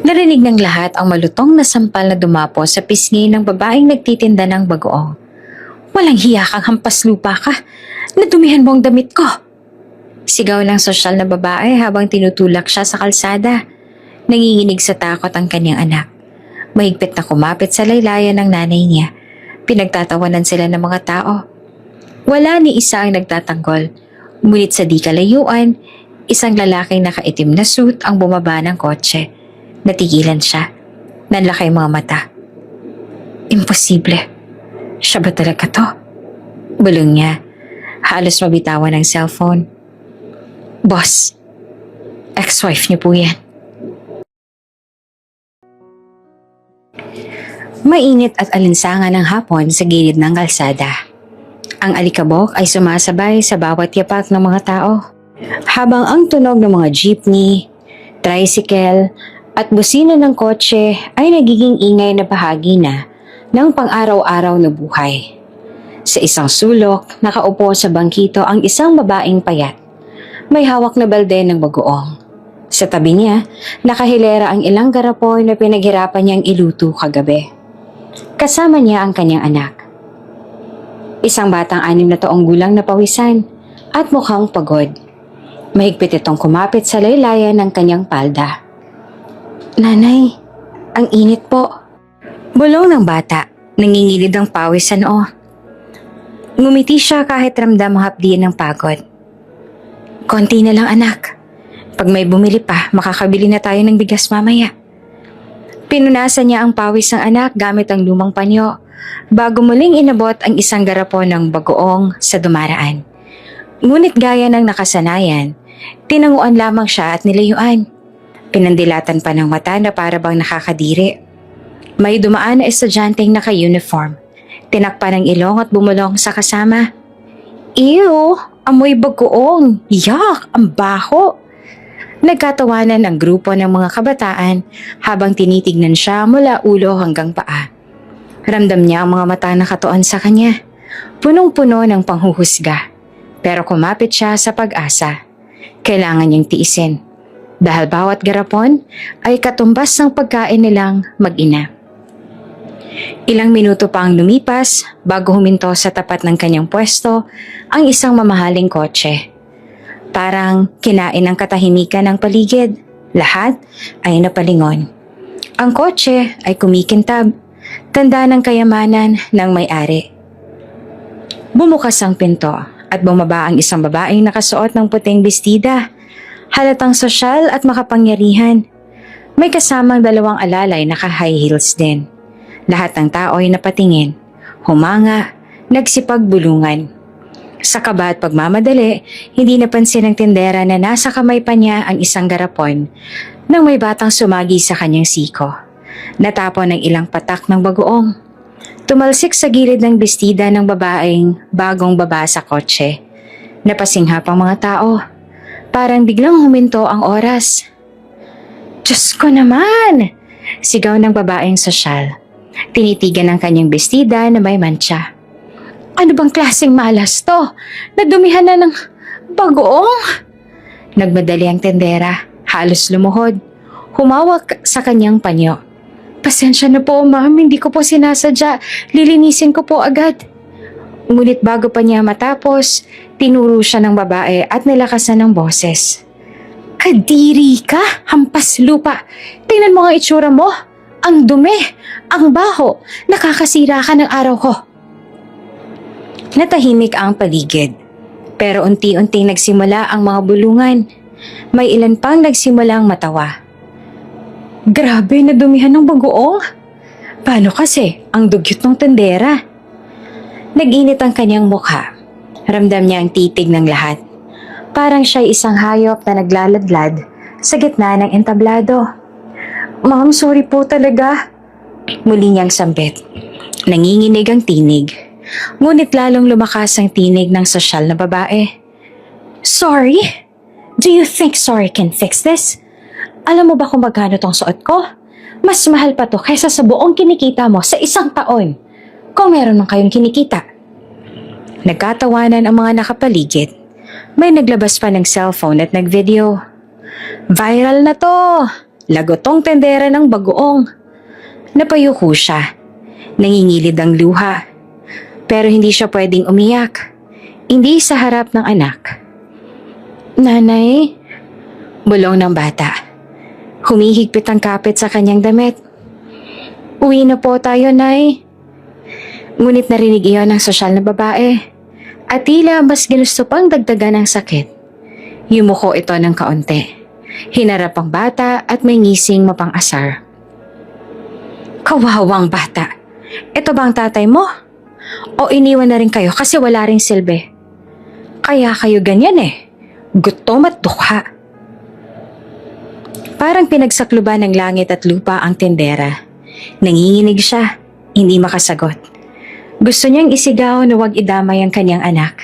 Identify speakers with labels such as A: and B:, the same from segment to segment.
A: Narinig ng lahat ang malutong na sampal na dumapo sa pisngi ng babaeng nagtitinda ng bagoong. Walang hiya kang hampas lupa ka. Nadumihan mo ang damit ko. Sigaw ng sosyal na babae habang tinutulak siya sa kalsada. Nanginginig sa takot ang kanyang anak. Mahigpit na kumapit sa laylayan ng nanay niya. Pinagtatawanan sila ng mga tao. Wala ni isa ang nagtatanggol. Ngunit sa di kalayuan, isang lalaking nakaitim na suit ang bumaba ng kotse. Natigilan siya. Nanlaki ang mga mata. Imposible. Siya ba talaga to? Bulong niya. Halos mabitawan ng cellphone. Boss, ex-wife niyo po yan. Mainit at alinsangan ng hapon sa gilid ng kalsada. Ang alikabok ay sumasabay sa bawat yapak ng mga tao. Habang ang tunog ng mga jeepney, tricycle at busina ng kotse ay nagiging ingay na bahagi na ng pang-araw-araw na buhay. Sa isang sulok, nakaupo sa bangkito ang isang babaeng payat. May hawak na balde ng bagoong. Sa tabi niya, nakahilera ang ilang garapoy na pinaghirapan niyang iluto kagabi. Kasama niya ang kanyang anak. Isang batang 6 na taong gulang na pawisan at mukhang pagod. Mahigpit itong kumapit sa laylayan ng kanyang palda. Nanay, ang init po. Bulong ng bata, nangingilid ang pawis sa noo. Ngumiti siya kahit ramdam ang hapdian ng pagod. Konti na lang anak. Pag may bumili pa, makakabili na tayo ng bigas mamaya. Pinunasan niya ang pawis ng anak gamit ang lumang panyo bago muling inabot ang isang garapon ng bagoong sa dumaraan. Ngunit gaya ng nakasanayan, tinanguan lamang siya at nilayuan. Pinandilatan pa ng mata na para bang nakakadiri. May dumaan na estudyanteng naka-uniform. Tinakpan ng ilong at bumulong sa kasama. Ew! Amoy bagoong! Yak! Ang baho! Nagkatawanan ang grupo ng mga kabataan habang tinitignan siya mula ulo hanggang paa. Ramdam niya ang mga mata na katuon sa kanya. Punong-puno ng panghuhusga. Pero kumapit siya sa pag-asa. Kailangan niyang tiisin. Dahil bawat garapon ay katumbas ng pagkain nilang mag-ina. Ilang minuto pa ang lumipas bago huminto sa tapat ng kanyang pwesto ang isang mamahaling kotse. Parang kinain ang katahimikan ng paligid. Lahat ay napalingon. Ang kotse ay kumikintab. Tanda ng kayamanan ng may-ari. Bumukas ang pinto at bumaba ang isang babaeng nakasuot ng puting bestida. Halatang sosyal at makapangyarihan. May kasamang 2 alalay naka-high heels din. Lahat ng tao ay napatingin. Humanga, nagsipagbulungan. Sa kaba at pagmamadali, hindi napansin ng tindera na nasa kamay pa niya ang isang garapon nang may batang sumagi sa kanyang siko. Natapon ng ilang patak ng bagoong. Tumalsik sa gilid ng bestida ng babaeng bagong baba sa kotse. Napasinghap ang mga tao. Parang biglang huminto ang oras. Diyos ko naman! Sigaw ng babaeng sosyal. Tinitigan ang kanyang bestida na may mantsa. Ano bang klaseng malas to? Nadumihan na ng bagoong? Nagmadali ang tendera, halos lumuhod. Humawak sa kanyang panyo. Pasensya na po ma'am, hindi ko po sinasadya. Lilinisin ko po agad. Ngunit bago pa niya matapos, tinuro siya ng babae at nilakasan ng boses. Kadiri ka, hampas lupa. Tingnan mo ang itsura mo. Ang dumi, ang baho, nakakasira ka ng araw ko. Natahimik ang paligid. Pero unti-unting nagsimula ang mga bulungan. May ilan pang nagsimulang matawa. Grabe, nadumihan ng bagoong. Paano kasi ang dugyot ng tendera? Nag-init ang kanyang mukha. Ramdam niya ang titig ng lahat. Parang siya'y isang hayop na naglaladlad sa gitna ng entablado. Ma'am, sorry po talaga. Muli niyang sambit. Nanginginig ang tinig. Ngunit lalong lumakas ang tinig ng sosyal na babae. Sorry? Do you think sorry can fix this? Alam mo ba kung magkano tong suot ko? Mas mahal pa to kaysa sa buong kinikita mo sa isang taon. Kung meron man kayong kinikita. Nagkatawanan ang mga nakapaligid. May naglabas pa ng cellphone at nagvideo. Viral na to! lagotong tendera ng bagoong. Napayuko siya. Nangingilid ang luha. Pero hindi siya pwedeng umiyak. Hindi sa harap ng anak. Nanay? Bulong ng bata. Humihigpit ang kapit sa kanyang damit. Uwi na po tayo, Nay. Ngunit narinig iyon ng sosyal na babae. At tila mas ginusto pang dagdagan ng sakit. Yumuko ito ng kaunti. Hinarap ang bata at may ngising mapang-asar. Kawawang bata. Ito ba ang tatay mo? O iniwan na rin kayo kasi wala ring silbi? Kaya kayo ganyan eh. Gutom at dukha. Parang pinagsakluban ng langit at lupa ang tendera. Nanginginig siya, hindi makasagot. Gusto niyang isigaw na huwag idamay ang kanyang anak.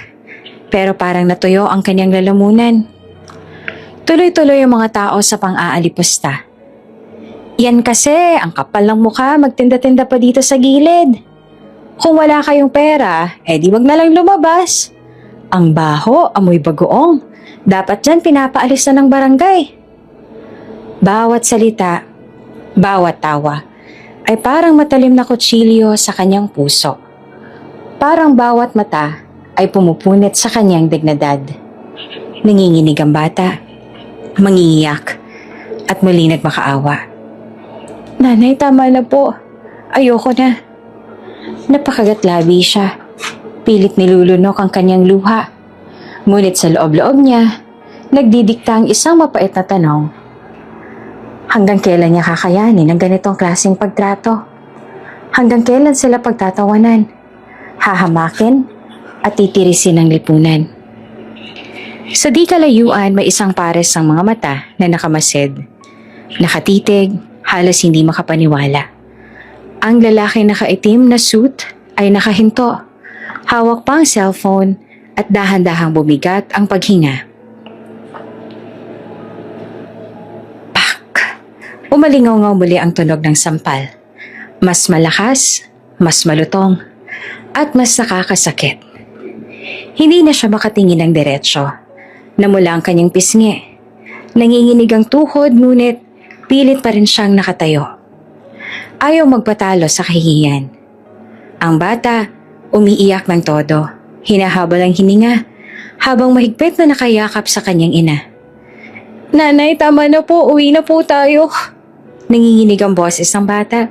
A: Pero parang natuyo ang kanyang lalamunan. Tuloy-tuloy ang mga tao sa pang-aalipusta. Yan kasi, ang kapal ng mukha, magtinda-tinda pa dito sa gilid. Kung wala kayong pera, di wag na lang lumabas. Ang baho, amoy bagoong. Dapat dyan pinapaalis na ng barangay. Bawat salita, bawat tawa, ay parang matalim na kutsilyo sa kanyang puso. Parang bawat mata ay pumupunit sa kanyang dignidad. Nanginginig ang bata, mangiiyak, at muli nagmakaawa. Nanay, tama na po. Ayoko na. Napakagatlabi siya. Pilit nilulunok ang kanyang luha. Ngunit sa loob-loob niya, nagdidikta ang isang mapait na tanong. Hanggang kailan niya kakayanin ang ganitong klaseng pagtrato? Hanggang kailan sila pagtatawanan? Hahamakin at titirisin ng lipunan. Sa di kalayuan, may isang pares ng mga mata na nakamasid. Nakatitig, halos hindi makapaniwala. Ang lalaki nakaitim na suit ay nakahinto. Hawak pa ang cellphone at dahan-dahang bumigat ang paghinga. Umalingaw-ngaw muli ang tunog ng sampal. Mas malakas, mas malutong, at mas nakakasakit. Hindi na siya makatingin ng diretsyo. Namula ang kanyang pisngi. Nanginginig ang tuhod, ngunit pilit pa rin siyang nakatayo. Ayaw magpatalo sa kahihiyan. Ang bata, umiiyak ng todo. Hinahabol ang hininga, habang mahigpit na nakayakap sa kanyang ina. Nanay, tama na po, uwi na po tayo. Nanginginig ang boses ng bata,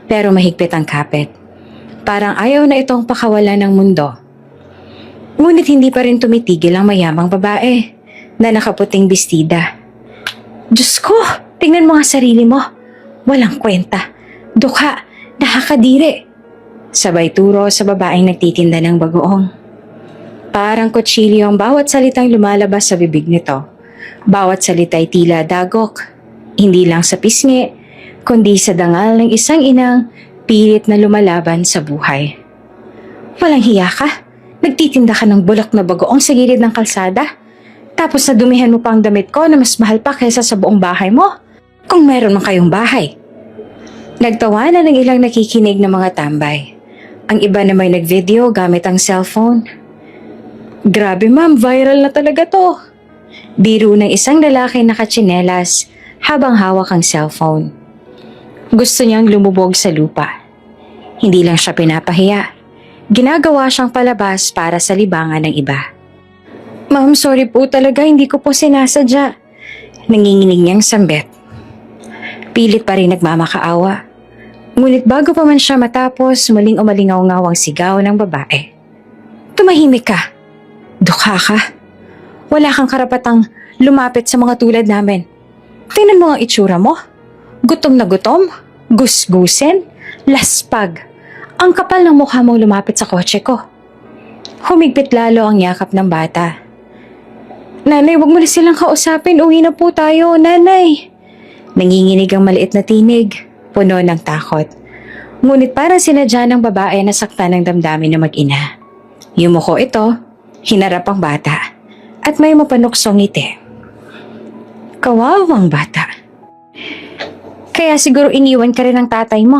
A: pero mahigpit ang kapit. Parang ayaw na itong pakawalan ng mundo. Ngunit hindi pa rin tumitigil ang mayamang babae na nakaputing bestida. Diyos ko, tingnan mo nga sarili mo. Walang kwenta. Dukha, nakakadiri. Sabay turo sa babaeng nagtitinda ng bagoong. Parang kutsilyo ang bawat salitang lumalabas sa bibig nito. Bawat salita ay tila dagok. Hindi lang sa pisngi, kundi sa dangal ng isang inang pilit na lumalaban sa buhay. Walang hiya ka? Nagtitinda ka ng bulak na bagoong sa gilid ng kalsada? Tapos nadumihan mo pa ang damit ko na mas mahal pa kaysa sa buong bahay mo? Kung meron man kayong bahay. Nagtawanan ng ilang nakikinig na mga tambay. Ang iba na may nag-video gamit ang cellphone. Grabe ma'am, viral na talaga to. Biro ng isang lalaki nakatsinelas habang hawak ang cellphone. Gusto niyang lumubog sa lupa. Hindi lang siya pinapahiya. Ginagawa siyang palabas para sa libangan ng iba. Ma'am, sorry po talaga, hindi ko po sinasadya. Nanginginig niyang sambit. Pilit pa rin nagmamakaawa. Ngunit bago pa man siya matapos, muling umalingaw-ngaw ang sigaw ng babae. Tumahimik ka. Dukha ka. Wala kang karapatang lumapit sa mga tulad namin. Tingnan mo ang itsura mo. Gutom na gutom, gusgusin, laspag. Ang kapal ng mukha mong lumapit sa kotse ko. Humigpit lalo ang yakap ng bata. Nanay, wag mo na silang kausapin. Uwi na po tayo, nanay. Nanginginig ang maliit na tinig, puno ng takot. Ngunit parang sinadya ng babae na saktan ng damdamin ng mag-ina. Yumuko ito, hinarap ang bata, at may mapanuksong ngiti. Kawawang bata. Kaya siguro iniwan ka rin ng tatay mo.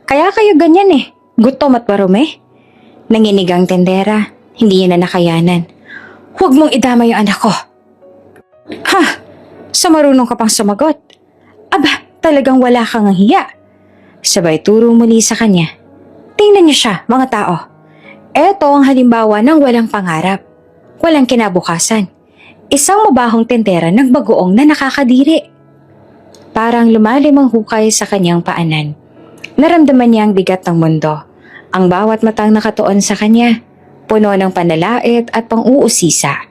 A: Kaya kayo ganyan eh. Gutom at marumi. Nanginig ang tendera. Hindi niya na nakayanan. Huwag mong idama yung anak ko. Ha? Sa marunong ka pang sumagot. Aba, talagang wala kang hiya. Sabay turo muli sa kanya. Tingnan niyo siya, mga tao. Eto ang halimbawa ng walang pangarap, walang kinabukasan. Isang mabahong tendera ng bagoong na nakakadiri. Parang lumalim ang hukay sa kanyang paanan. Naramdaman niya ang bigat ng mundo. Ang bawat matang nakatuon sa kanya, puno ng panalait at pang-uusisa.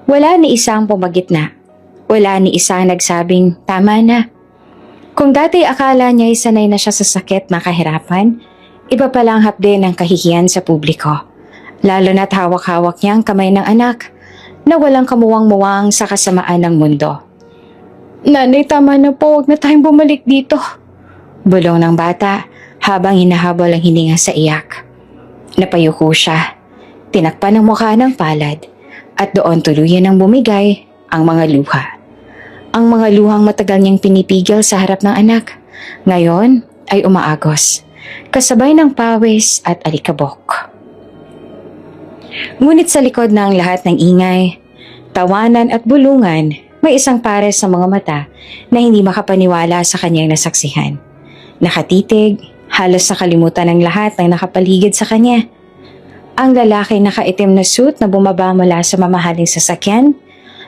A: Wala ni isang pumagitna. Wala ni isang nagsabing, tama na. Kung dati akala niya ay sanay na siya sa sakit na kahirapan, iba pala ang hapde ng kahihiyan sa publiko. Lalo na't hawak-hawak niya ang kamay ng anak na walang kamuwang-muwang sa kasamaan ng mundo. Nanay, tama na po, huwag na tayong bumalik dito. Bulong ng bata habang hinahabol ang hininga sa iyak. Napayuko siya, tinakpan ang mukha ng palad at doon tuluyan ang bumigay ang mga luha. Ang mga luhang matagal niyang pinipigil sa harap ng anak, ngayon ay umaagos, kasabay ng pawis at alikabok. Ngunit sa likod ng lahat ng ingay, tawanan at bulungan, may isang pares sa mga mata na hindi makapaniwala sa kanyang nasaksihan. Nakatitig, halos nakalimutan ng lahat ng nakapaligid sa kanya. Ang lalaki nakaitim na suit na bumaba mula sa mamahaling sasakyan,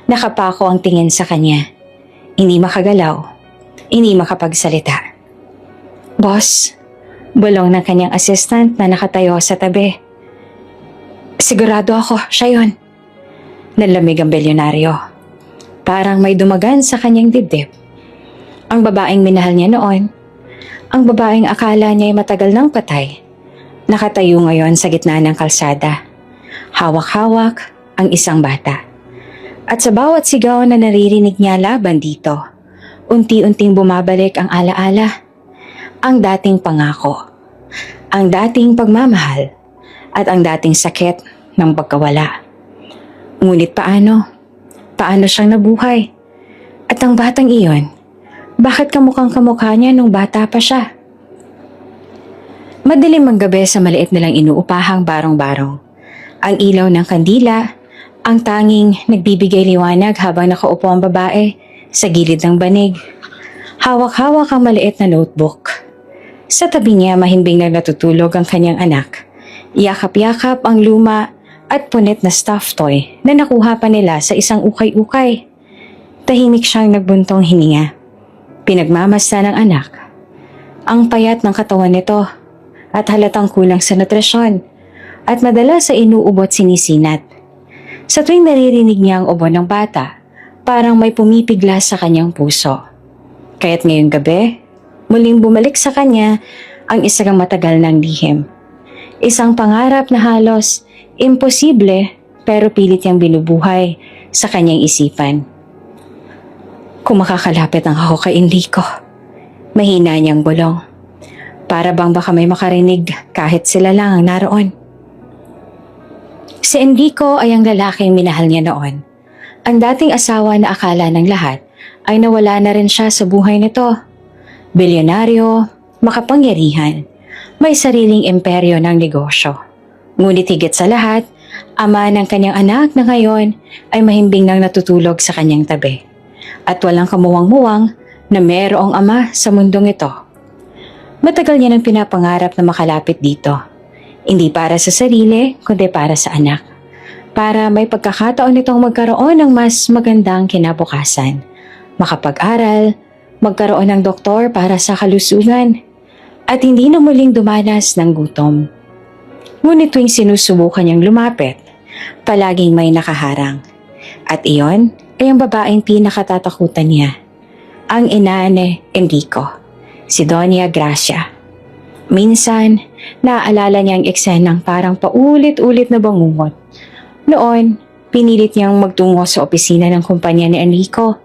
A: nakapako ang tingin sa kanya. Hindi makagalaw, hindi makapagsalita. Boss, bulong ng kanyang assistant na nakatayo sa tabi. Sigurado ako, siya yun. Nanlamig ang bilyonaryo. Parang may dumagan sa kanyang dibdib. Ang babaeng minahal niya noon, ang babaeng akala niya ay matagal nang patay, nakatayo ngayon sa gitna ng kalsada. Hawak-hawak ang isang bata. At sa bawat sigaw na naririnig niya laban dito, unti-unting bumabalik ang alaala, ang dating pangako, ang dating pagmamahal, at ang dating sakit ng pagkawala. Ngunit paano? Paano siyang nabuhay? At ang batang iyon, bakit kamukhang kamukha niya nung bata pa siya? Madilim ang gabi sa maliit nilang inuupahang barong-barong. Ang ilaw ng kandila, ang tanging nagbibigay liwanag habang nakaupo ang babae sa gilid ng banig. Hawak-hawak ang maliit na notebook. Sa tabi niya mahimbing na natutulog ang kanyang anak. Yakap-yakap ang luma at punit na stuffed toy na nakuha pa nila sa isang ukay-ukay. Tahimik siyang nagbuntong hininga. Pinagmamasta ng anak. Ang payat ng katawan nito at halatang kulang sa nutrisyon at madalas sa inuubot sinisinat. Sa tuwing naririnig niya ang ubo ng bata, parang may pumipigla sa kanyang puso. Kaya't ngayong gabi, muling bumalik sa kanya ang isang matagal ng lihim. Isang pangarap na halos imposible pero pilit niyang binubuhay sa kanyang isipan. Kung makakalapit ang ako kay Enrico, mahina niyang bulong. Para bang baka may makarinig kahit sila lang ang naroon. Si Enrico ay ang lalaking minahal niya noon. Ang dating asawa na akala ng lahat ay nawala na rin siya sa buhay nito. Bilyonaryo, makapangyarihan, may sariling imperyo ng negosyo. Ngunit higit sa lahat, ama ng kanyang anak na ngayon ay mahimbing nang natutulog sa kanyang tabi. At walang kamuwang-muwang na mayroong ama sa mundong ito. Matagal niya nang pinapangarap na makalapit dito. Hindi para sa sarili, kundi para sa anak. Para may pagkakataon nitong magkaroon ng mas magandang kinabukasan. Makapag-aral, magkaroon ng doktor para sa kalusugan, at hindi na muling dumanas ng gutom. Ngunit tuwing sinusubukan niyang lumapit, palaging may nakaharang. At iyon ay ang babaeng pinakatatakutan niya. Ang ina ni Enrico, si Doña Gracia. Minsan, naaalala niya ang eksenang parang paulit-ulit na bangungot. Noon, pinilit niyang magtungo sa opisina ng kumpanya ni Enrico.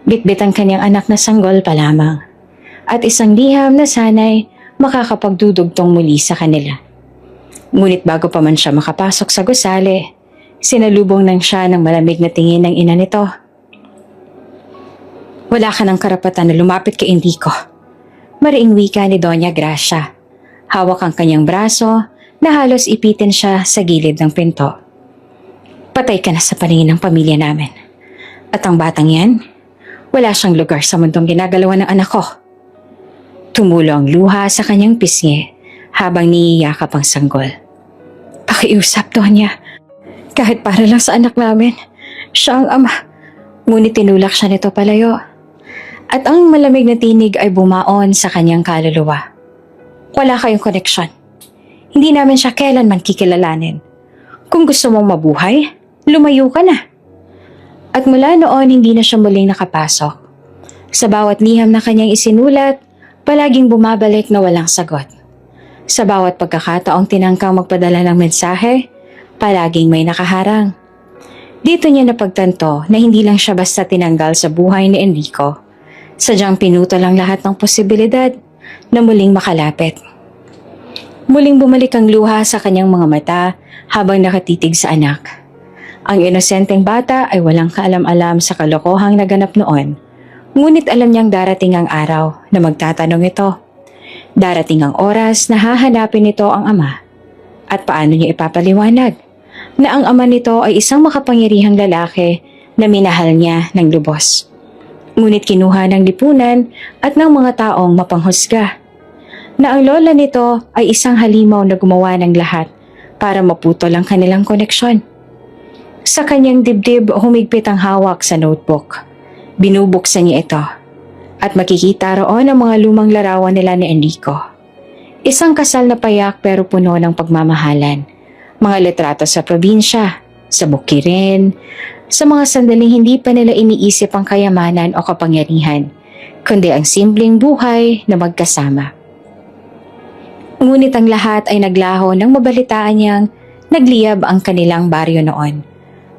A: Bitbit ang kanyang anak na sanggol pa lamang. At isang liham na sanay makakapagdudugtong muli sa kanila. Ngunit bago pa man siya makapasok sa gusali, sinalubong nang siya ng malamig na tingin ng ina nito. Wala ka ng karapatan na lumapit kay Enrico. Mariing wika ni Doña Gracia. Hawak ang kanyang braso na halos ipitin siya sa gilid ng pinto. Patay ka na sa paningin ng pamilya namin. At ang batang yan, Wala siyang lugar sa mundong ginagalawan ng anak ko. Tumulo ang luha sa kanyang pisngi habang niyiyakap ang sanggol. Pakiusap, Donya. Kahit para lang sa anak namin, siya ang ama. Ngunit tinulak siya nito palayo. At ang malamig na tinig ay bumaon sa kanyang kaluluwa. Wala kayong koneksyon. Hindi namin siya kailanman kikilalanin. Kung gusto mong mabuhay, lumayo ka na. At mula noon, hindi na siya muling nakapasok. Sa bawat liham na kanyang isinulat, palaging bumabalik na walang sagot. Sa bawat pagkakataong tinangkang magpadala ng mensahe, palaging may nakaharang. Dito niya napagtanto na hindi lang siya basta tinanggal sa buhay ni Enrico. Sadyang pinutol ang lahat ng posibilidad na muling makalapit. Muling bumalik ang luha sa kanyang mga mata habang nakatitig sa anak. Ang inosenteng bata ay walang kaalam-alam sa kalokohang naganap noon. Ngunit alam niyang darating ang araw na magtatanong ito. Darating ang oras na hahanapin nito ang ama. At paano niya ipapaliwanag na ang ama nito ay isang makapangyarihang lalaki na minahal niya ng lubos. Ngunit kinuha ng lipunan at ng mga taong mapanghusga. Na ang lola nito ay isang halimaw na gumawa ng lahat para maputol ang kanilang koneksyon. Sa kanyang dibdib, humigpit ang hawak sa notebook. Binubuksan niya ito at makikita roon ang mga lumang larawan nila ni Enrico. Isang kasal na payak pero puno ng pagmamahalan. Mga litrato sa probinsya, sa bukirin, sa mga sandaling hindi pa nila iniisip ang kayamanan o kapangyarihan, kundi ang simpleng buhay na magkasama. Ngunit ang lahat ay naglaho nang mabalitaan niyang nagliyab ang kanilang baryo noon.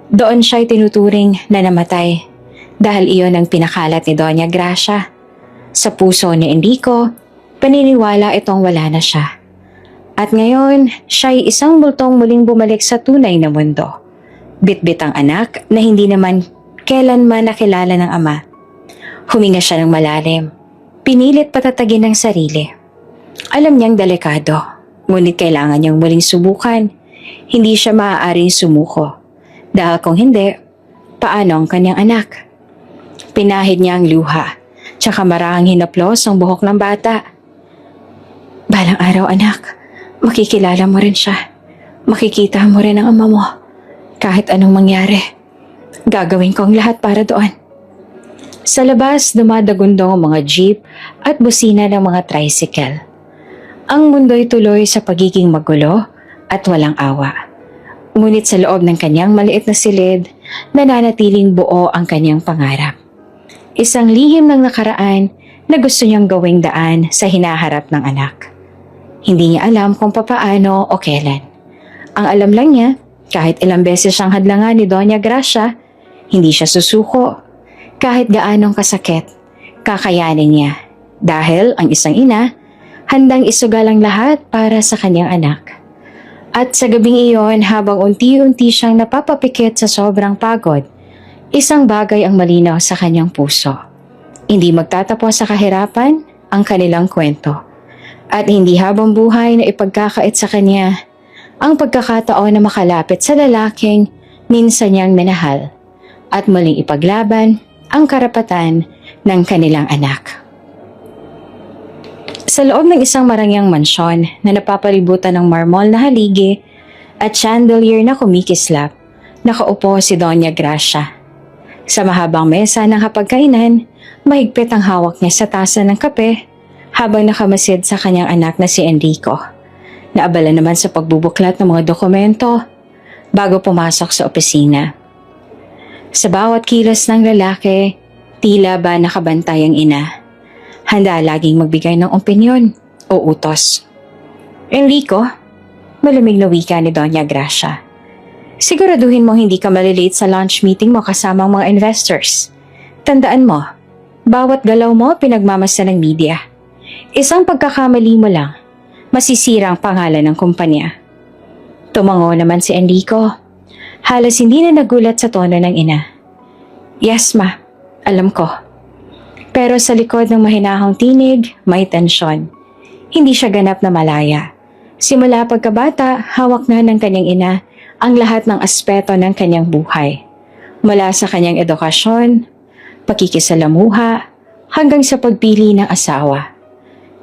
A: Doon siya'y tinuturing na namatay dahil iyon ang pinakalat ni Doña Gracia. Sa puso ni Enrico, paniniwala itong wala na siya. At ngayon, siya'y isang multong muling bumalik sa tunay na mundo. Bitbit ang anak na hindi naman kailanman nakilala ng ama. Huminga siya ng malalim. Pinilit patatagin ang sarili. Alam niyang delikado, ngunit kailangan niyang muling subukan. Hindi siya maaaring sumuko. Dahil kung hindi, paano ang kanyang anak? Pinahid niya ang luha, tsaka marahang hinaplos ang buhok ng bata. Balang araw, anak, makikilala mo rin siya. Makikita mo rin ang ama mo. Kahit anong mangyari, gagawin ko ang lahat para doon. Sa labas, dumadagundong ang mga jeep at busina ng mga tricycle. Ang mundo'y tuloy sa pagiging magulo at walang awa. Ngunit sa loob ng kanyang maliit na silid, nananatiling buo ang kanyang pangarap. Isang lihim ng nakaraan na gusto niyang gawing daan sa hinaharap ng anak. Hindi niya alam kung papaano o kailan. Ang alam lang niya, kahit ilang beses siyang hadlangan ni Doña Gracia, hindi siya susuko. Kahit gaanong kasakit, kakayanin niya. Dahil ang isang ina, handang isugal ang lahat para sa kanyang anak. At sa gabing iyon, habang unti-unti siyang napapapikit sa sobrang pagod, isang bagay ang malinaw sa kanyang puso. Hindi magtatapos sa kahirapan ang kanilang kwento. At hindi habang buhay na ipagkakait sa kanya ang pagkakataon na makalapit sa lalaking minsan niyang minahal at muling ipaglaban ang karapatan ng kanilang anak. Sa loob ng isang marangyang mansyon na napapalibutan ng marmol na haligi at chandelier na kumikislap, nakaupo si Doña Gracia. Sa mahabang mesa ng hapagkainan, mahigpit ang hawak niya sa tasa ng kape habang nakamasid sa kanyang anak na si Enrico. Naabala naman sa pagbubuklat ng mga dokumento bago pumasok sa opisina. Sa bawat kilos ng lalaki, tila ba nakabantay ang ina. Handa laging magbigay ng opinyon o utos. Enrico, malamig na wika ni Doña Gracia. Siguraduhin mo hindi ka malilate sa lunch meeting mo kasama ang mga investors. Tandaan mo, bawat galaw mo pinagmamasdan ng media. Isang pagkakamali mo lang, masisira ang pangalan ng kumpanya. Tumango naman si Enrico. Halos hindi na nagulat sa tono ng ina. Yes, ma. Alam ko. Pero sa likod ng mahinahong tinig, may tensyon. Hindi siya ganap na malaya. Simula pagkabata, hawak na ng kanyang ina ang lahat ng aspeto ng kanyang buhay. Mula sa kanyang edukasyon, pakikisalamuha, hanggang sa pagpili ng asawa.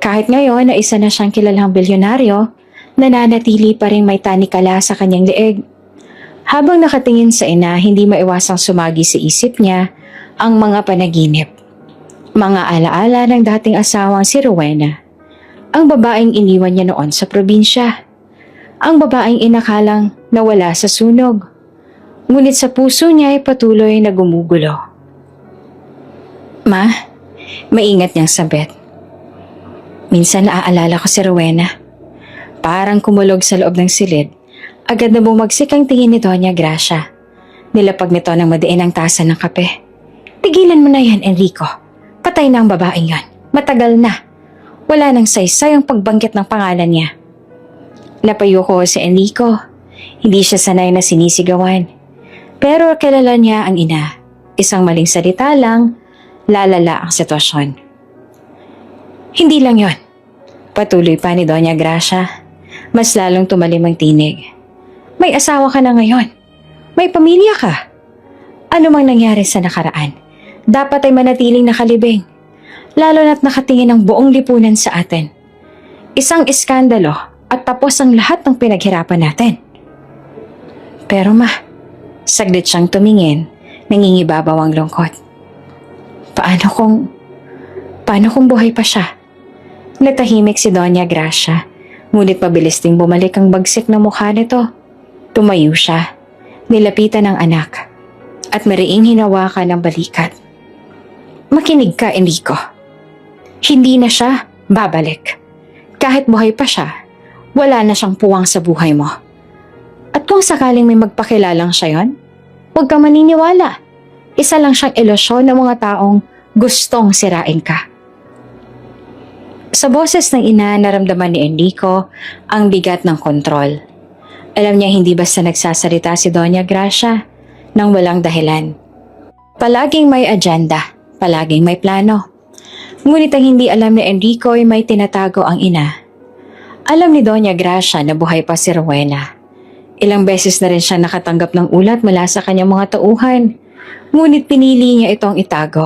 A: Kahit ngayon na isa na siyang kilalang bilyonaryo, nananatili pa rin may tanikala sa kanyang leeg. Habang nakatingin sa ina, hindi maiwasang sumagi sa isip niya ang mga panaginip. Mga alaala ng dating asawang si Rowena. Ang babaeng iniwan niya noon sa probinsya. Ang babaeng inakalang nawala sa sunog. Ngunit sa puso niya ay patuloy na gumugulo. Ma, maingat niyang sabit. Minsan naaalala ko si Rowena. Parang kumulog sa loob ng silid. Agad na bumagsik ang tingin ni Doña Gracia. Nilapag nito ng madiin ang tasa ng kape. Tigilan mo na yan, Enrico. Patay na ang babaeng yan. Matagal na. Wala nang saysay ang pagbanggit ng pangalan niya. Napayo ko si Enrico. Hindi siya sanay na sinisigawan. Pero kilala niya ang ina. Isang maling salita lang, lalala ang sitwasyon. Hindi lang yon. Patuloy pa ni Doña Gracia. Mas lalong tumalim ang tinig. May asawa ka na ngayon. May pamilya ka. Ano mang nangyari sa nakaraan, dapat ay manatiling nakalibing. Lalo na't nakatingin ang buong lipunan sa atin. Isang iskandalo at tapos ang lahat ng pinaghirapan natin. Pero ma, saglit siyang tumingin, nangingibabaw ang lungkot. Paano kung buhay pa siya? Natahimik si Doña Gracia, ngunit mabilis ding bumalik ang bagsik ng mukha nito. Tumayo siya, nilapitan ng anak, at mariing hinawakan ng balikat. Makinig ka, Enrico. Hindi na siya babalik. Kahit buhay pa siya, wala na siyang puwang sa buhay mo. At kung sakaling may magpakilalang siya yon, huwag kang maniniwala. Isa lang siyang ilusyon ng mga taong gustong sirain ka. Sa boses ng ina, naramdaman ni Enrico ang bigat ng kontrol. Alam niya hindi basta nagsasalita si Doña Gracia nang walang dahilan. Palaging may agenda, palaging may plano. Ngunit ang hindi alam ni Enrico ay may tinatago ang ina. Alam ni Doña Gracia na buhay pa si Rowena. Ilang beses na rin siya nakatanggap ng ulat mula sa kanyang mga tauhan. Ngunit pinili niya itong itago.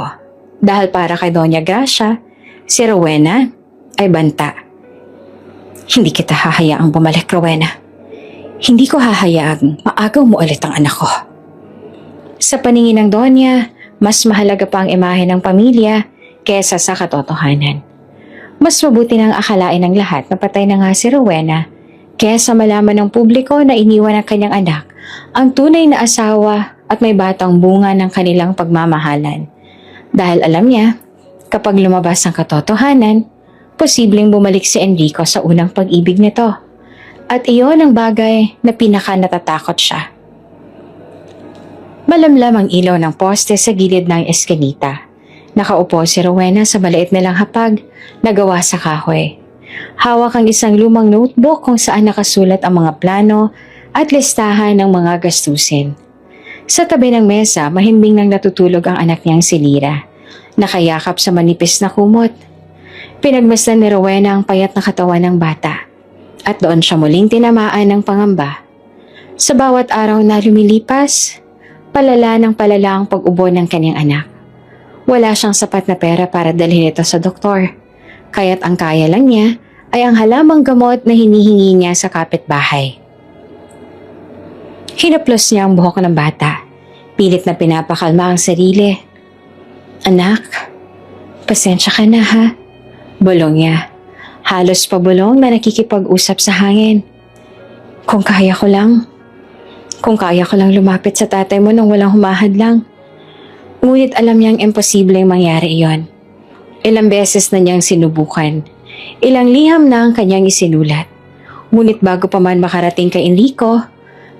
A: Dahil para kay Doña Gracia, si Rowena ay banta. Hindi kita hahayaang bumalik, Rowena. Hindi ko hahayaang maagaw mo ulit ang anak ko. Sa paningin ng Donya, mas mahalaga pa ang imahe ng pamilya kesa sa katotohanan. Mas mabuti nang akalain ng lahat na patay na nga si Rowena kesa malaman ng publiko na iniwan ng kanyang anak ang tunay na asawa at may batang bunga ng kanilang pagmamahalan. Dahil alam niya, kapag lumabas ang katotohanan, posibleng bumalik si Enrico sa unang pag-ibig nito. At iyon ang bagay na pinaka-natatakot siya. Malamlam ang ilaw ng poste sa gilid ng eskinita. Nakaupo si Rowena sa maliit nilang hapag na gawa sa kahoy. Hawak ang isang lumang notebook kung saan nakasulat ang mga plano at listahan ng mga gastusin. Sa tabi ng mesa, mahimbing nang natutulog ang anak niyang si Lyra, nakayakap sa manipis na kumot. Pinagmasdan ni Rowena ang payat na katawan ng bata. At doon siya muling tinamaan ng pangamba. Sa bawat araw na lumilipas, palala ng palala ang pag-ubo ng kanyang anak. Wala siyang sapat na pera para dalhin ito sa doktor, kaya't ang kaya lang niya ay ang halamang gamot na hinihingi niya sa kapitbahay. Hinaplos niya ang buhok ng bata, pilit na pinapakalma ang sarili. Anak, pasensya ka na ha, bulong niya. Halos pabulong na nakikipag-usap sa hangin. Kung kaya ko lang lumapit sa tatay mo nang walang humahadlang. Ngunit alam niyang imposibleng mangyari iyon. Ilang beses na niyang sinubukan. Ilang liham na ang kanyang isinulat. Ngunit bago pa man makarating kay Enrico,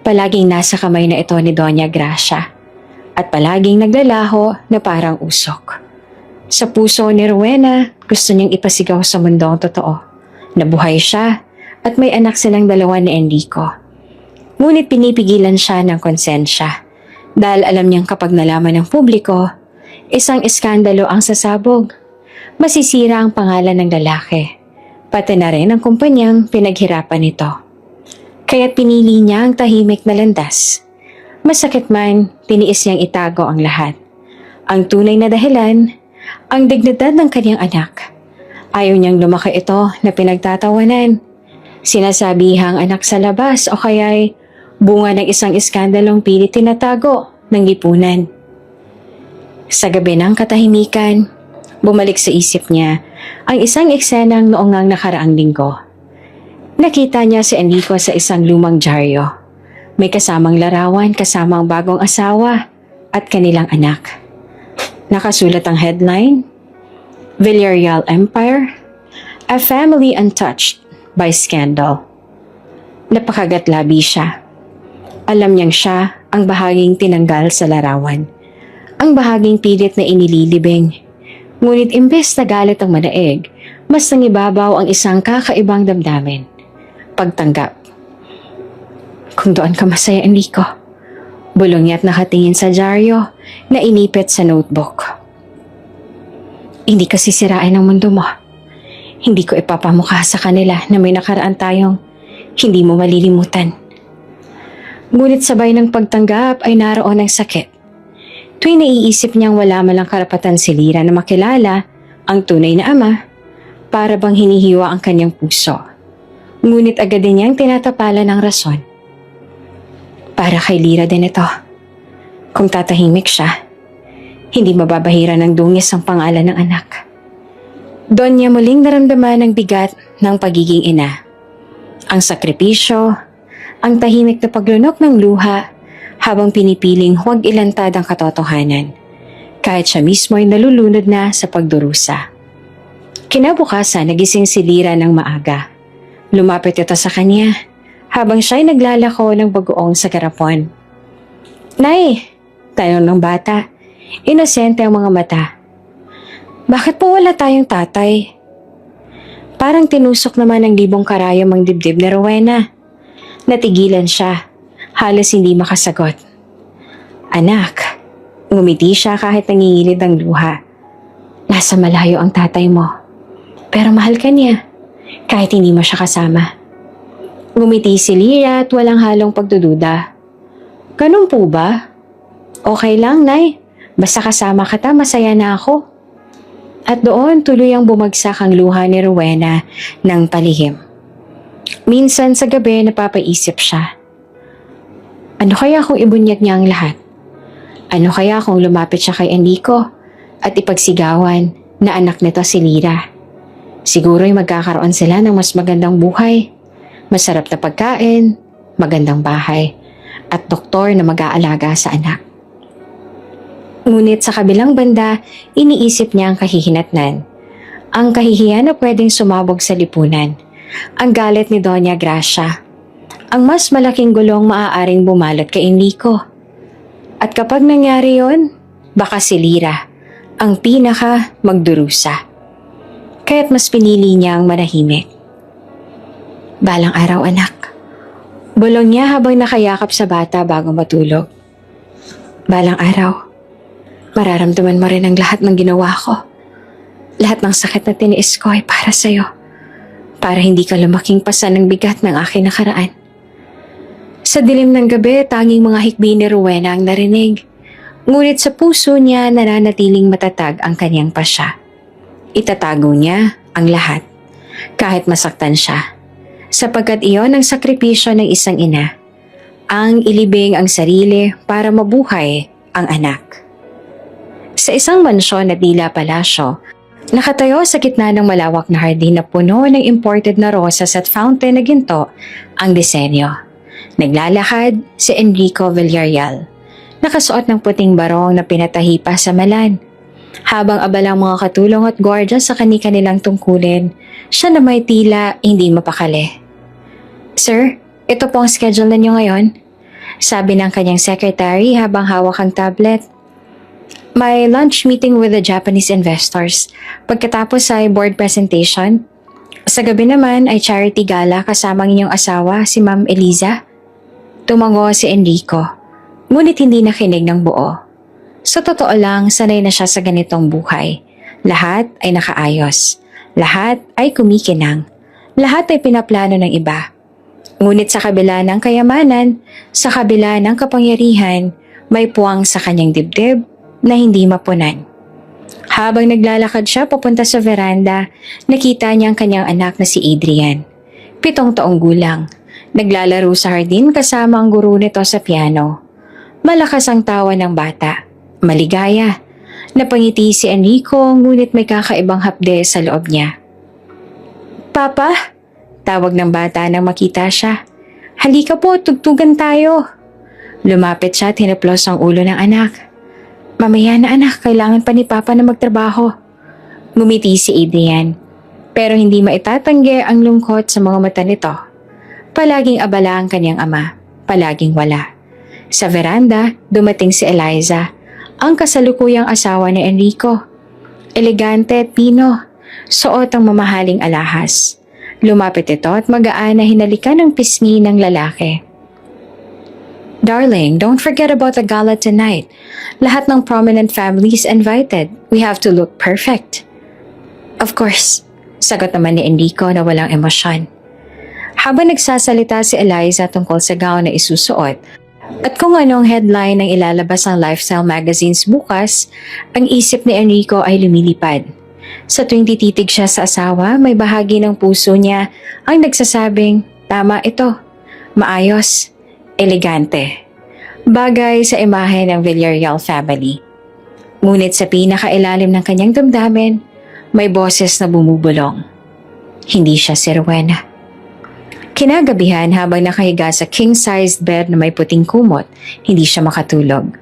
A: palaging nasa kamay na ito ni Doña Gracia. At palaging naglalaho na parang usok. Sa puso ni Rowena, gusto niyang ipasigaw sa mundo ang totoo. Nabuhay siya at may anak silang dalawa ni Enrico. Ngunit pinipigilan siya ng konsensya dahil alam niyang kapag nalaman ng publiko, isang iskandalo ang sasabog. Masisira ang pangalan ng lalaki, pati na rin ang kumpanyang pinaghirapan nito. Kaya't pinili niya ang tahimik na landas. Masakit man, tiniis niyang itago ang lahat. Ang tunay na dahilan, ang dignidad ng kanyang anak. Ayaw niyang lumaki ito na pinagtatawanan. Sinasabihang anak sa labas o kaya'y bunga ng isang iskandalong pilit tinatago ng lipunan. Sa gabi ng katahimikan, bumalik sa isip niya ang isang eksenang noong ngang nakaraang linggo. Nakita niya si Enrico sa isang lumang dyaryo. May kasamang larawan kasamang bagong asawa at kanilang anak. Nakasulat ang headline, Villarreal Empire, A Family Untouched by Scandal. Napakagatlabi siya. Alam niyang siya ang bahaging tinanggal sa larawan. Ang bahaging pilit na inililibing. Ngunit imbes na galit ang manaig, mas nangibabaw ang isang kakaibang damdamin. Pagtanggap. Kung doon ka masaya, Enrico. Bulong niya't nakatingin sa dyaryo na inipit sa notebook. Hindi ka sisirain ang mundo mo. Hindi ko ipapamukha sa kanila na may nakaraan tayong hindi mo malilimutan. Ngunit sabay ng pagtanggap ay naroon ang sakit. Tuwing naiisip niyang wala malang karapatan si Lira na makilala ang tunay na ama, para bang hinihiwa ang kanyang puso. Ngunit agad din niyang tinatapalan ng rason. Para kay Lira din ito. Kung tatahimik siya, hindi mababahira ng dungis ang pangalan ng anak. Doon niya muling naramdaman ang bigat ng pagiging ina. Ang sakripisyo, ang tahimik na paglunok ng luha habang pinipiling huwag ilantad ang katotohanan, kahit siya mismo ay nalulunod na sa pagdurusa. Kinabukasan, nagising si Lira ng maaga. Lumapit ito sa kanya habang siya'y naglalako ng bagoong sa garapon. Nay! Tanong ng bata. Inosente ang mga mata. Bakit po wala tayong tatay? Parang tinusok naman ng libong karayom ang dibdib ni Rowena. Natigilan siya. Halos hindi makasagot. Anak, ngumiti siya kahit nangingilid ang luha. Nasa malayo ang tatay mo. Pero mahal ka niya, kahit hindi mo siya kasama. Ngumiti si Lira at walang halong pagdududa. Ganun po ba? Okay lang, Nay. Basta kasama kita, masaya na ako. At doon tuluyang bumagsak ang luha ni Rowena ng palihim. Minsan sa gabi napapaisip siya. Ano kaya kung ibunyag niya ang lahat? Ano kaya kung lumapit siya kay Enrico at ipagsigawan na anak nito si Lira? Siguro'y magkakaroon sila ng mas magandang buhay, masarap na pagkain, magandang bahay, at doktor na mag-aalaga sa anak. Ngunit sa kabilang banda, iniisip niya ang kahihinatnan. Ang kahihiyan na pwedeng sumabog sa lipunan. Ang galit ni Doña Gracia. Ang mas malaking gulong maaaring bumalot kay Enrico. At kapag nangyari yon, baka si Lira ang pinaka magdurusa. Kaya't mas pinili niya ang manahimik. Balang araw, anak. Bulong niya habang nakayakap sa bata bago matulog. Balang araw, mararamdaman mo rin ang lahat ng ginawa ko. Lahat ng sakit na tiniis ko ay para sa'yo. Para hindi ka lumaking pasan ng bigat ng aking nakaraan. Sa dilim ng gabi, tanging mga hikbi ni Rowena ang narinig. Ngunit sa puso niya nananatiling matatag ang kanyang pasya. Itatago niya ang lahat, kahit masaktan siya. Sapagkat iyon ang sakripisyo ng isang ina. Ang ilibing ang sarili para mabuhay ang anak. Sa isang mansyon na tila palasyo, nakatayo sa gitna ng malawak na hardin na puno ng imported na rosas at fountain na ginto ang disenyo. Naglalakad si Enrico Villarreal, nakasuot ng puting barong na pinatahi pa sa malan. Habang abalang mga katulong at gwardiya sa kani-kanilang tungkulin, siya na may tila hindi mapakali. Sir, ito po ang schedule ninyo ngayon, sabi ng kanyang secretary habang hawak ang tablet. May lunch meeting with the Japanese investors. Pagkatapos ay board presentation. Sa gabi naman ay charity gala kasama ng inyong asawa, si Ma'am Eliza. Tumango si Enrico, ngunit hindi nakinig ng buo. Sa totoo lang, sanay na siya sa ganitong buhay. Lahat ay nakaayos. Lahat ay kumikinang. Lahat ay pinaplano ng iba. Ngunit sa kabila ng kayamanan, sa kabila ng kapangyarihan, may puwang sa kanyang dibdib na hindi mapunan. Habang naglalakad siya papunta sa veranda, nakita niya ang kanyang anak na si Adrian. 7 taong gulang. Naglalaro sa hardin kasama ang guro nito sa piano. Malakas ang tawa ng bata. Maligaya. Napangiti si Enrico ngunit may kakaibang hapde sa loob niya. "Papa?" Tawag ng bata nang makita siya. "Halika po, tugtugan tayo." Lumapit siya at hinaplos ang ulo ng anak. "Mamaya na anak, kailangan pa ni Papa na magtrabaho." Ngumiti si Adrian, pero hindi maitatanggi ang lungkot sa mga mata nito. Palaging abala ang kanyang ama, palaging wala. Sa veranda, dumating si Eliza, ang kasalukuyang asawa ni Enrico. Elegante at pino, suot ang mamahaling alahas. Lumapit ito at magaan na hinalikan ng pisngi ng lalaki. "Darling, don't forget about the gala tonight. Lahat ng prominent families invited. We have to look perfect." "Of course," sagot naman ni Enrico na walang emosyon. Habang nagsasalita si Eliza tungkol sa gown na isusuot at kung anong headline ang ilalabas ang lifestyle magazines bukas, ang isip ni Enrico ay lumilipad. Sa tuwing tititig siya sa asawa, may bahagi ng puso niya ang nagsasabing, tama ito, maayos, elegante. Bagay sa imahe ng Villarreal family. Ngunit sa pinakailalim ng kanyang damdamin, may boses na bumubulong. Hindi siya si Rowena. Kinagabihan habang nakahiga sa king-sized bed na may puting kumot, hindi siya makatulog.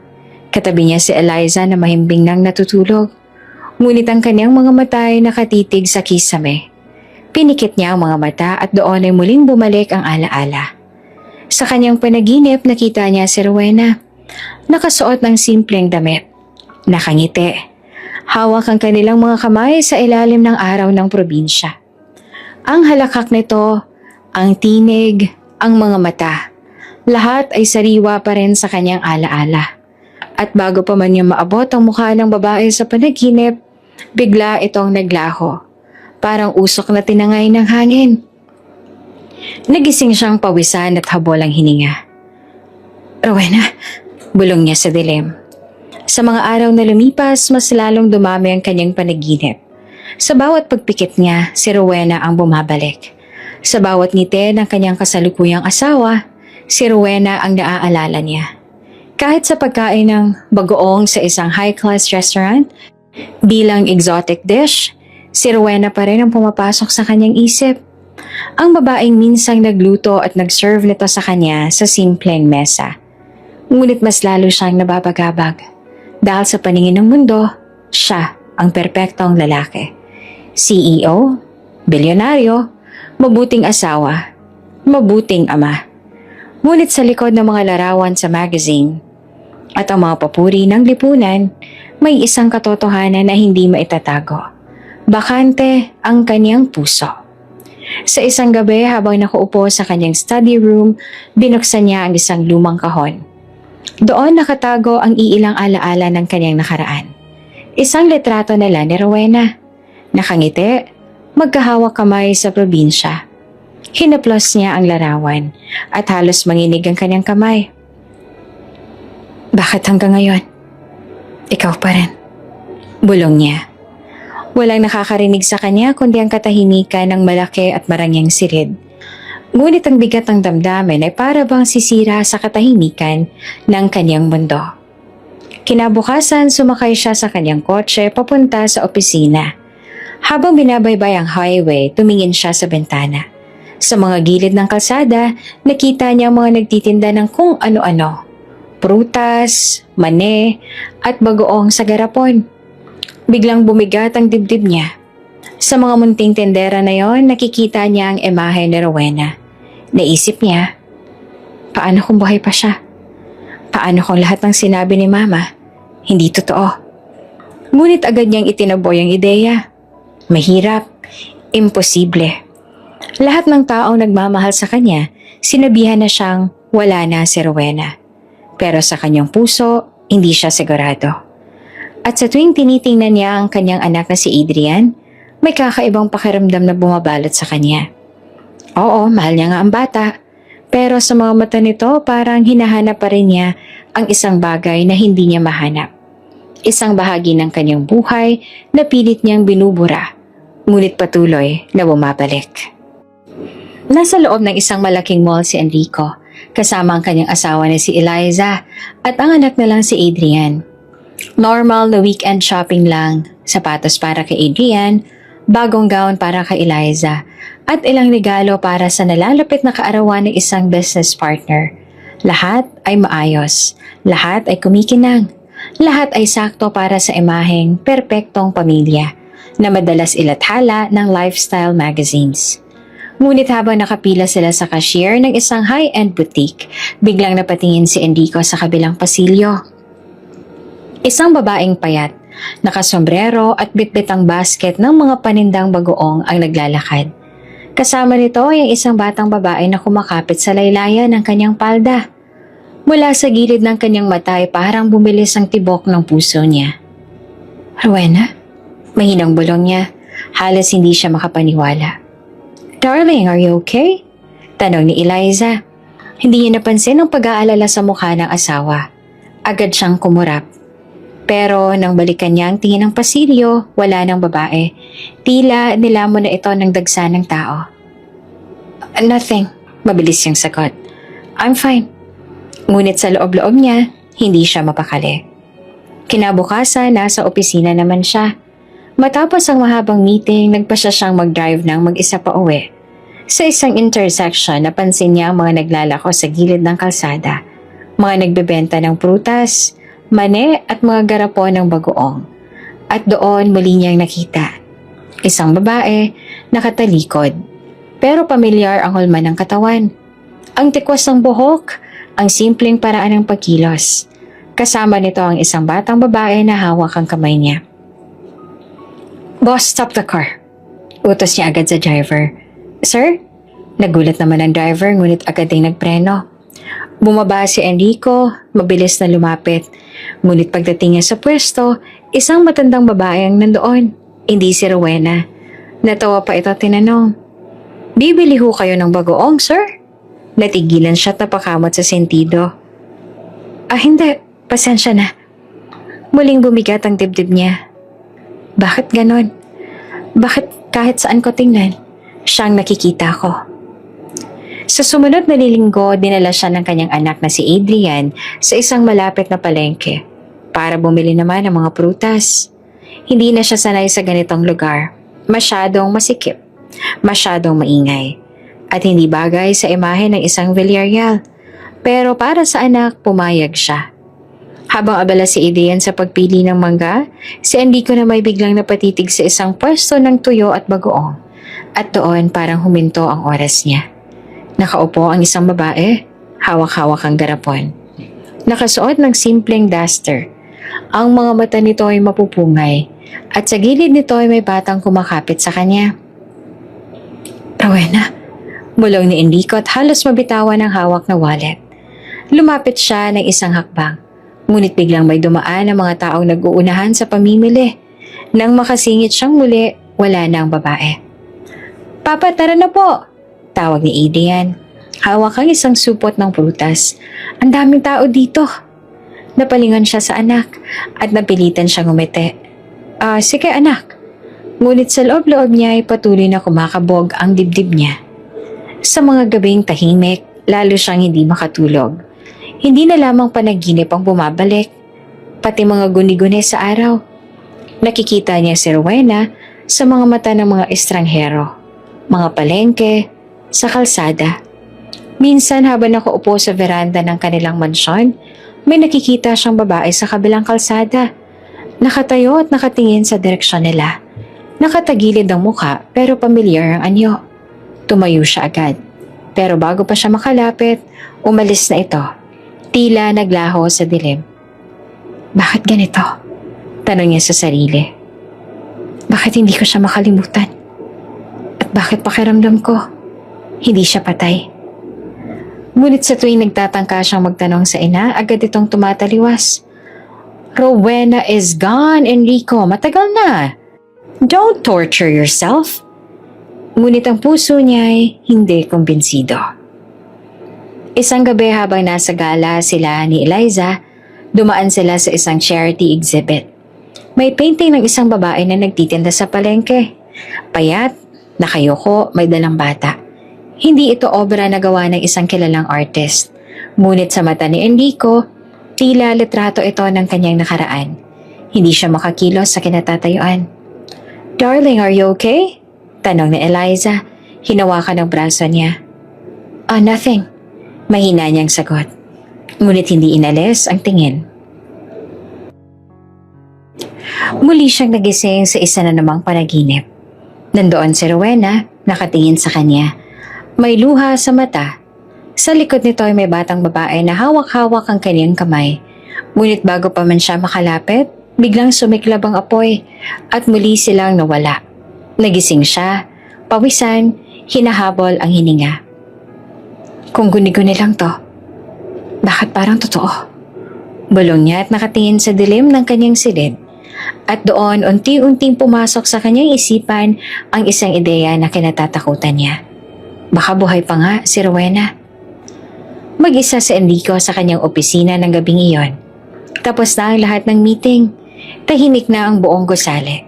A: Katabi niya si Eliza na mahimbing nang natutulog. Ngunit ang kanyang mga mata ay nakatitig sa kisame. Pinikit niya ang mga mata at doon ay muling bumalik ang alaala. Sa kanyang panaginip nakita niya si Rowena. Nakasuot ng simpleng damit. Nakangiti. Hawak ang kanilang mga kamay sa ilalim ng araw ng probinsya. Ang halakak nito, ang tinig, ang mga mata, lahat ay sariwa pa rin sa kanyang alaala. At bago pa man niya maabot ang mukha ng babae sa panaginip, bigla itong naglaho. Parang usok na tinangay ng hangin. Nagising siyang pawisan at habol ang hininga. "Rowena," bulong niya sa dilim. Sa mga araw na lumipas, mas lalong dumami ang kanyang panaginip. Sa bawat pagpikit niya, si Rowena ang bumabalik. Sa bawat ngiti ng kanyang kasalukuyang asawa, si Rowena ang naaalala niya. Kahit sa pagkain ng bagoong sa isang high-class restaurant, bilang exotic dish, si Rowena pa rin ang pumapasok sa kanyang isip. Ang babaeng minsang nagluto at nag-serve nito sa kanya sa simpleng mesa. Ngunit mas lalo siyang nababagabag. Dahil sa paningin ng mundo, siya ang perpektong lalaki. CEO, bilyonaryo, mabuting asawa, mabuting ama. Ngunit sa likod ng mga larawan sa magazine at ang mga papuri ng lipunan, may isang katotohanan na hindi maitatago. Bakante ang kanyang puso. Sa isang gabi habang nakaupo sa kanyang study room, binuksan niya ang isang lumang kahon. Doon nakatago ang iilang alaala ng kanyang nakaraan. Isang litrato nila ni Rowena. Nakangiti, magkahawak kamay sa probinsya. Hinaplos niya ang larawan at halos manginig ang kanyang kamay. "Bakit hanggang ngayon? Ikaw pa rin," bulong niya. Walang nakakarinig sa kanya kundi ang katahimikan ng malaki at marangyang silid. Ngunit ang bigat ng damdamin ay para bang sisira sa katahimikan ng kanyang mundo. Kinabukasan, sumakay siya sa kanyang kotse papunta sa opisina. Habang binabaybay ang highway, tumingin siya sa bintana. Sa mga gilid ng kalsada, nakita niya mga nagtitinda ng kung ano-ano. Prutas, mani, at bagoong sa garapon. Biglang bumigat ang dibdib niya. Sa mga munting tendera na yon, nakikita niya ang imahe ni Rowena. Naisip niya, paano kung buhay pa siya? Paano kung lahat ng sinabi ni Mama hindi totoo? Ngunit agad niyang itinaboy ang ideya. Mahirap, imposible. Lahat ng taong nagmamahal sa kanya, sinabihan na siyang wala na si Rowena. Pero sa kanyang puso, hindi siya sigurado. At sa tuwing tinitingnan niya ang kanyang anak na si Adrian, may kakaibang pakiramdam na bumabalot sa kanya. Oo, mahal niya nga ang bata. Pero sa mga mata nito, parang hinahanap pa rin niya ang isang bagay na hindi niya mahanap. Isang bahagi ng kanyang buhay na pilit niyang binubura, ngunit patuloy na bumabalik. Nasa loob ng isang malaking mall si Enrico, kasama ang kanyang asawa na si Eliza at ang anak na lang si Adrian. Normal na weekend shopping lang, sapatos para kay Adrian, bagong gown para kay Eliza, at ilang regalo para sa nalalapit na kaarawan ng isang business partner. Lahat ay maayos, lahat ay kumikinang, lahat ay sakto para sa imaheng perpektong pamilya na madalas ilathala ng lifestyle magazines. Ngunit habang nakapila sila sa cashier ng isang high-end boutique, biglang napatingin si Enrico sa kabilang pasilyo. Isang babaeng payat, nakasombrero at bitbit ang basket ng mga panindang bagoong ang naglalakad. Kasama nito ay ang isang batang babae na kumakapit sa laylayan ng kanyang palda. Mula sa gilid ng kanyang mata ay parang bumilis ang tibok ng puso niya. Rowena? Mahinang bulong niya. Halos hindi siya makapaniwala. Darling, are you okay? Tanong ni Eliza. Hindi niya napansin ang pag-aalala sa mukha ng asawa. Agad siyang kumurap. Pero nang balikan niya ang tingin ng pasilyo, wala ng babae. Tila nilamon na ito ng dagsa ng tao. Nothing, mabilis siyang sagot. I'm fine. Ngunit sa loob-loob niya, hindi siya mapakali. Kinabukasan, nasa opisina naman siya. Matapos ang mahabang meeting, nagpasya siyang mag-drive ng mag-isa pa uwi. Sa isang intersection, napansin niya ang mga naglalako sa gilid ng kalsada. Mga nagbebenta ng prutas, mani at mga garapon ng bagoong. At doon muli niyang nakita. Isang babae, nakatalikod. Pero pamilyar ang hulma ng katawan. Ang tikwas ng buhok, ang simpleng paraan ng pagkilos. Kasama nito ang isang batang babae na hawak ang kamay niya. Boss, stop the car. Utos niya agad sa driver. Sir? Nagulat naman ang driver ngunit agad ding nagpreno. Bumaba si Enrico, mabilis na lumapit. Ngunit pagdating niya sa pwesto, isang matandang babae ang nandoon. Hindi si Rowena. Natawa pa ito tinanong. Bibili ho kayo ng bagoong, sir? Natigilan siya at napakamot sa sentido. Hindi. Pasensya na. Muling bumigat ang dibdib niya. Bakit ganon? Bakit kahit saan ko tingnan, siyang nakikita ko? Sa sumunod na linggo, dinala siya ng kanyang anak na si Adrian sa isang malapit na palengke para bumili naman ng mga prutas. Hindi na siya sanay sa ganitong lugar. Masyadong masikip, masyadong maingay, at hindi bagay sa imahe ng isang Villarreal. Pero para sa anak, pumayag siya. Habang abala si Adrian sa pagpili ng mangga, si Enrico na may biglang napatitig sa isang pwesto ng tuyo at bagoong. At doon parang huminto ang oras niya. Nakaupo ang isang babae, hawak-hawak ang garapon. Nakasuot ng simpleng duster. Ang mga mata nito ay mapupungay at sa gilid nito ay may batang kumakapit sa kanya. Rowena, bulong ni Enrico at halos mabitawan ang hawak na wallet. Lumapit siya ng isang hakbang. Ngunit biglang may dumaan ang mga taong nag-uunahan sa pamimili. Nang makasingit siyang muli, wala na ang babae. Papa, tara na po! Tawag ni Adrian. Hawak ang isang supot ng prutas. Ang daming tao dito. Napalingon siya sa anak at napilitan siyang umiti. Sige anak. Ngunit sa loob-loob niya ay patuloy na kumakabog ang dibdib niya. Sa mga gabing tahimik, lalo siyang hindi makatulog. Hindi na lamang panaginip ang bumabalik, pati mga guni-guni sa araw. Nakikita niya si Rowena sa mga mata ng mga estranghero, mga palengke, sa kalsada. Minsan habang nakaupo sa veranda ng kanilang mansyon, may nakikita siyang babae sa kabilang kalsada. Nakatayo at nakatingin sa direksyon nila. Nakatagilid ang mukha pero pamilyar ang anyo. Tumayo siya agad. Pero bago pa siya makalapit, umalis na ito. Tila naglaho sa dilim. Bakit ganito? Tanong niya sa sarili. Bakit hindi ko siya makalimutan? At bakit pakiramdam ko, hindi siya patay? Ngunit sa tuwing nagtatangka siyang magtanong sa ina, agad itong tumataliwas. Rowena is gone, Enrico. Matagal na. Don't torture yourself. Ngunit ang puso niya ay hindi kumbinsido. Isang gabi habang nasa gala sila ni Eliza, Dumaan sila sa isang charity exhibit. May painting ng isang babae na nagtitinda sa palengke. Payat, nakayuko, may dalang bata. Hindi ito obra na gawa ng isang kilalang artist. Ngunit sa mata ni Enrico, tila litrato ito ng kanyang nakaraan. Hindi siya makakilos sa kinatatayuan. "Darling, are you okay?" Tanong ni Eliza. Hinawakan ng braso niya. Nothing." Mahina niyang sagot. Ngunit hindi inalis ang tingin. Muli siyang nagising sa isa na namang panaginip. Nandoon si Rowena, nakatingin sa kanya. May luha sa mata. Sa likod nito ay may batang babae na hawak-hawak ang kanyang kamay. Ngunit bago pa man siya makalapit, biglang sumiklab ang apoy at muli silang nawala. Nagising siya, pawisan, hinahabol ang hininga. Kung guni-guni lang to, bakit parang totoo? Bulong niya at nakatingin sa dilim ng kanyang silid. At doon unti-unting pumasok sa kanyang isipan ang isang ideya na kinatatakutan niya. Baka buhay pa nga si Rowena. Mag-isa si Enrico sa kanyang opisina ng gabing iyon. Tapos na ang lahat ng meeting. Tahimik na ang buong gusali.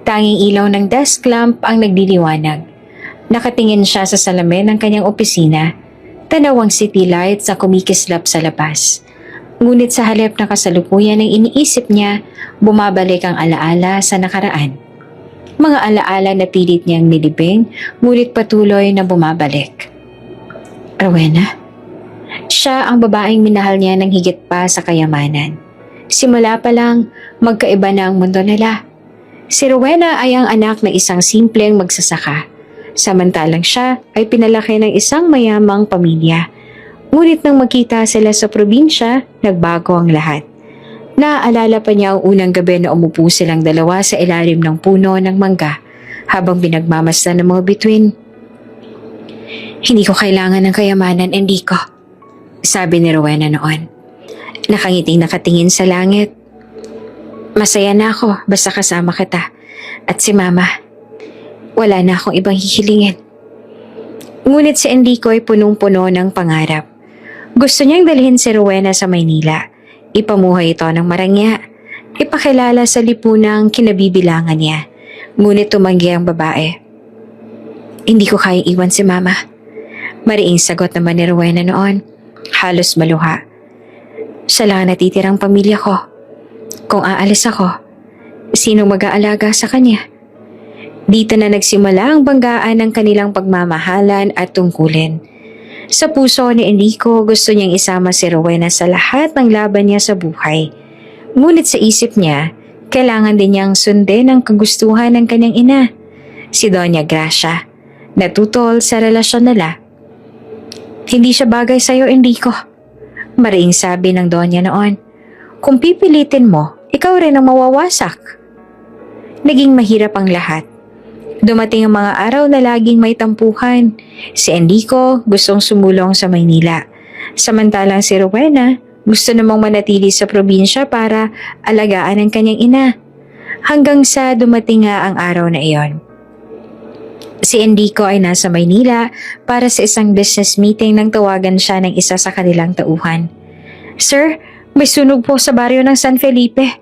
A: Tanging ilaw ng desk lamp ang nagdiliwanag. Nakatingin siya sa salamin ng kanyang opisina. Tanaw ang city lights na kumikislap sa labas. Ngunit sa halip na kasalukuyan ng iniisip niya, bumabalik ang alaala sa nakaraan. Mga alaala na pilit niyang nilibing, ngunit patuloy na bumabalik. Rowena? Siya ang babaeng minahal niya ng higit pa sa kayamanan. Simula pa lang, magkaiba na ang mundo nila. Si Rowena ay ang anak ng isang simpleng magsasaka. Samantalang siya ay pinalaki ng isang mayamang pamilya. Ngunit nang magkita sila sa probinsya, nagbago ang lahat. Naaalala pa niya ang unang gabi na umupo silang dalawa sa ilalim ng puno ng mangga habang binagmamasdan ng mga bituin. "Hindi ko kailangan ng kayamanan, Enrico," sabi ni Rowena noon. Nakangiting nakatingin sa langit. "Masaya na ako basta kasama kita at si Mama. Wala na akong ibang hihilingin." Ngunit si Enrico ay punong-puno ng pangarap. Gusto niyang dalhin si Rowena sa Maynila. Ipamuhay ito ng marangya. Ipakilala sa lipunang kinabibilangan niya. Ngunit tumanggi ang babae. "Hindi ko kayang iwan si Mama." Mariing sagot naman ni Rowena noon. Halos maluha. "Siya lang ang natitirang pamilya ko. Kung aalis ako, sinong mag-aalaga sa kanya?" Dito na nagsimula ang banggaan ng kanilang pagmamahalan at tungkulin. Sa puso ni Enrico, gusto niyang isama si Rowena sa lahat ng laban niya sa buhay. Ngunit sa isip niya, kailangan din niyang sundin ang kagustuhan ng kanyang ina, si Doña Gracia, na tutol sa relasyon nila. "Hindi siya bagay sa'yo, Enrico," mariing sabi ng Doña noon. "Kung pipilitin mo, ikaw rin ang mawawasak." Naging mahirap ang lahat. Dumating ang mga araw na laging may tampuhan. Si Enrico gustong sumulong sa Maynila. Samantalang si Rowena gusto namang manatili sa probinsya para alagaan ang kanyang ina. Hanggang sa dumating nga ang araw na iyon. Si Enrico ay nasa Maynila para sa isang business meeting nang tawagan siya ng isa sa kanilang tauhan. "Sir, may sunog po sa baryo ng San Felipe."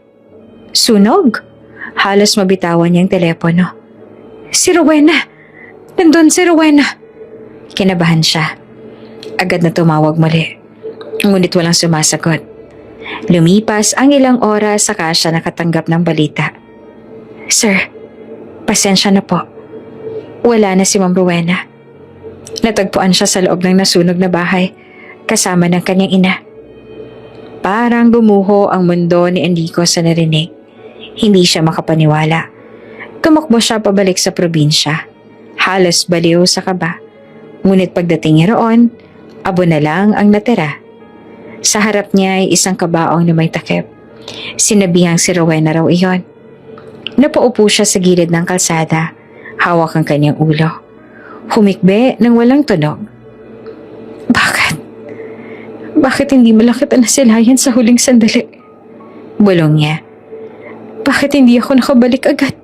A: "Sunog?" Halos mabitawan niyang telepono. "Si Rowena! Nandun si Rowena!" Kinabahan siya. Agad na tumawag muli. Ngunit walang sumasagot. Lumipas ang ilang oras saka siya nakatanggap ng balita. "Sir, pasensya na po. Wala na si Ma'am Rowena. Natagpuan siya sa loob ng nasunog na bahay kasama ng kanyang ina." Parang gumuho ang mundo ni Enrico sa narinig. Hindi siya makapaniwala. Tumakbo siya pabalik sa probinsya. Halos baliw sa kaba. Ngunit pagdating niya roon, abo na lang ang natira. Sa harap niya ay isang kabaong na may takip. Sinabihang si Rowena raw iyon. Napaupo siya sa gilid ng kalsada. Hawak ang kanyang ulo. Humikbe nang walang tunog. Bakit? Bakit hindi malakit ang nasilayan sa huling sandali?" Bulong niya. "Bakit hindi ako nakabalik agad?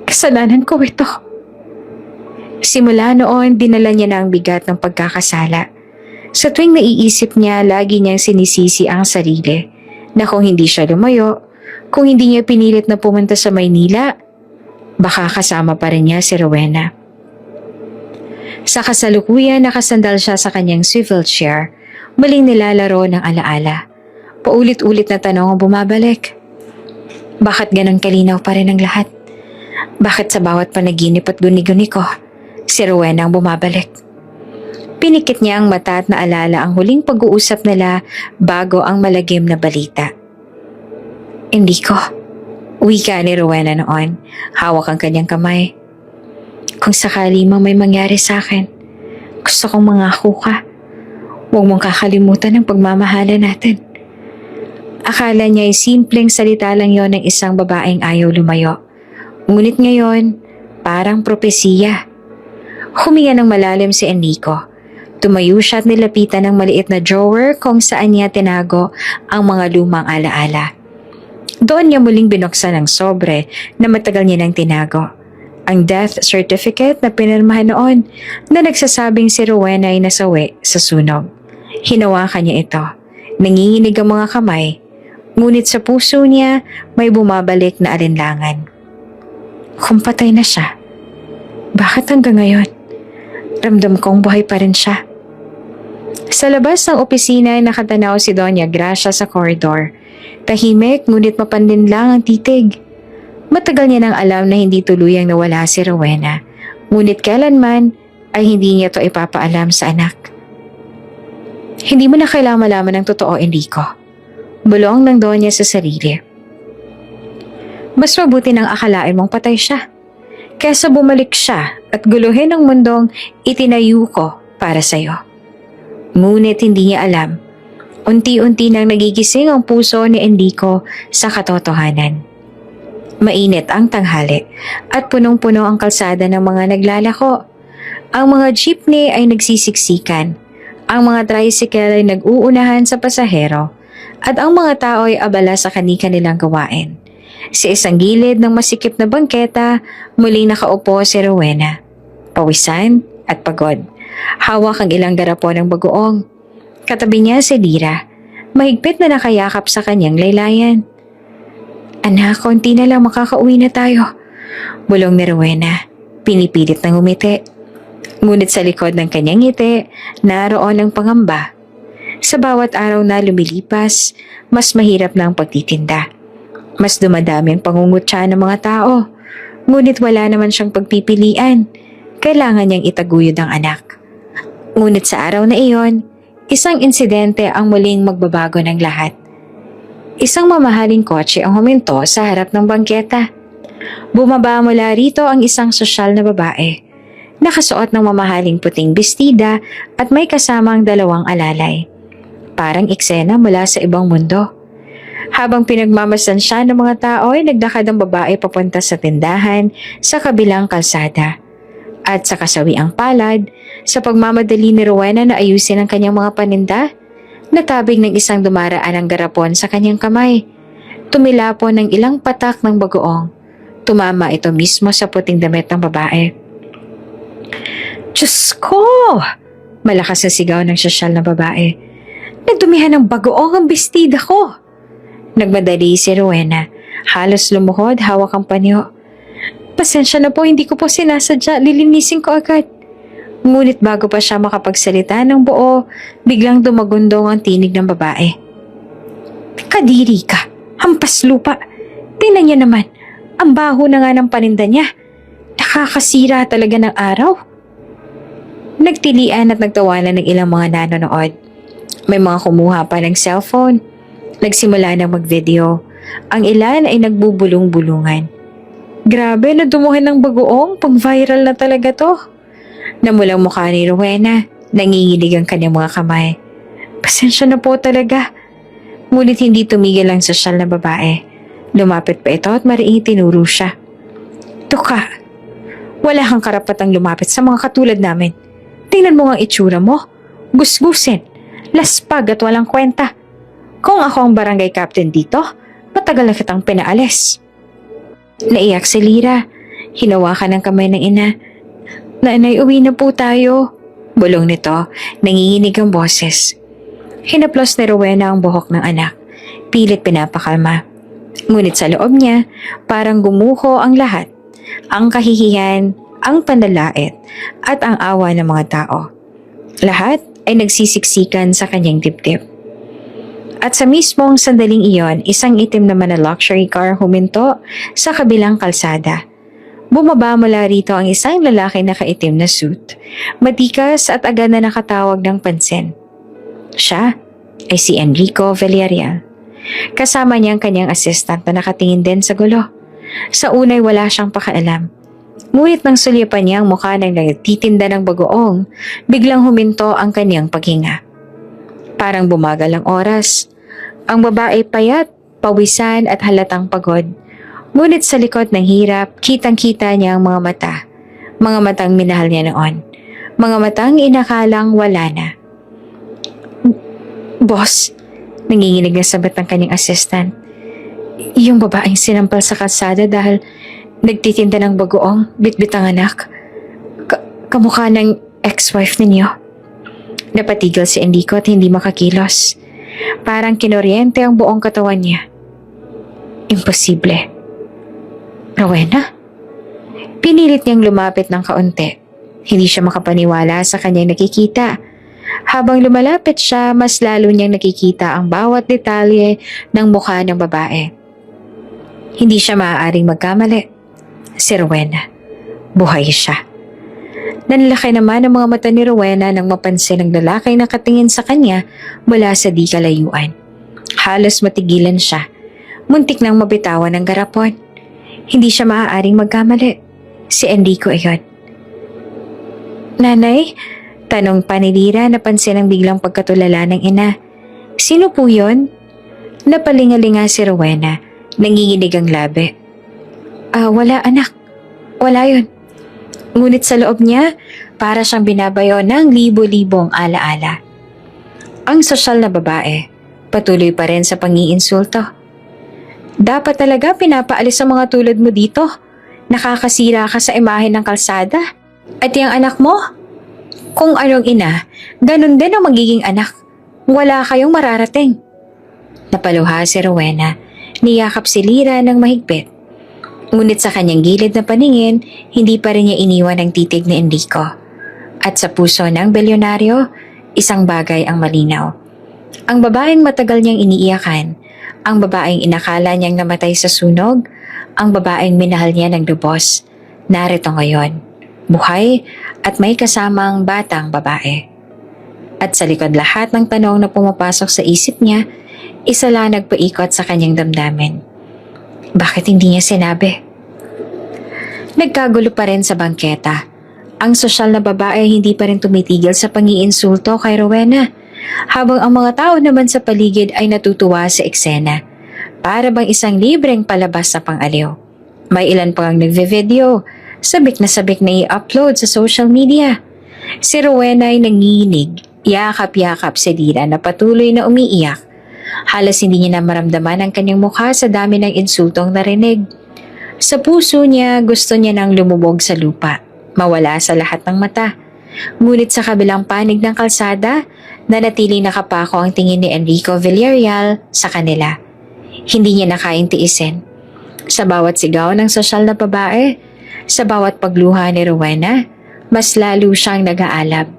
A: Kasalanan ko ito." Simula noon, dinala niya na ang bigat ng pagkakasala. Sa tuwing naiisip niya, lagi niyang sinisisi ang sarili. na kung hindi siya lumayo, kung hindi niya pinilit na pumunta sa Maynila, baka kasama pa rin niya si Rowena. Sa kasalukuyan, nakasandal siya sa kanyang swivel chair, muling nilalaro ng alaala. Paulit-ulit na tanong ang bumabalik. Bakit ganun kalinaw pa rin ang lahat? Bakit sa bawat panaginip at guni-guni ko, si Rowena ang bumabalik? Pinikit niya ang mata at naalala ang huling pag-uusap nila bago ang malagim na balita. Hindi ko. Wika ni Rowena noon, hawak ang kanyang kamay. Kung sakali mang may mangyari sa akin, gusto kong mangako ka. Huwag mong kakalimutan ang pagmamahala natin. Akala niya ay simpleng salita lang yon ng isang babaeng ayaw lumayo. Ngunit ngayon, parang propesiya. Huminga ng malalim si Enrico. Tumayo siya at nilapitan ng maliit na drawer kung saan niya tinago ang mga lumang alaala. Doon niya muling binuksan ang sobre na matagal niya nang tinago. Ang death certificate na pinirmahan noon na nagsasabing si Rowena ay nasawi sa sunog. Hinawakan niya ito. Nanginginig ang mga kamay. Ngunit sa puso niya may bumabalik na alinlangan. Kung patay na siya, bakit hanggang ngayon? Ramdam kong buhay pa rin siya. Sa labas ng opisina nakatanaw si Doña Gracia sa koridor. Tahimik ngunit mapandin lang ang titig. Matagal niya nang alam na hindi tuluyang nawala si Rowena. Ngunit kailanman ay hindi niya ito ipapaalam sa anak. Hindi mo na kailangan malaman ng totoo, Enrico. Bulong ng Doña sa sarili. Mas mabuti nang akalain mong patay siya. Kesa bumalik siya at guluhin ang mundong itinayo ko para sa'yo. Ngunit hindi niya alam. Unti-unti nang nagigising ang puso ni Enrico sa katotohanan. Mainit ang tanghali at punong-puno ang kalsada ng mga naglalako. Ang mga jeepney ay nagsisiksikan. Ang mga tricycle ay nag-uunahan sa pasahero at ang mga tao ay abala sa kani-kanilang gawain. Sa isang gilid ng masikip na bangketa, muling nakaupo si Rowena. Pawisan at pagod. Hawak ang ilang garapon ng bagoong. Katabi niya si Lira. Mahigpit na nakayakap sa kanyang laylayan. Anak, konti na lang makakauwi na tayo. Bulong ni Rowena. Pinipilit na ngumiti. Ngunit sa likod ng kanyang ngiti, naroon ang pangamba. Sa bawat araw na lumilipas, mas mahirap na ang pagtitinda. Mas dumadami ang pangungutya ng mga tao. Ngunit wala naman siyang pagpipilian. Kailangan niyang itaguyod ang anak. Ngunit sa araw na iyon, isang insidente ang muling magbabago ng lahat. Isang mamahaling kotse ang huminto sa harap ng bangketa. Bumaba mula rito ang isang sosyal na babae. Nakasuot ng mamahaling puting bestida at may kasamang dalawang alalay. Parang eksena mula sa ibang mundo. Habang pinagmamasdan siya ng mga tao ay nagdakad ang babae papunta sa tindahan sa kabilang kalsada. At sa kasawiang palad, sa pagmamadali ni Rowena na ayusin ang kanyang mga paninda, natabig ng isang dumaraan ang garapon sa kanyang kamay. Tumilapon ng ilang patak ng bagoong. Tumama ito mismo sa puting damit ng babae. Diyos ko! Malakas na sigaw ng sosyal na babae. Nagdumihan ng bagoong ang bestida ko! Nagmadali si Rowena. Halos lumuhod, hawak ang panyo. Pasensya na po, hindi ko po sinasadya. Lilinisin ko agad. Ngunit bago pa siya makapagsalita ng buo, biglang dumagundong ang tinig ng babae. Kadiri ka! Hampas lupa! Tingnan niya naman, ang baho na nga ng paninda niya. Nakakasira talaga ng araw. Nagtilian at nagtawanan ng ilang mga nanonood. May mga kumuha pa ng cellphone. Nagsimula ng mag-video. Ang ilan ay nagbubulong-bulungan. Grabe, nadumuhan ng bagoong. Pang-viral na talaga to. Namulang mukha ni Rowena. Nanginginig ang kanyang mga kamay. Pasensya na po talaga. Ngunit hindi tumigil ang sosyal na babae. Lumapit pa ito at mariing tinuro siya. Tuka, wala kang karapatang lumapit sa mga katulad namin. Tingnan mo ang itsura mo. Gusgusin, laspag at walang kwenta. Kung ako ang barangay captain dito, matagal na kitang pinaalis. Naiyak si Lira. Hinawakan ang kamay ng ina. Nanay, uwi na po tayo. Bulong nito, nanginginig ang boses. Hinaplos ni Rowena ang buhok ng anak. pilit pinapakalma. Ngunit sa loob niya, parang gumuho ang lahat. Ang kahihiyan, ang panlalait, at ang awa ng mga tao. Lahat ay nagsisiksikan sa kanyang dibdib. At sa mismong sandaling iyon, isang itim naman na luxury car huminto sa kabilang kalsada. Bumaba mula rito ang isang lalaki na kaitim na suit, matikas at agad na nakatawag ng pansin. Siya ay si Enrico Villarreal. Kasama niya ang kanyang assistant na nakatingin din sa gulo. Sa unay wala siyang pakialam. Ngunit nang sulyapan niya ang mukha ng nagtitinda ng bagoong, biglang huminto ang kanyang paghinga. Parang bumagal ang oras. Ang babae payat, pawisan at halatang pagod. Ngunit sa likod ng hirap, kitang-kita niya ang mga mata. Mga matang minahal niya noon. Mga matang inakalang wala na. Boss, nanginginig na sabat ng kanyang assistant. Yung babaeng sinampal sa kalsada dahil nagtitinda ng bagoong, bitbit ang anak. Kamukha ng ex-wife ninyo. Napatigil si Enrico at hindi makakilos. Parang kinoryente ang buong katawan niya. Imposible. Rowena? Pinilit niyang lumapit ng kaunti. Hindi siya makapaniwala sa kanyang nakikita. Habang lumalapit siya, mas lalo niyang nakikita ang bawat detalye ng mukha ng babae. Hindi siya maaaring magkamali. Si Rowena. Buhay siya. Nanlaki naman ang mga mata ni Rowena nang mapansin ang lalaking nakatingin sa kanya mula sa di kalayuan. Halos matigilan siya. Muntik nang mabitawan ng garapon. Hindi siya maaaring magkamali. Si Enrico iyon. Nanay? Tanong pa ni Lira, napansin ang biglang pagkatulala ng ina. Sino po yun? Napalingalinga si Rowena. Nanginginig ang labi. Wala anak. Wala yun. Ngunit sa loob niya, para siyang binabayo ng libo-libong alaala. Ang sosyal na babae, patuloy pa rin sa pangiinsulto. Dapat talaga pinapaalis ang mga tulad mo dito. Nakakasira ka sa imahe ng kalsada. At yung anak mo? Kung anong ina, ganun din ang magiging anak. Wala kayong mararating. Napaluha si Rowena, niyakap si Lira ng mahigpit. Ngunit sa kanyang gilid na paningin, hindi pa rin niya iniwan ang titig ni Enrico. At sa puso ng bilyonaryo, isang bagay ang malinaw. Ang babaeng matagal niyang iniiyakan, ang babaeng inakala niyang namatay sa sunog, ang babaeng minahal niya ng lubos, narito ngayon, buhay at may kasamang batang babae. At sa likod lahat ng tanong na pumapasok sa isip niya, isa lang nagpaikot sa kanyang damdamin. Bakit hindi niya sinabi? Nagkagulo pa rin sa bangketa. Ang sosyal na babae hindi pa rin tumitigil sa pangiinsulto kay Rowena, habang ang mga tao naman sa paligid ay natutuwa sa eksena. Para bang isang libreng palabas sa pang-aliw. May ilan pang nagve-video, sabik na i-upload sa social media. Si Rowena ay nanginginig, yakap-yakap si Lira na patuloy na umiiyak. Halos hindi niya na maramdaman ang kanyang mukha sa dami ng insultong narinig. Sa puso niya, gusto niya nang lumubog sa lupa, mawala sa lahat ng mata. Ngunit sa kabilang panig ng kalsada, nanatiling nakapako ang tingin ni Enrico Villarreal sa kanila. Hindi niya nakain tiisin. Sa bawat sigaw ng sosyal na babae, sa bawat pagluha ni Rowena, mas lalo siyang nag-aalab.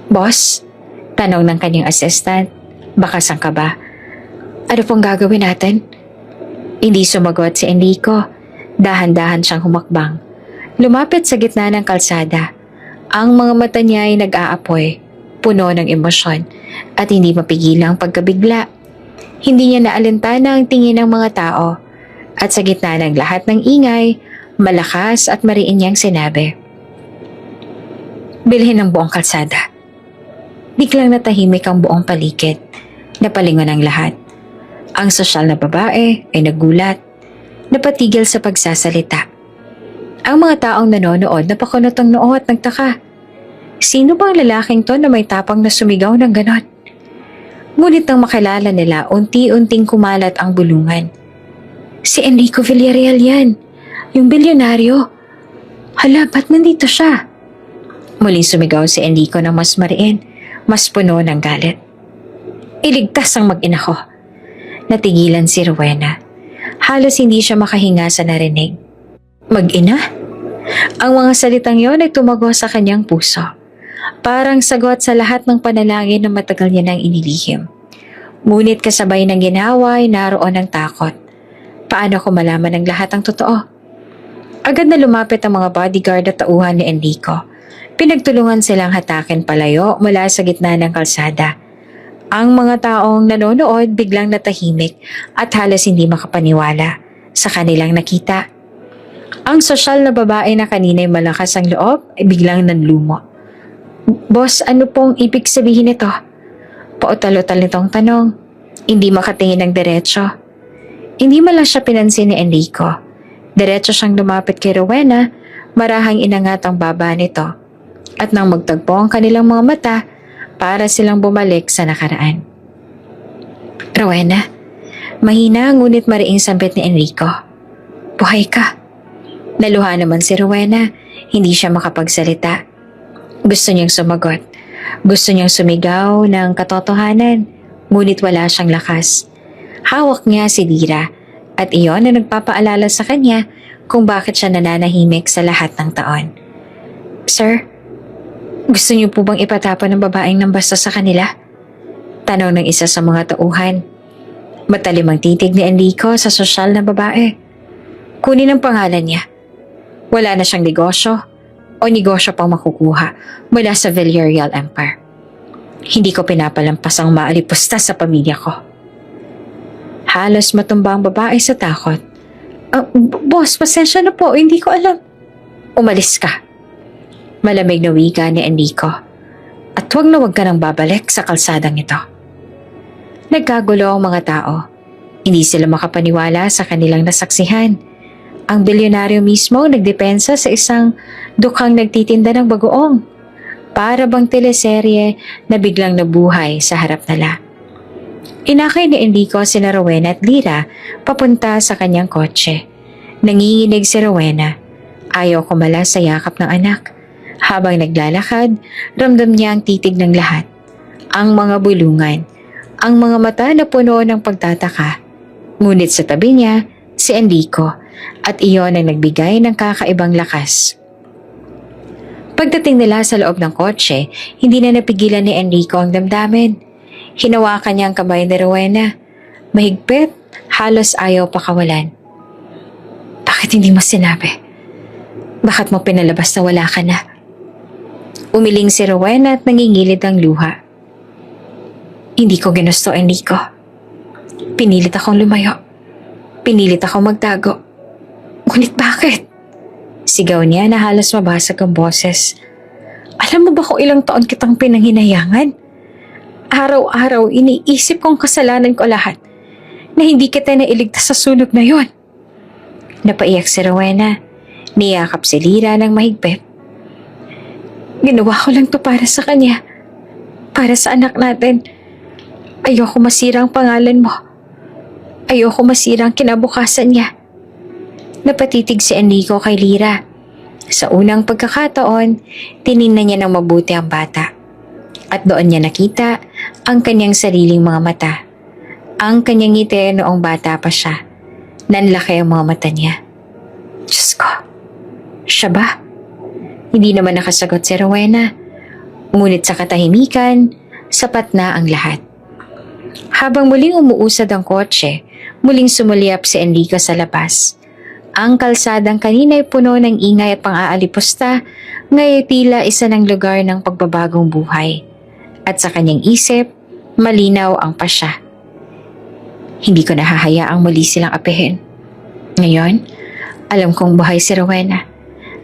A: Boss? Tanong ng kanyang assistant. Bakasan ka ba? Ano pong gagawin natin? Hindi sumagot si Enrico. Dahan-dahan siyang humakbang. Lumapit sa gitna ng kalsada. Ang mga mata niya ay nag-aapoy, puno ng emosyon, at hindi mapigilang pagkabigla. Hindi niya naalintana ang tingin ng mga tao, at sa gitna ng lahat ng ingay, malakas at mariin niyang sinabi. Bilhin ang buong kalsada. Biglang natahimik ang buong paligid. Napalingon ang lahat. Ang sosyal na babae ay nagulat. Napatigil sa pagsasalita. Ang mga taong nanonood napakunot ang noo at nagtaka. Sino bang lalaking to na may tapang na sumigaw ng ganon? Ngunit nang makilala nila, unti-unting kumalat ang bulungan. Si Enrico Villarreal yan, yung bilyonaryo. Hala, ba't nandito siya? Muling sumigaw si Enrico ng mas mariin, mas puno ng galit. Iligtas ang mag-ina ko. Natigilan si Rowena. Halos hindi siya makahinga sa narinig. Mag-ina? Ang mga salitang yon ay tumago sa kanyang puso. Parang sagot sa lahat ng panalangin na matagal niya nang inilihim. Ngunit kasabay ng ginawa ay naroon ang takot. Paano ko malaman ang lahat ang totoo? Agad na lumapit ang mga bodyguard at tauhan ni Enrico. Pinagtulungan silang hatakin palayo mula sa gitna ng kalsada. Ang mga taong nanonood biglang natahimik at halos hindi makapaniwala sa kanilang nakita. Ang sosyal na babae na kanina'y malakas ang loob ay biglang nanlumo. Boss, ano pong ibig sabihin nito? Pautalo-talo nitong tanong. Hindi makatingin ng diretsyo. Hindi man lang siya pinansin ni Enrico. Diretso siyang lumapit kay Rowena, marahang inangat ang baba nito. At nang magtagpo ang kanilang mga mata, para silang bumalik sa nakaraan. Rowena, mahina ngunit mariing sambit ni Enrico. Buhay ka. Naluha naman si Rowena, hindi siya makapagsalita. Gusto niyang sumagot. Gusto niyang sumigaw ng katotohanan, ngunit wala siyang lakas. Hawak niya si Lira at iyon na nagpapaalala sa kanya kung bakit siya nananahimik sa lahat ng taon. Sir, gusto niyo po bang ipatapon ng babaeng nang basta sa kanila? Tanong ng isa sa mga tauhan. Matalim ang titig ni Enrico sa sosyal na babae. Kunin ang pangalan niya. Wala na siyang negosyo o negosyo pang makukuha mula sa Villarreal Empire. Hindi ko pinapalampas ang maalipusta sa pamilya ko. Halos matumba ang babae sa takot. Boss, pasensya na po, hindi ko alam. Umalis ka. Malamig na wika ni Enrico. At huwag na huwag ka nang babalik sa kalsadang ito. Nagkagulo ang mga tao. Hindi sila makapaniwala sa kanilang nasaksihan. Ang bilyonaryo mismo nagdepensa sa isang dukhang nagtitinda ng bagoong. Para bang teleserye na biglang nabuhay sa harap nila. Inakay ni Enrico sina Rowena at Lira papunta sa kanyang kotse. Nanginginig si Rowena. Ayaw kumala sa yakap ng anak. Habang naglalakad, ramdam niya ang titig ng lahat. Ang mga bulungan, ang mga mata na puno ng pagtataka. Ngunit sa tabi niya, si Enrico, at iyon ang nagbigay ng kakaibang lakas. Pagdating nila sa loob ng kotse, hindi na napigilan ni Enrico ang damdamin. Hinawakan niya ang kamay ni Rowena. Mahigpit, halos ayaw pakawalan. Bakit hindi mo sinabi? Bakit mo pinalabas na wala ka na? Umiling si Rowena at nangingilid ang luha. Hindi ko ginusto, Enrico. Pinilit akong lumayo. Pinilit akong magtago. Ngunit bakit? Sigaw niya na halos mabasag ang boses. Alam mo ba kung ilang taon kitang pinanghinayangan? Araw-araw iniisip kong kasalanan ko lahat na hindi kita nailigtas sa sunog na yon. Napaiyak si Rowena. Niyakap si Lira ng mahigpit. Ginawa ko lang to para sa kanya. Para sa anak natin. Ayoko masira ang pangalan mo. Ayoko masira ang kinabukasan niya. Napatitig si Enrico kay Lira. Sa unang pagkakataon, tiningnan niya ng mabuti ang bata. At doon niya nakita ang kanyang sariling mga mata. Ang kanyang ngiti noong bata pa siya. Nanlaki ang mga mata niya. Diyos ko, siya ba? Hindi naman nakasagot si Rowena. Ngunit sa katahimikan, sapat na ang lahat. Habang muling umuusad ang kotse, muling sumulyap si Enrico sa labas. Ang kalsadang kanina'y puno ng ingay at pang-aalipusta, ngayon tila isa ng lugar ng pagbabagong buhay. At sa kanyang isip, malinaw ang pasya. Hindi ko nahahayaang muli silang apehin. Ngayon, alam kong buhay si Rowena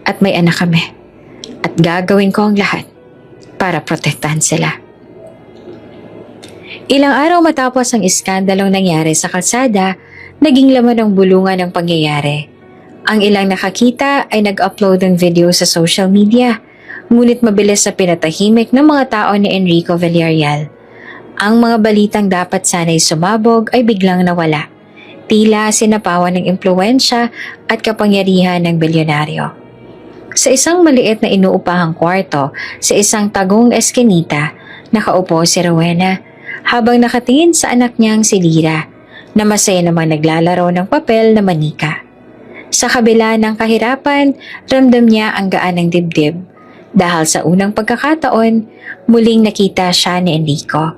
A: at may anak kami. At gagawin ko ang lahat para protektahan sila. Ilang araw matapos ang iskandalong nangyari sa kalsada, naging laman ng bulungan ng pangyayari. Ang ilang nakakita ay nag-upload ng video sa social media, ngunit mabilis na pinatahimik ng mga tao ni Enrico Villarreal. Ang mga balitang dapat sana'y sumabog ay biglang nawala. Tila sinapawan ng impluwensya at kapangyarihan ng bilyonaryo. Sa isang maliit na inuupahang kwarto sa isang tagong eskinita, nakaupo si Rowena habang nakatingin sa anak niyang si Lira. na masaya namang naglalaro ng papel na manika. Sa kabila ng kahirapan, ramdam niya ang gaan ng dibdib dahil sa unang pagkakataon, muling nakita siya ni Enrico.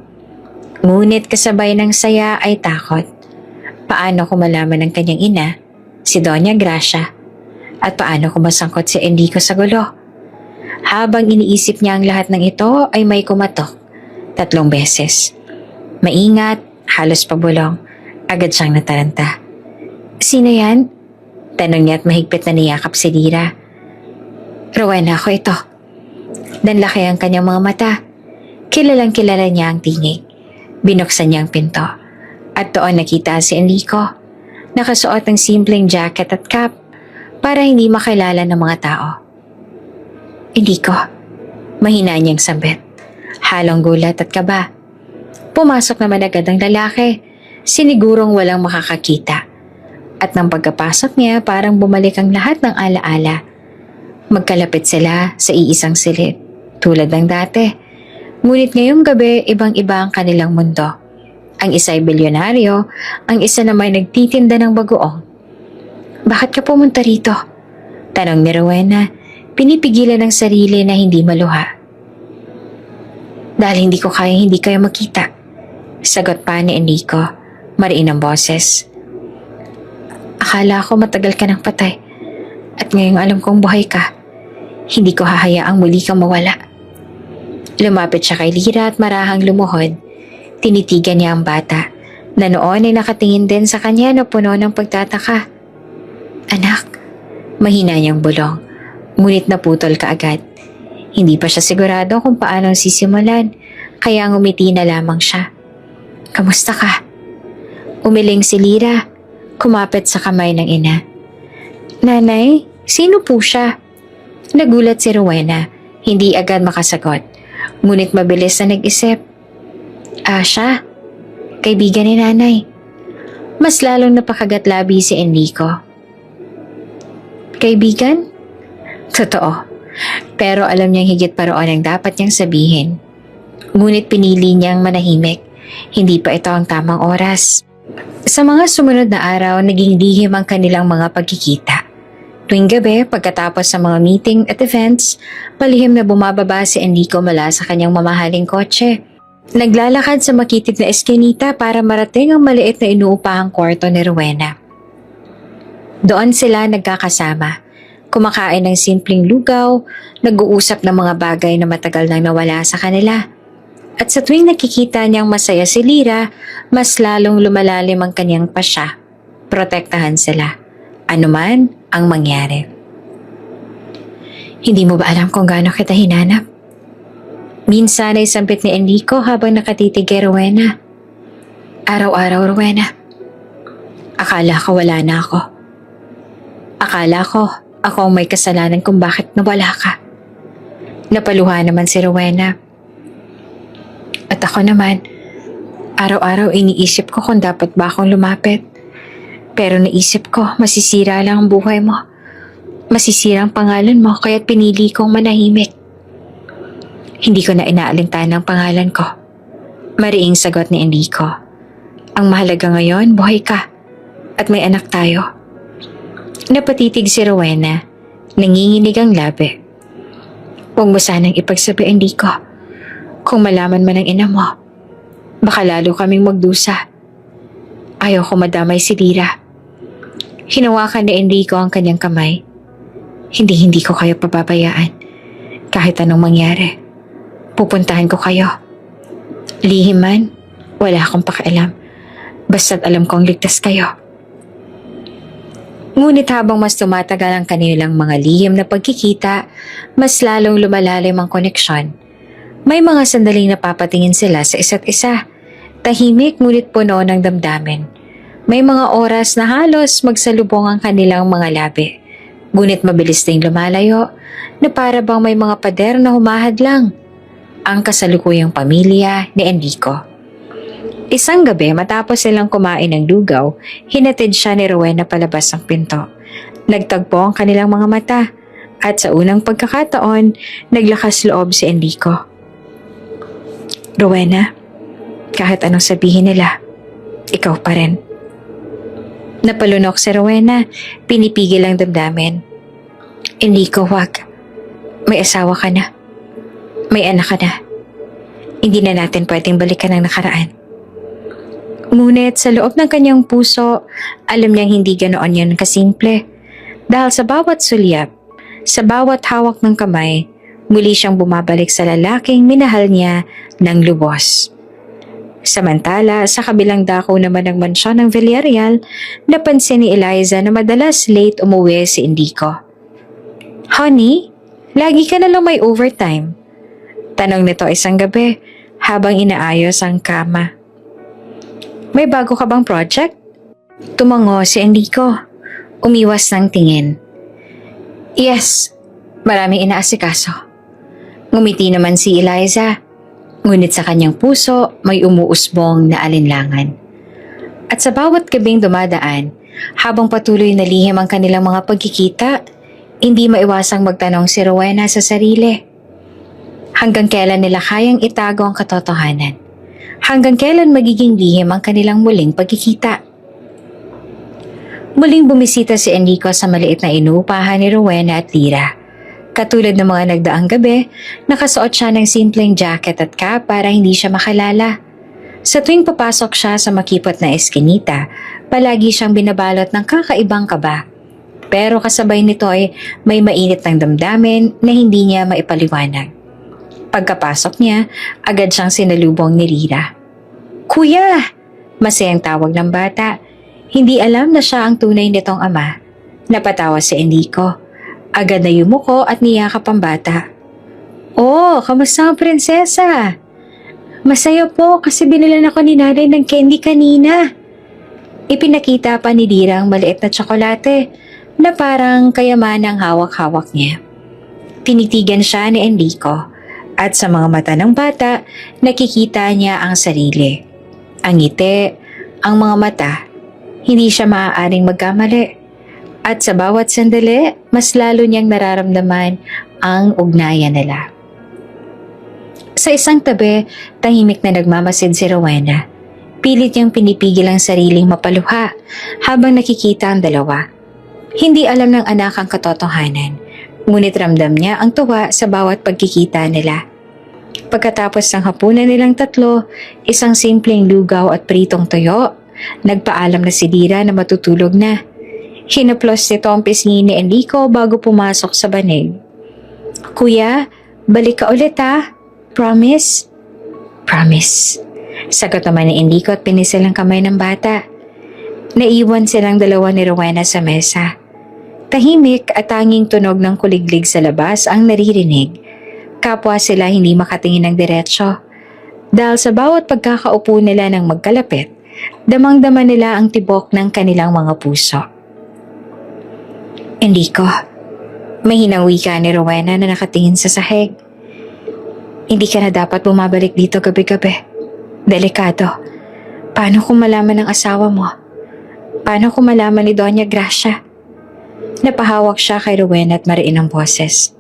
A: Ngunit kasabay ng saya ay takot. Paano kung malaman ng kanyang ina, si Doña Gracia, at paano kung masangkot si Enrico sa gulo? Habang iniisip niya ang lahat ng ito ay may kumatok 3 beses. Maingat, halos pabulong, agad siyang nataranta. "Sino yan?" tanong niya at mahigpit na niyakap si Lira. "Rowena, ako ito." Nanlaki ang kanyang mga mata. Kilalang kilala niya ang tingin. Binuksan niya ang pinto. At doon nakita si Enrico. Nakasuot ng simpleng jacket at cap para hindi makilala ng mga tao. "Enrico," mahina niyang sambit. Halong gulat at kaba. Pumasok naman agad ang lalaki. Sinigurong walang makakakita. At nang pagkapasok niya parang bumalik ang lahat ng alaala. Magkalapit sila sa iisang silid, tulad ng dati. Ngunit ngayong gabi, ibang-iba ang kanilang mundo. Ang isa ay bilyonaryo, ang isa naman nagtitinda ng bagoong. "Bakit ka pumunta rito?" tanong ni Rowena, pinipigilan ng sarili na hindi maluha. "Dahil hindi ko kaya hindi kayo makita," sagot pa ni Enrico, mariin ang boses. "Akala ko matagal ka nang patay, at ngayong alam kong buhay ka, hindi ko hahayaang muli kang mawala." Lumapit siya kay Lira at marahang lumuhod. Tinitigan niya ang bata, na noon ay nakatingin din sa kanya na puno ng pagtataka. "Anak," mahina niyang bulong, ngunit naputol kaagad. Hindi pa siya sigurado kung paano sisimulan, kaya ngumiti na lamang siya. "Kamusta ka?" Umiling si Lira, kumapit sa kamay ng ina. "Nanay, sino po siya?" Nagulat si Rowena, hindi agad makasagot, ngunit mabilis na nag-isip. "Siya, kaibigan ni nanay." Mas lalong napakagat-labi si Enrico. "Kaibigan?" Totoo, pero alam niyang higit pa roon ang dapat niyang sabihin. Ngunit pinili niyang manahimik, hindi pa ito ang tamang oras. Sa mga sumunod na araw, naging lihim ang kanilang mga pagkikita. Tuwing gabi, pagkatapos sa mga meeting at events, palihim na bumababa si Enrico mula sa kanyang mamahaling kotse. Naglalakad sa makitid na eskinita para marating ang maliit na inuupahang kwarto ni Rowena. Doon sila nagkakasama, kumakain ng simpleng lugaw, nag-uusap ng mga bagay na matagal nang nawala sa kanila. At sa tuwing nakikita niyang masaya si Lira, mas lalong lumalalim ang kanyang pasya. Protektahan sila, anuman ang mangyari. "Hindi mo ba alam kung gaano kita hinanap?" Minsan ay sampit ni Enrico habang nakatitig kay Rowena. "Araw-araw, Rowena. Akala ko wala na ako. Akala ko ako ang may kasalanan kung bakit nawala ka." Napaluha naman si Rowena. "At ako naman, araw-araw iniisip ko kung dapat ba akong lumapit. Pero naisip ko, masisira lang ang buhay mo. Masisira ang pangalan mo, kaya't pinili kong manahimik." "Hindi ko na inaalintana ang pangalan ko," mariing sagot ni Enrico. "Ang mahalaga ngayon, buhay ka. At may anak tayo." Napatitig si Rowena, nanginginig ang labi. "Huwag mo sanang ipagsabi, Enrico. Kung malaman man ng ina mo, baka lalo kaming magdusa. Ayaw ko madamay si Lira." Hinawakan ni Enrico ang kanyang kamay. Hindi ko kayo pababayaan. Kahit anong mangyari, pupuntahan ko kayo. Lihim man, wala akong pakialam. Basta't alam kong ligtas kayo." Ngunit habang mas tumatagal ang kanilang mga lihim na pagkikita, mas lalong lumalalim ang koneksyon. May mga sandaling napapatingin sila sa isa't isa. Tahimik ngunit puno ng damdamin. May mga oras na halos magsalubong ang kanilang mga labi. Ngunit mabilis ding lumalayo na para bang may mga pader na humahadlang. Ang kasalukuyang pamilya ni Enrico. Isang gabi matapos silang kumain ng lugaw, hinatid siya ni Rowena palabas ng pinto. Nagtagpo ang kanilang mga mata at sa unang pagkakataon, naglakas loob si Enrico. "Rowena, kahit anong sabihin nila, ikaw pa rin. Napalunok si Rowena, pinipigil ang damdamin. Enrico, wag. May asawa ka na. May anak ka na. Hindi na natin pwedeng balikan ang nakaraan. Ngunit sa loob ng kanyang puso, alam niyang hindi ganoon yun kasimple. Dahil sa bawat sulyap, sa bawat hawak ng kamay, muli siyang bumabalik sa lalaking minahal niya ng lubos. Samantala, sa kabilang dako naman ng mansyon ng Villarreal, napansin ni Eliza na madalas late umuwi si Enrico. Honey, lagi ka na lang may overtime. Tanong nito isang gabi habang inaayos ang kama. May bago ka bang project? Tumango si Enrico. Umiwas ng tingin. Yes, maraming inaasikaso. Ngumiti naman si Eliza. Ngunit sa kanyang puso may umuusbong na alinlangan. At sa bawat gabing dumadaan, habang patuloy na lihim ang kanilang mga pagkikita, hindi maiwasang magtanong si Rowena sa sarili. Hanggang kailan nila kayang itago ang katotohanan? Hanggang kailan magiging lihim ang kanilang muling pagkikita? Muling bumisita si Enrico sa maliit na inuupahan ni Rowena at Lyra. Katulad ng mga nagdaang gabi, nakasuot siya ng simpleng jacket at cap para hindi siya makalala. Sa tuwing papasok siya sa makipot na eskinita, palagi siyang binabalot ng kakaibang kaba. Pero kasabay nito ay may mainit ng damdamin na hindi niya maipaliwanag. Pagkapasok niya, agad siyang sinalubong ni Lyra. Kuya! Masayang tawag ng bata. Hindi alam na siya ang tunay nitong ama. Napatawa si Enrico. Agad na yumuko at niyakap ang bata. Oh, kamusta ang prinsesa? Masaya po kasi binilan ako ni nanay ng candy kanina. Ipinakita pa ni Lyra ang maliit na tsokolate na parang kayamanang hawak-hawak niya. Tinitigan siya ni Enrico. At sa mga mata ng bata, nakikita niya ang sarili. Ang ngiti, ang mga mata, hindi siya maaaring magkamali. At sa bawat sandali, mas lalo niyang nararamdaman ang ugnayan nila. Sa isang tabi, tahimik na nagmamasid si Rowena. Pilit niyang pinipigil ang sariling mapaluha habang nakikita ang dalawa. Hindi alam ng anak ang katotohanan. Ngunit ramdam niya ang tuwa sa bawat pagkikita nila. Pagkatapos ng hapunan nilang tatlo, isang simpleng lugaw at pritong toyo, nagpaalam na si Lyra na matutulog na. Hinaplos nito ang pisngi ni Enrico bago pumasok sa banig. Kuya, balik ka ulit ha? Promise? Promise. Sagot naman ni Enrico at pinisil ang kamay ng bata. Naiwan silang dalawa ni Rowena sa mesa. Tahimik at tanging tunog ng kuliglig sa labas ang naririnig. Kapwa sila hindi makatingin ng diretsyo. Dahil sa bawat pagkakaupo nila ng magkalapit, damang-dama nila ang tibok ng kanilang mga puso. Enrico, may hinawi ka ni Rowena na nakatingin sa sahig. Hindi ka na dapat bumabalik dito gabi-gabi. Delikado. Paano kung malaman ng asawa mo? Paano kung malaman ni Doña Gracia? Napahawak siya kay Rowena at mariin ang boses.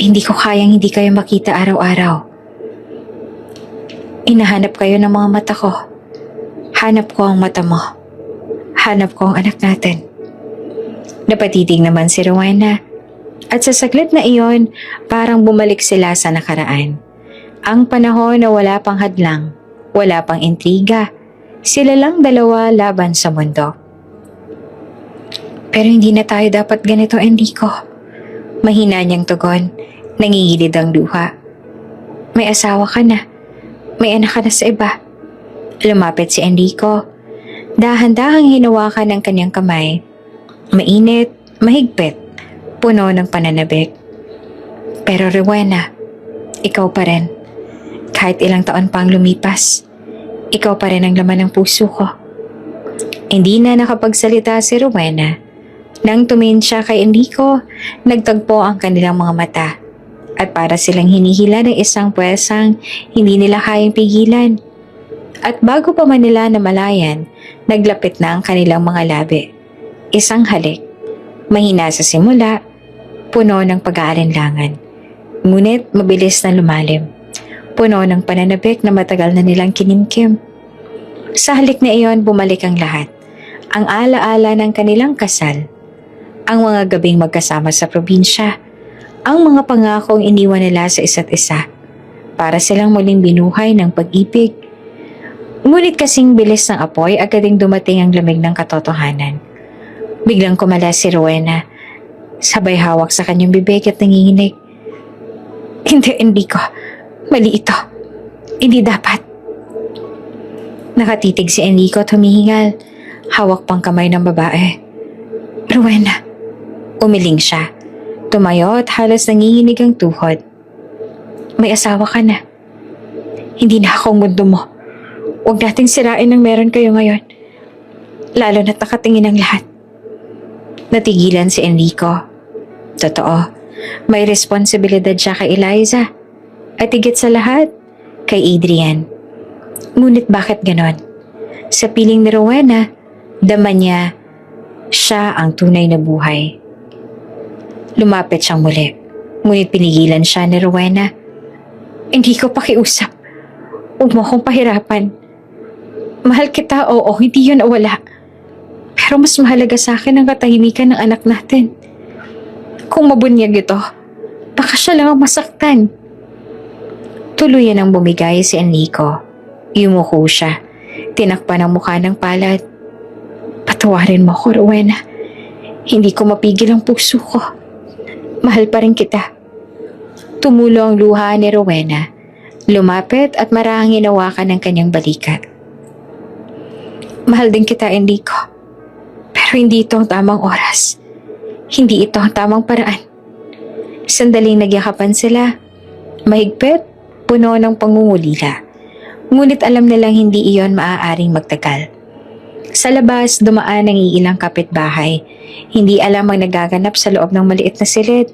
A: Hindi ko kayang hindi kayo makita araw-araw. Inahanap kayo ng mga mata ko. Hanap ko ang mata mo. Hanap ko ang anak natin. Napatitig naman si Rowena. At sa saglit na iyon, parang bumalik sila sa nakaraan. Ang panahon na wala pang hadlang, wala pang intriga. Sila lang dalawa laban sa mundo. Pero hindi na tayo dapat ganito, Enrico. Mahina niyang tugon, nangingilid ang luha. May asawa ka na. May anak ka na sa iba. Lumapit si Enrico. Dahan-dahang hinawakan ng kanyang kamay. Mainit, mahigpit, puno ng pananabik. Pero Rowena, ikaw pa rin. Kahit ilang taon pang lumipas, ikaw pa rin ang laman ng puso ko. Hindi na nakapagsalita si Rowena. Nang tumingin siya kay Enrico, nagtagpo ang kanilang mga mata. At para silang hinihila ng isang puwesang hindi nila kayang pigilan. At bago pa man nila namalayan, naglapit na ang kanilang mga labi. Isang halik. Mahina sa simula, puno ng pag-aalinlangan. Ngunit mabilis na lumalim. Puno ng pananabik na matagal na nilang kinimkim. Sa halik na iyon, bumalik ang lahat. ang alaala ng kanilang kasal, ang mga gabing magkasama sa probinsya, ang mga pangakong iniwan nila sa isa't isa para silang muling binuhay ng pag-ibig. Ngunit kasing bilis ng apoy, agad ding dumating ang lamig ng katotohanan. Biglang kumala si Rowena, sabay hawak sa kanyang bibig at nanginginig. Hindi ko. Mali ito. Hindi dapat. Nakatitig si Enrico at humihingal. Hawak pang kamay ng babae. Rowena. Umiling siya. Tumayo at halos nanginginig ang tuhod. May asawa ka na. Hindi na akong mundo mo. Huwag nating sirain ang meron kayo ngayon. Lalo na't nakatingin ang lahat. Natigilan si Enrico. Totoo, may responsibilidad siya kay Eliza. At higit sa lahat, kay Adrian. Ngunit bakit ganon? Sa piling ni Rowena, dama niya, siya ang tunay na buhay. Lumapit siyang muli, ngunit pinigilan siya ni Rowena. Hindi ko pakiusap. Huwag mo akong pahirapan. Mahal kita, oo, hindi yun nawala. Pero mas mahalaga sa akin ang katahimikan ng anak natin. Kung mabunyag ito, baka siya lang ang masaktan. Tuluyan ang bumigay si Enrico. Yumuko siya. Tinakpan ang mukha ng palad. Patawarin mo ko, Rowena. Hindi ko mapigil ang puso ko. Mahal pa rin kita. Tumulo ang luha ni Rowena. Lumapit at marahang hinawakan ng kanyang balikat. Mahal din kita, Enrico. Pero hindi ito ang tamang oras. Hindi ito ang tamang paraan. Sandaling nagyakapan sila. Mahigpit, puno ng pangungulila. Ngunit alam nilang hindi iyon maaaring magtagal. Sa labas, dumaan ang iilang kapitbahay. Hindi alam ang nagaganap sa loob ng maliit na silid.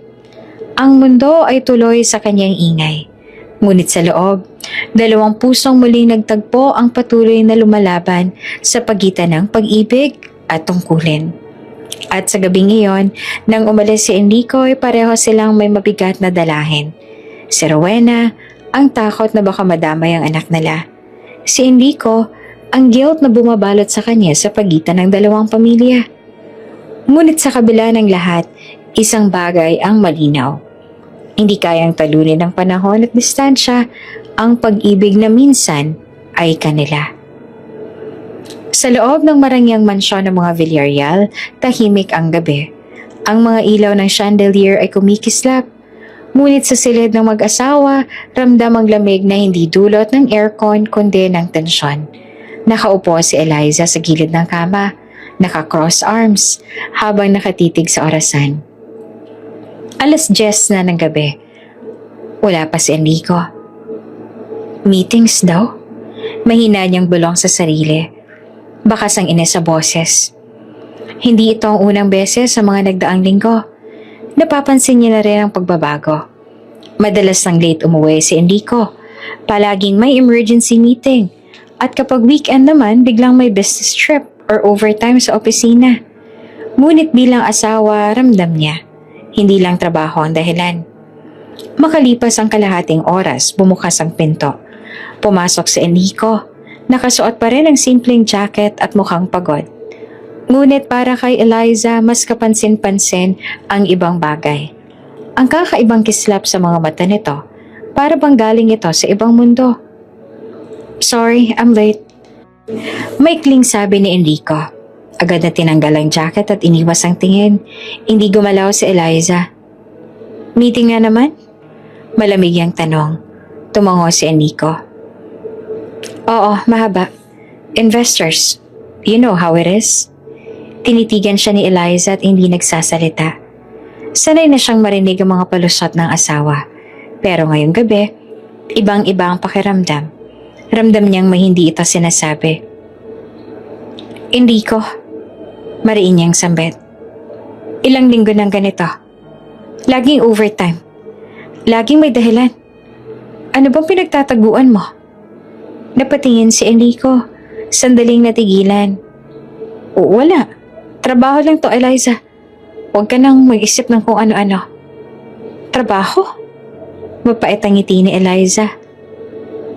A: Ang mundo ay tuloy sa kanyang ingay. Ngunit sa loob, dalawang pusong muling nagtagpo ang patuloy na lumalaban sa pagitan ng pag-ibig at tungkulin. At sa gabing iyon, nang umalis si Enrico ay pareho silang may mabigat na dalahin. Si Rowena, ang takot na baka madamay ang anak nila. Si Enrico, ang guilt na bumabalot sa kanya sa pagitan ng dalawang pamilya. Ngunit sa kabila ng lahat, isang bagay ang malinaw. Hindi kayang talunin ng panahon at distansya ang pag-ibig na minsan ay kanila. Sa loob ng marangyang mansyon ng mga Villarreal, tahimik ang gabi. Ang mga ilaw ng chandelier ay kumikislap. Ngunit sa silid ng mag-asawa, ramdam ang lamig na hindi dulot ng aircon kundi ng tensyon. Nakaupo si Eliza sa gilid ng kama, naka-cross arms, habang nakatitig sa orasan. 10:00 na ng gabi. Wala pa si Enrico. Meetings daw? Mahina niyang bulong sa sarili. Bakas ang ines sa boses. Hindi ito ang unang beses sa mga nagdaang linggo. Napapansin niya na rin ang pagbabago. Madalas nang late umuwi si Enrico. Palaging may emergency meeting. At kapag weekend naman, biglang may business trip or overtime sa opisina. Ngunit bilang asawa, ramdam niya. Hindi lang trabaho ang dahilan. Makalipas ang kalahating oras, bumukas ang pinto. Pumasok si Enrico. Nakasuot pa rin ang simpleng jacket at mukhang pagod. Ngunit para kay Eliza, mas kapansin-pansin ang ibang bagay. Ang kakaibang kislap sa mga mata nito, para bang galing ito sa ibang mundo. Sorry, I'm late. Maikling sabi ni Enrico. Agad na tinanggal ang jacket at iniwas ang tingin. Hindi gumalaw si Eliza. Meeting nga naman? Malamig ang tanong. Tumango si Enrico. Oo, mahaba. Investors. You know how it is. Tinitigan siya ni Eliza at hindi nagsasalita. Sanay na siyang marinig ang mga palusot ng asawa. Pero ngayong gabi, ibang-iba ang pakiramdam. Ramdam niyang may hindi ito sinasabi. Enrico, mariin niyang sambit. Ilang linggo nang ganito. Laging overtime. Laging may dahilan. Ano bang pinagtataguan mo? Napatingin si Enrico. Sandaling natigilan. Wala. Trabaho lang to, Eliza. Huwag ka nang mag-isip ng kung ano-ano. Trabaho? Mapait ang ngiti ni Eliza.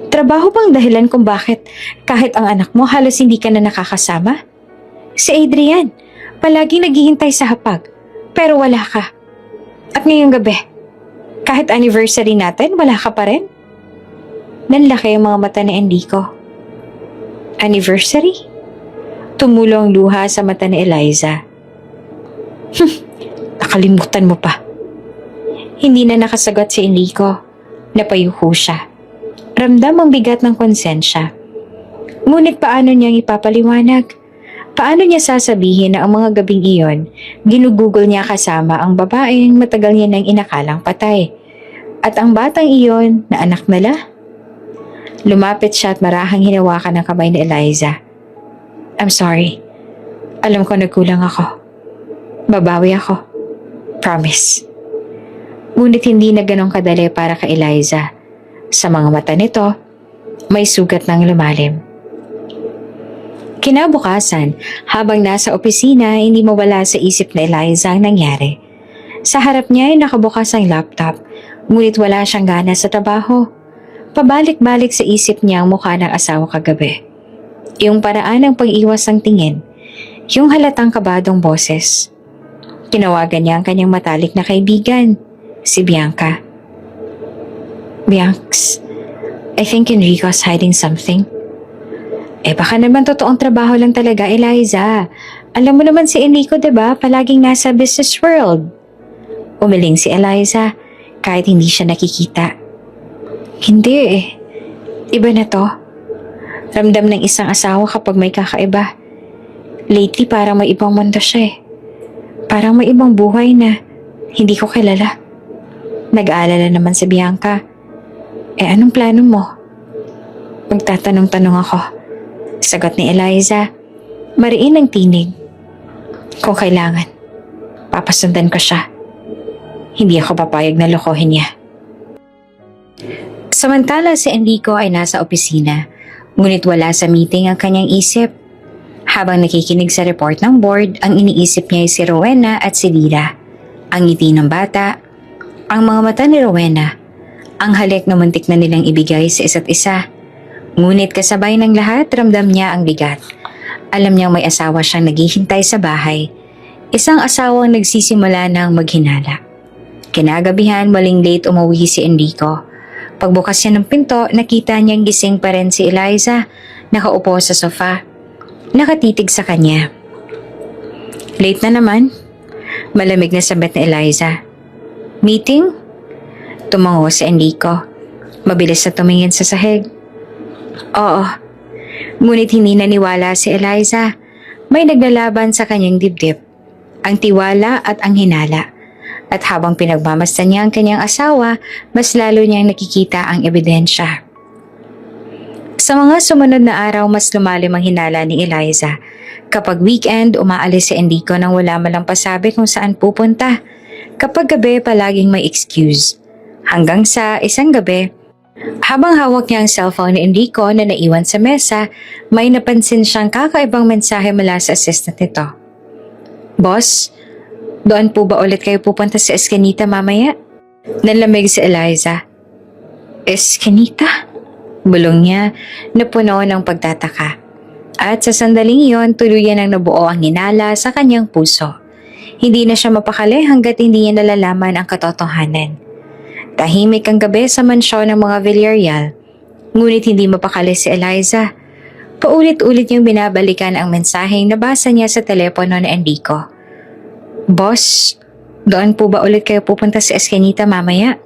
A: Trabaho bang dahilan kung bakit kahit ang anak mo halos hindi ka na nakakasama? Si Adrian, palaging naghihintay sa hapag, pero wala ka. At ngayong gabi, kahit anniversary natin, wala ka pa rin? Nanlaki ang mga mata ni Enrico. Anniversary? Tumulo ang luha sa mata ni Eliza. Nakalimutan mo pa. Hindi na nakasagot si Enrico. Napayuko siya. Ramdam ang bigat ng konsensya. Ngunit paano niyang ipapaliwanag? Paano niya sasabihin na ang mga gabing iyon, ginugugol niya kasama ang babaeng matagal niya nang inakalang patay? At ang batang iyon na anak nila? Lumapit siya at marahang hinawakan ng kamay ni Eliza. I'm sorry. Alam ko nagkulang ako. Babawi ako. Promise. Ngunit hindi na ganong kadali para kay Eliza. Sa mga mata nito, may sugat ng lumalim. Kinabukasan, habang nasa opisina, hindi mawala sa isip ni Eliza ang nangyari. Sa harap niya ay nakabukas ang laptop, ngunit wala siyang gana sa trabaho. Pabalik-balik sa isip niya ang mukha ng asawa kagabi. Yung paraan ng pag-iwas ng tingin, yung halatang kabadong boses. Tinawagan niya ang kanyang matalik na kaibigan, si Bianca. Bianx, I think Enrico's hiding something. Baka naman totoong trabaho lang talaga, Eliza. Alam mo naman si Enrico, diba? Palaging nasa business world. Umiling si Eliza, kahit hindi siya nakikita. Hindi Iba na to. Ramdam ng isang asawa kapag may kakaiba. Lately parang may ibang mundo siya Parang may ibang buhay na hindi ko kilala. Nag-aalala naman si Bianca. Anong plano mo? Magtatanong-tanong ako. Sagot ni Eliza, mariin ang tinig. Kung kailangan, papasundan ko siya. Hindi ako papayag na lokohin niya. Samantala si Enrico ay nasa opisina, ngunit wala sa meeting ang kanyang isip. Habang nakikinig sa report ng board, ang iniisip niya ay si Rowena at si Lira. Ang ngiti ng bata, ang mga mata ni Rowena, ang halik na muntik na nilang ibigay sa isa't isa. Ngunit kasabay ng lahat, ramdam niya ang bigat. Alam niyang may asawa siyang naghihintay sa bahay. Isang asawang nagsisimula ng maghinala. Kinagabihan, maling late umuwi si Enrico. Pagbukas niya ng pinto, nakita niyang gising pa rin si Eliza, nakaupo sa sofa. Nakatitig sa kanya. Late na naman. Malamig na sabat ni Eliza. Meeting? Tumango si Enrico. Mabilis na tumingin sa sahig. Oo. Ngunit hindi naniwala si Eliza. May naglalaban sa kanyang dibdib. Ang tiwala at ang hinala. At habang pinagmamasdan niya ang kanyang asawa, mas lalo niyang nakikita ang ebidensya. Sa mga sumunod na araw, mas lumalim ang hinala ni Eliza. Kapag weekend, umaalis si Enrico nang wala malang pasabi kung saan pupunta. Kapag gabi, palaging may excuse. Hanggang sa isang gabi, habang hawak niya ang cellphone ni Enrico na naiwan sa mesa, may napansin siyang kakaibang mensahe mula sa assistant nito. Boss, doon po ba ulit kayo pupunta sa Escanita mamaya? Nanlamig si Eliza. Escanita? Bulong niya na puno ng pagtataka. At sa sandaling iyon, tuluyan ang nabuo ang hinala sa kanyang puso. Hindi na siya mapakali hanggat hindi niya nalalaman ang katotohanan. Tahimik ang gabi sa mansyon ng mga Villarreal, ngunit hindi mapakali si Eliza. Paulit-ulit niyang binabalikan ang mensaheng nabasa niya sa telepono ni Enrico. Boss, doon po ba ulit kayo pupunta sa Escanita mamaya?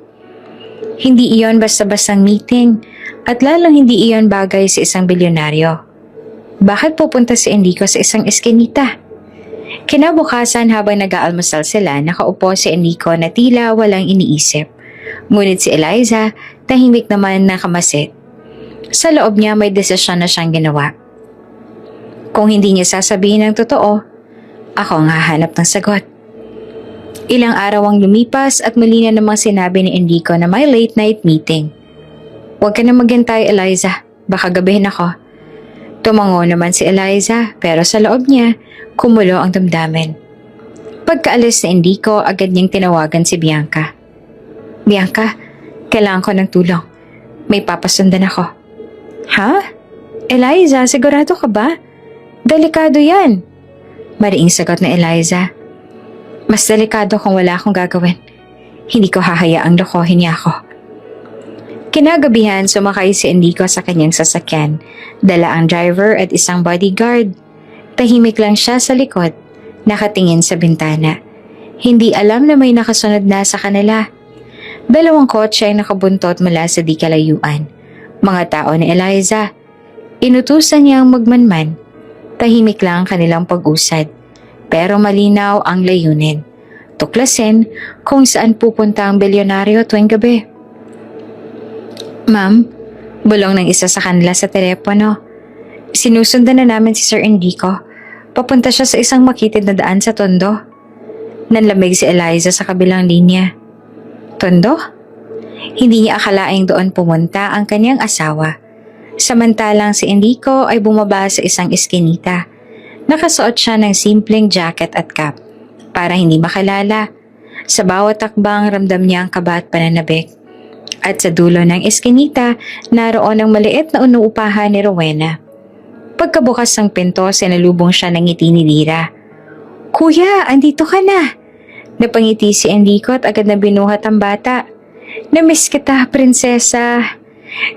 A: Hindi iyon basta-bastang meeting at lalong hindi iyon bagay sa isang bilyonaryo. Bakit pupunta si Enrico sa isang Escanita? Kinabukasan habang nag-aalmusal sila, nakaupo si Enrico na tila walang iniisip. Ngunit si Eliza, tahimik naman na kamasit. Sa loob niya may desisyon na siyang ginawa. Kung hindi niya sasabihin ng totoo, ako ang hahanap ng sagot. Ilang araw ang lumipas at muli na namang sinabi ni Enrico na may late night meeting. Huwag ka na maghintay, Eliza. Baka gabihin ako. Tumango naman si Eliza pero sa loob niya, kumulo ang damdamin. Pagkaalis ni Enrico, agad niyang tinawagan si Bianca. Bianca, kailangan ko ng tulong. May papasundan ako. Ha? Eliza, sigurado ka ba? Delikado yan. Mariing sagot na Eliza. Mas delikado kung wala akong gagawin. Hindi ko hahayaang lokohin niya ako. Kinagabihan, sumakay si Enrico sa kanyang sasakyan. Dala ang driver at isang bodyguard. Tahimik lang siya sa likod, nakatingin sa bintana. Hindi alam na may nakasunod na sa kanila. 2 kotse ay nakabuntot mula sa di kalayuan. Mga tao ni Eliza. Inutusan niyang magmanman. Tahimik lang ang kanilang pag-usad. Pero malinaw ang layunin. Tuklasin kung saan pupunta ang bilyonaryo tuwing gabi. Ma'am, bulong ng isa sa kanila sa telepono. Sinusundan na namin si Sir Enrico. Papunta siya sa isang makitid na daan sa Tondo. Nanlamig si Eliza sa kabilang linya. Tondo? Hindi niya akalaing doon pumunta ang kanyang asawa. Samantalang si Enrico ay bumaba sa isang eskinita. Nakasuot siya ng simpleng jacket at cap para hindi makalala. Sa bawat takbang ramdam niya ang kaba at pananabik. At sa dulo ng eskinita, naroon ang maliit na inuupahan ni Rowena. Pagkabukas ng pinto, sinalubong siya ng ngiti ni Lyra. Kuya, andito ka na! Napangiti si Enrico at agad na binuhat ang bata. Namiss kita, prinsesa.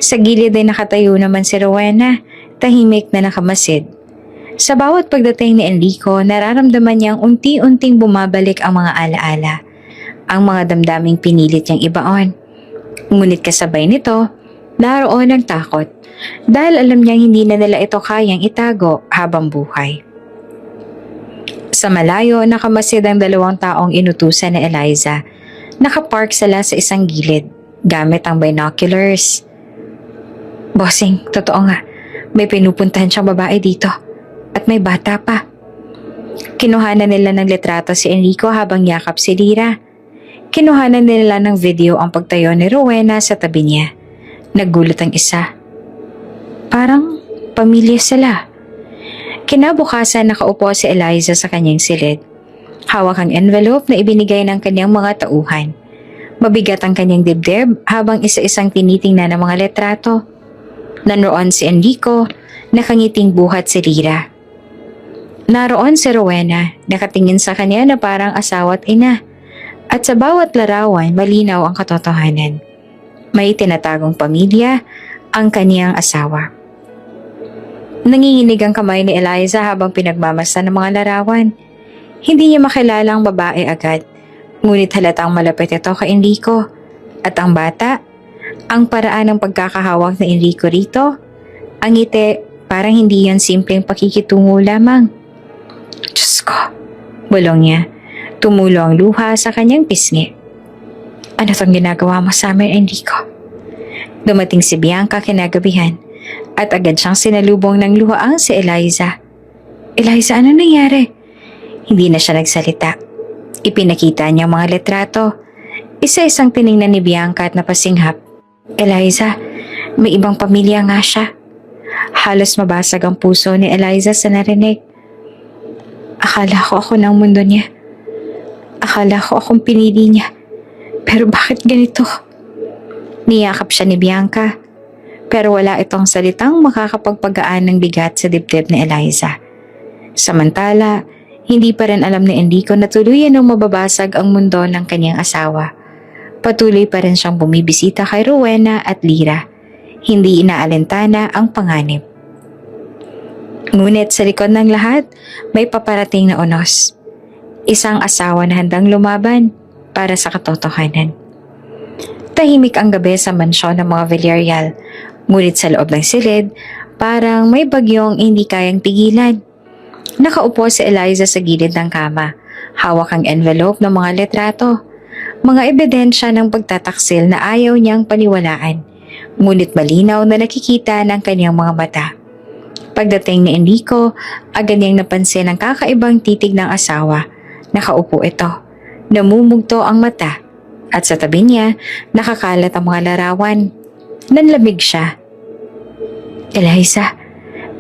A: Sa gilid ay nakatayo naman si Rowena, tahimik na nakamasid. Sa bawat pagdating ni Enrico, nararamdaman niyang unti-unting bumabalik ang mga alaala. Ang mga damdaming pinilit niyang ibaon. Ngunit kasabay nito, naroon ang takot dahil alam niyang hindi na nila ito kayang itago habang buhay. Sa malayo, nakamasid ang 2 taong inutusan ni Eliza. Nakapark sila sa isang gilid gamit ang binoculars. Bossing, totoo nga, may pinupuntahan siyang babae dito at may bata pa. Kinuhanan nila ng litrato si Enrico habang yakap si Lyra. Kinuhanan nila ng video ang pagtayo ni Rowena sa tabi niya. Naggulat ang isa. Parang pamilya sila. Kinabukasan nakaupo si Eliza sa kanyang silid. Hawak ang envelope na ibinigay ng kanyang mga tauhan. Mabigat ang kanyang dibdib habang isa-isang tinitingnan ng mga litrato. Naroon si Enrico, nakangiting buhat si Lyra. Naroon si Rowena, nakatingin sa kanya na parang asawa at ina. At sa bawat larawan, malinaw ang katotohanan. May tinatagong pamilya ang kaniyang asawa. Nanginginig ang kamay ni Eliza habang pinagmamasa ng mga larawan. Hindi niya makilala ang babae agad, ngunit halatang malapit ito kay Enrico. At ang bata, ang paraan ng pagkakahawak ni Enrico rito, ang ngiti, parang hindi yan simpleng pakikitungo lamang. Diyos ko, bulong niya. Tumulo ang luha sa kanyang pisngi. Ano tong ginagawa mo sa amin, Enrico? Dumating si Bianca kinagabihan at agad siyang sinalubong ng luhaang si Eliza. Eliza, ano nangyari? Hindi na siya nagsalita. Ipinakita niya ang mga litrato. Isa-isang tiningnan ni Bianca at napasinghap. Eliza, may ibang pamilya nga siya. Halos mabasag ang puso ni Eliza sa narinig. Akala ko ako ng mundo niya. Akala ko akong pinili niya. Pero bakit ganito? Niyakap siya ni Bianca. Pero wala itong salitang makakapagpagaan ng bigat sa dibdib ni Eliza. Samantala, hindi pa rin alam ni Enrico na tuluyan ng mababasag ang mundo ng kanyang asawa. Patuloy pa rin siyang bumibisita kay Rowena at Lyra. Hindi inaalintana ang panganib. Ngunit sa likod ng lahat, may paparating na unos. Isang asawa na handang lumaban para sa katotohanan. Tahimik ang gabi sa mansyon ng mga Villarreal, ngunit sa loob ng silid, parang may bagyong hindi kayang pigilan. Nakaupo si Eliza sa gilid ng kama, hawak ang envelope ng mga litrato, mga ebidensya ng pagtataksil na ayaw niyang paniwalaan, ngunit malinaw na nakikita ng kanyang mga mata. Pagdating ni Enrico, agad niyang napansin ang kakaibang titig ng asawa. Nakaupo ito, namumugto ang mata, at sa tabi niya, nakakalat ang mga larawan. Nanlamig siya. Eliza,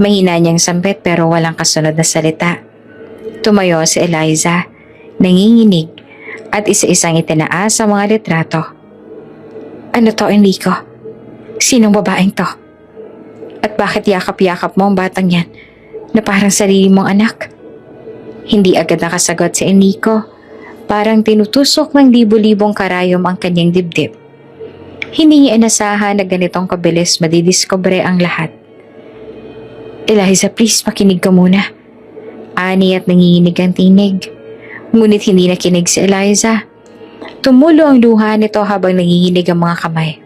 A: mahina niyang sampit pero walang kasunod na salita. Tumayo si Eliza, nanginginig, at isa-isang itinaas ang mga litrato. Ano to, Enrico? Sinong babaeng to? At bakit yakap-yakap mo ang batang yan na parang sarili mong anak? Hindi agad nakasagot si Enrico. Parang tinutusok ng libo-libong karayom ang kanyang dibdib. Hindi niya inasahan na ganitong kabilis madidiscover ang lahat. Eliza, please makinig ka muna. Ani at nanginginig ang tinig. Ngunit hindi nakinig si Eliza. Tumulo ang luha nito habang nanginginig ang mga kamay.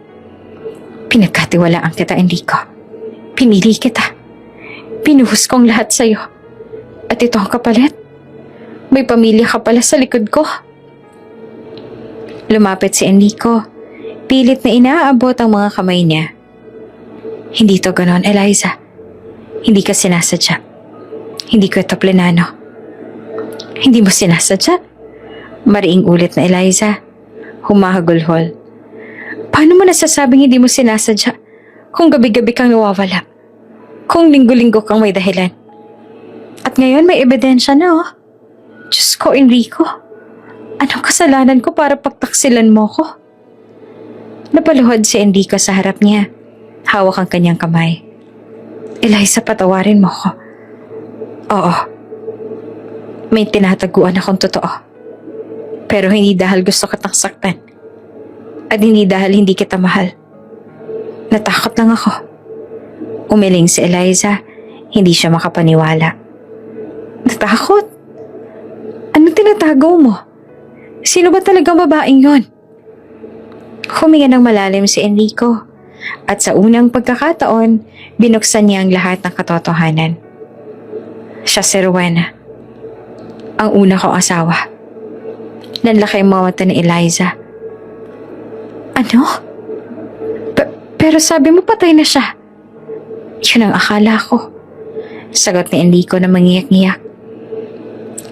A: Pinagkatiwalaan kita, Enrico. Pinili kita. Pinuhos kong lahat sa'yo. At ito ang kapalit. May pamilya ka pala sa likod ko. Lumapit si Enrico. Pilit na inaabot ang mga kamay niya. Hindi to ganon, Eliza. Hindi ka sinasadya. Hindi ko ito plenano. Hindi mo sinasadya? Mariing ulit na Eliza. Humahagulhol. Paano mo nasasabing hindi mo sinasadya kung gabi-gabi kang nawawala? Kung linggo-linggo kang may dahilan? At ngayon may ebidensya na, oh. Diyos ko, Enrico. Anong kasalanan ko para pagtaksilan mo ko? Napaluhod si Enrico sa harap niya. Hawak ang kanyang kamay. Eliza, patawarin mo ko. Oo. May tinataguan akong totoo. Pero hindi dahil gusto kitang saktan. At hindi dahil hindi kita mahal. Natakot lang ako. Umiling si Eliza. Hindi siya makapaniwala. Natakot? Anong tinatago mo? Sino ba talagang babaeng yon? Huminga ng malalim si Enrico. At sa unang pagkakataon, binuksan niya ang lahat ng katotohanan. Siya si Rowena. Ang una kong asawa. Nanlaki ang mga mata ni Eliza. Ano? Pero sabi mo patay na siya. Yun ang akala ko. Sagot ni Enrico na mangiyak-ngiyak.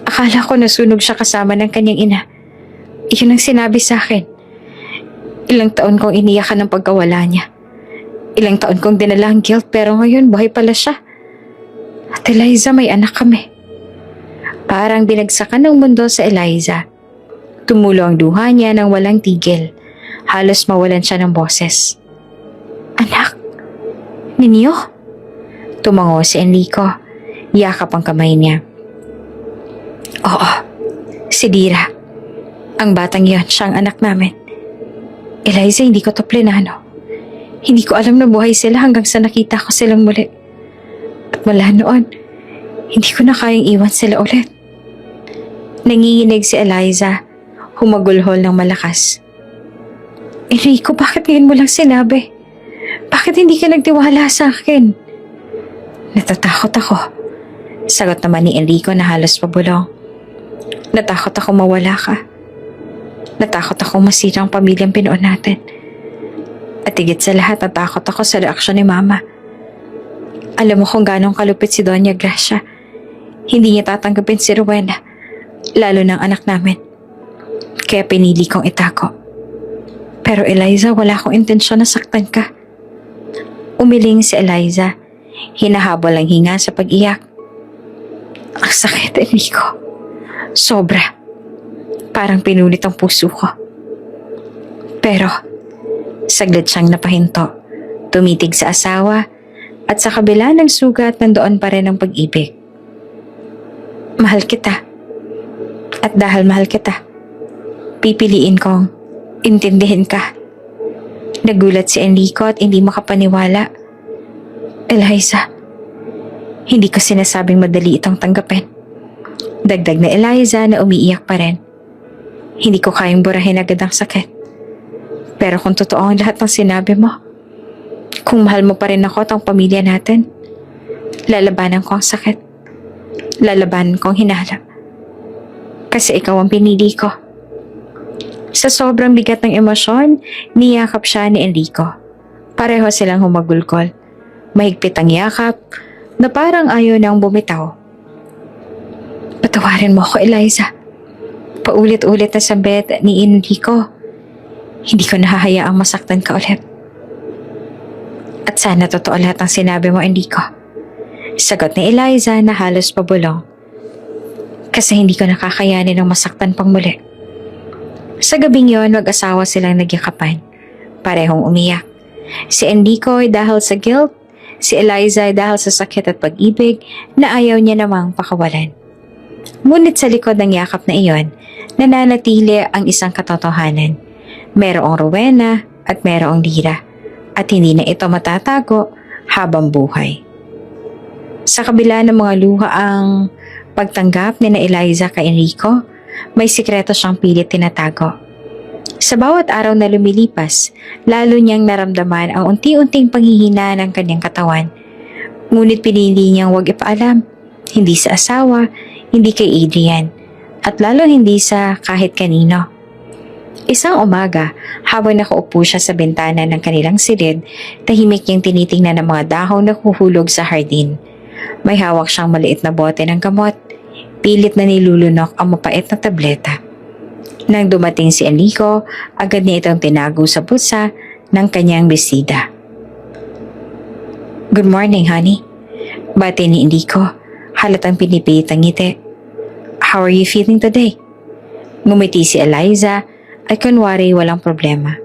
A: Akala ko nasunog siya kasama ng kanyang ina. Yun ang sinabi sa akin. Ilang taon kong iniyakan ng pagkawala niya. Ilang taon kong dinala ang guilt pero ngayon buhay pala siya. At Eliza, may anak kami. Parang binagsakan ng mundo sa Eliza. Tumulo ang luha niya nang walang tigil. Halos mawalan siya ng boses. Anak? Ninyo? Tumango si Enrico. Yakap ang kamay niya. Oo, si Dira. Ang batang yon, siyang anak namin. Eliza, hindi ko to plenano. Hindi ko alam na buhay sila hanggang sa nakita ko silang muli. At mula noon, hindi ko na kayang iwan sila ulit. Nanginginig si Eliza. Humagulhol ng malakas. Enrico, bakit ngayon mo lang sinabi? Bakit hindi ka nagtiwala sa akin? Natatakot ako. Sagot naman ni Enrico na halos pabulong. Natakot ako mawala ka. Natakot ako masira ang pamilyang pinuon natin. At higit sa lahat, natakot ako sa reaksyon ni Mama. Alam mo kung gano'ng kalupit si Doña Gracia. Hindi niya tatanggapin si Rowena, lalo ng anak namin. Kaya pinili kong itago. Pero Eliza, wala akong intensyon na saktan ka. Umiling si Eliza. Hinahabol ang hinga sa pag-iyak. Ang sakit, Enrico. Sobra. Parang pinunit ang puso ko. Pero, saglit siyang napahinto. Tumitig sa asawa at sa kabila ng sugat nandoon pa rin ang pag-ibig. Mahal kita. At dahil mahal kita, pipiliin kong intindihin ka. Nagulat si Enrico at hindi makapaniwala. Eliza, hindi ko sinasabing madali itong tanggapin. Dagdag na Eliza na umiiyak pa rin. Hindi ko kayang burahin agad ang sakit. Pero kung totoo ang lahat ng sinabi mo, kung mahal mo pa rin ako at ang pamilya natin, lalabanan ko ang sakit. Lalabanan ko ang hinahanap. Kasi ikaw ang pinili ko. Sa sobrang bigat ng emosyon, niyakap siya ni Enrico. Pareho silang humagulgol. Mahigpit ang yakap na parang ayaw nang bumitaw. Patawarin mo ako, Eliza. Paulit-ulit na sabit ni Enrico. Hindi ko nahahayaang masaktan ka ulit. At sana totoo lahat ang sinabi mo, Enrico. Sagot ni Eliza na halos pabulong. Kasi hindi ko nakakayanin ng masaktan pang muli. Sa gabing yon, mag-asawa silang nagyakapan. Parehong umiyak. Si Enrico ay dahil sa guilt, si Eliza ay dahil sa sakit at pag-ibig na ayaw niya namang pakawalan. Ngunit sa likod ng yakap na iyon, nananatili ang isang katotohanan. Merong Rowena at merong Lyra, at hindi na ito matatago habang buhay. Sa kabila ng mga luha ang pagtanggap ni na Eliza kay Enrico, may sikreto siyang pilit tinatago. Sa bawat araw na lumilipas, lalo niyang naramdaman ang unti-unting panghihina ng kanyang katawan. Ngunit pinili niyang huwag ipaalam, hindi sa asawa, hindi kay Adrian, at lalo hindi sa kahit kanino. Isang umaga, habang nakaupo siya sa bintana ng kanilang silid, tahimik niyang tinitingnan ang mga dahon na huhulog sa hardin. May hawak siyang maliit na bote ng gamot, pilit na nilulunok ang mapait na tableta. Nang dumating si Enrico, agad niya itong tinago sa bulsa ng kanyang besida. "Good morning, honey." Bati ni Enrico, halatang pinipilit ang ngiti. "How are you feeling today?" Ngumiti si Eliza at kunwari walang problema.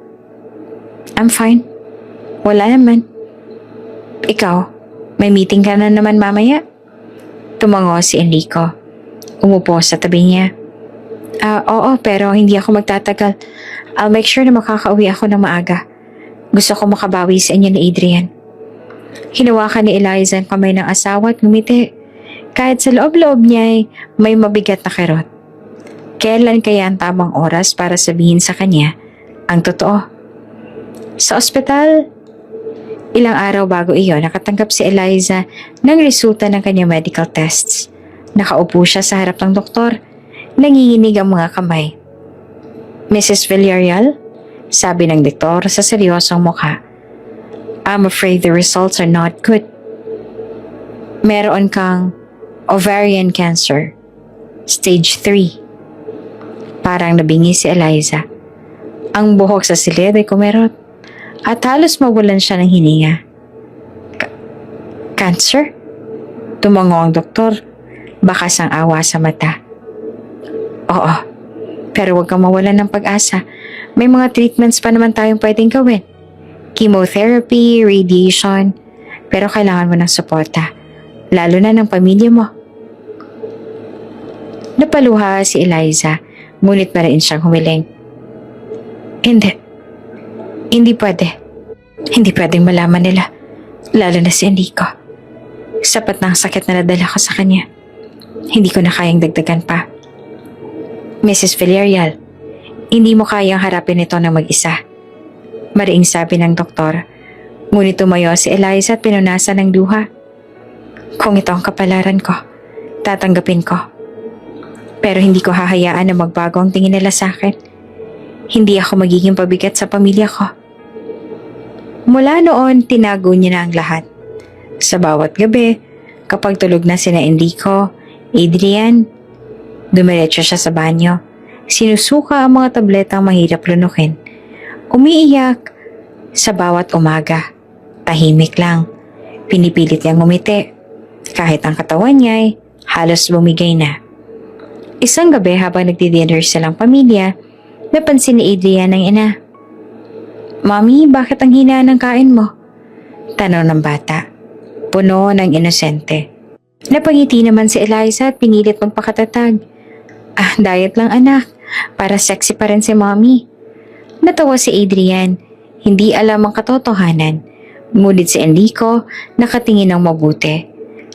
A: "I'm fine. Wala naman." "Ikaw, may meeting ka na naman mamaya?" Tumango si Enrico. Umupo sa tabi niya. Oo, pero hindi ako magtatagal. I'll make sure na makakauwi ako ng maaga. Gusto ko makabawi sa inyo ni Adrian." Hinawakan ni Eliza ang kamay ng asawa at ngumiti. Kahit sa loob-loob niya ay may mabigat na kirot. Kailan kaya ang tamang oras para sabihin sa kanya ang totoo? Sa ospital, ilang araw bago iyon, nakatanggap si Eliza ng resulta ng kanyang medical tests. Nakaupo siya sa harap ng doktor. Nanginginig ang mga kamay. "Mrs. Villarreal?" sabi ng doktor sa seryosong mukha. "I'm afraid the results are not good. Meron kang ovarian cancer. Stage 3. Parang nabingi si Eliza. Ang buhok sa silid ay kumerot at halos mawalan siya ng hininga. Cancer? Tumango ang doktor, bakas ang awa sa mata. Oo, pero huwag kang mawalan ng pag-asa. May mga treatments pa naman tayong pwedeng gawin. Chemotherapy, radiation, pero kailangan mo ng suporta, lalo na ng pamilya mo. Napaluha si Eliza, ngunit pa rin siyang humiling. Hindi pwede. Hindi pwedeng malaman nila, lalo na si Enrico. Sapat na ang sakit na nadala ko sa kanya. Hindi ko na kayang dagdagan pa. Mrs. Villarreal, hindi mo kayang harapin ito ng mag-isa. Mariing sabi ng doktor, ngunit tumayo si Eliza at pinunasan ng luha. Kung ito ang kapalaran ko, tatanggapin ko. Pero hindi ko hahayaan na magbago ang tingin nila sa akin. Hindi ako magiging pabigat sa pamilya ko. Mula noon, tinago niya na ang lahat. Sa bawat gabi, kapag tulog na sina Enrico, Adrian, dumiretso siya sa banyo. Sinusuka ang mga tabletang mahirap lunukin. Umiiyak sa bawat umaga. Tahimik lang. Pinipilit niyang ngumiti. Kahit ang katawan niya ay halos bumigay na. Isang gabi habang nagdi-dinner silang pamilya, napansin ni Adrian ang ina. "Mami, bakit ang hina ng kain mo?" Tanong ng bata. Puno ng inosente. Napangiti naman si Eliza at pinilit magpakatatag. Diet lang anak. Para sexy pa rin si mommy. Natawa si Adrian. Hindi alam ang katotohanan. Ngunit si Enrico nakatingin ng mabuti.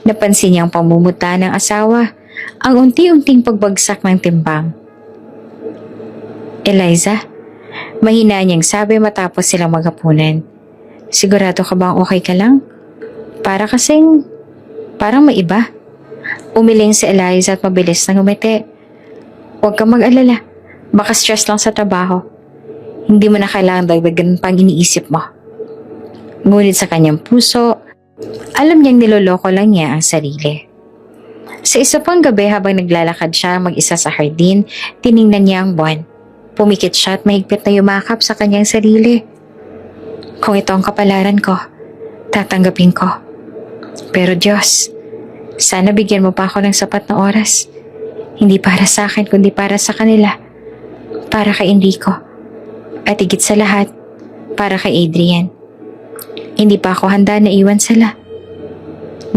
A: Napansin niyang pamumuta ng asawa, ang unti-unting pagbagsak ng timbang. "Eliza," mahina niyang sabi matapos silang maghapunan. "Sigurado ka bang okay ka lang? Parang may iba." Umiling si Eliza at mabilis na ngumiti. "Huwag kang mag-alala. Baka stress lang sa trabaho. Hindi mo na kailangan dagdagan pang iniisip mo." Ngunit sa kanyang puso, alam niyang niloloko lang niya ang sarili. Sa isa pang gabi habang naglalakad siya mag-isa sa hardin, tiningnan niya ang buwan. Pumikit siya at mahigpit na yumakap sa kanyang sarili. Kung ito ang kapalaran ko, tatanggapin ko. Pero Diyos, sana bigyan mo pa ako ng sapat na oras. Hindi para sa akin kundi para sa kanila. Para kay Enrico. At higit sa lahat, para kay Adrian. Hindi pa ako handa na iwan sila.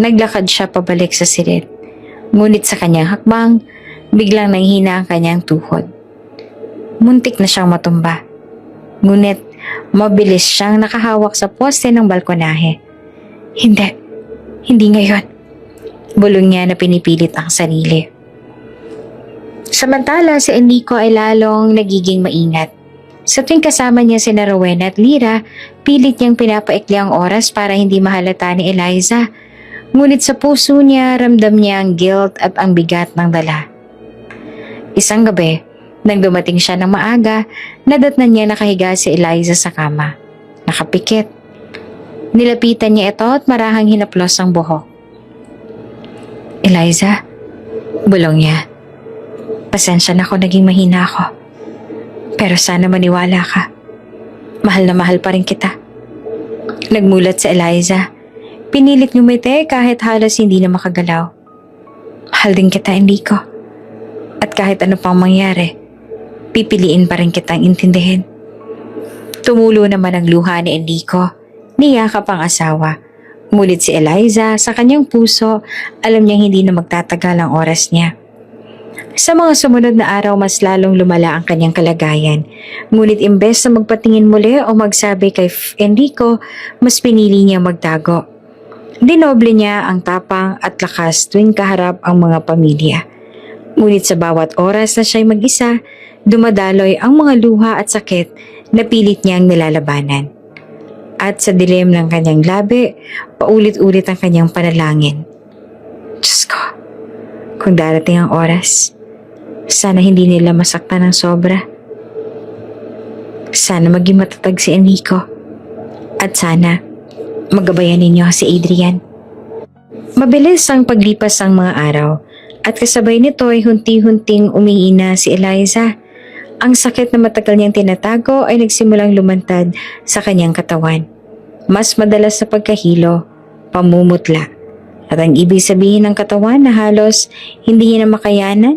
A: Naglakad siya pabalik sa silid. Ngunit sa kanyang hakbang, Biglang nanghina ang kanyang tuhod. Muntik na siyang matumba. Ngunit, mabilis siyang nakahawak sa poste ng balkonahe. Hindi ngayon. Bulong niya na pinipilit ang sarili. Samantala, si Enrico ay lalong nagiging maingat. Sa tuwing kasama niya si Rowena at Lyra, pilit niyang pinapaikli ang oras para hindi mahalata ni Eliza. Ngunit sa puso niya, ramdam niya ang guilt at ang bigat ng dala. Isang gabi, nang dumating siya ng maaga, nadatnan niya nakahiga si Eliza sa kama. Nakapikit. Nilapitan niya ito at marahang hinaplos ang buhok. "Eliza," bulong niya. "Pasensya na kung naging mahina ako. Pero sana maniwala ka. Mahal na mahal pa rin kita." Nagmulat si Eliza. Pinilit ngumiti kahit halos hindi na makagalaw. "Mahal din kita, Enrico. At kahit ano pang mangyari, pipiliin pa rin kitang intindihin." Tumulo naman ang luha ni Enrico. Niyakap ang asawa. Ngunit si Eliza, sa kanyang puso, alam niyang hindi na magtatagal ang oras niya. Sa mga sumunod na araw, mas lalong lumala ang kanyang kalagayan. Ngunit imbes na magpatingin muli o magsabi kay Enrico, mas pinili niya magtago. Dinoble niya ang tapang at lakas tuwing kaharap ang mga pamilya. Ngunit sa bawat oras na siya'y mag-isa, dumadaloy ang mga luha at sakit na pilit niyang nilalabanan. At sa dilim ng kanyang labi, paulit-ulit ang kanyang panalangin. "Diyos ko, kung darating ang oras, sana hindi nila masaktan ng sobra. Sana maging matatag si Enrico. At sana magabayan ninyo si Adrian." Mabilis ang paglipas ng mga araw at kasabay nito ay hunti-hunting umiina si Eliza. Ang sakit na matagal niyang tinatago ay nagsimulang lumantad sa kanyang katawan. Mas madalas sa pagkahilo, pamumutla, at ang ibig sabihin ng katawan na halos hindi niya na makayanan.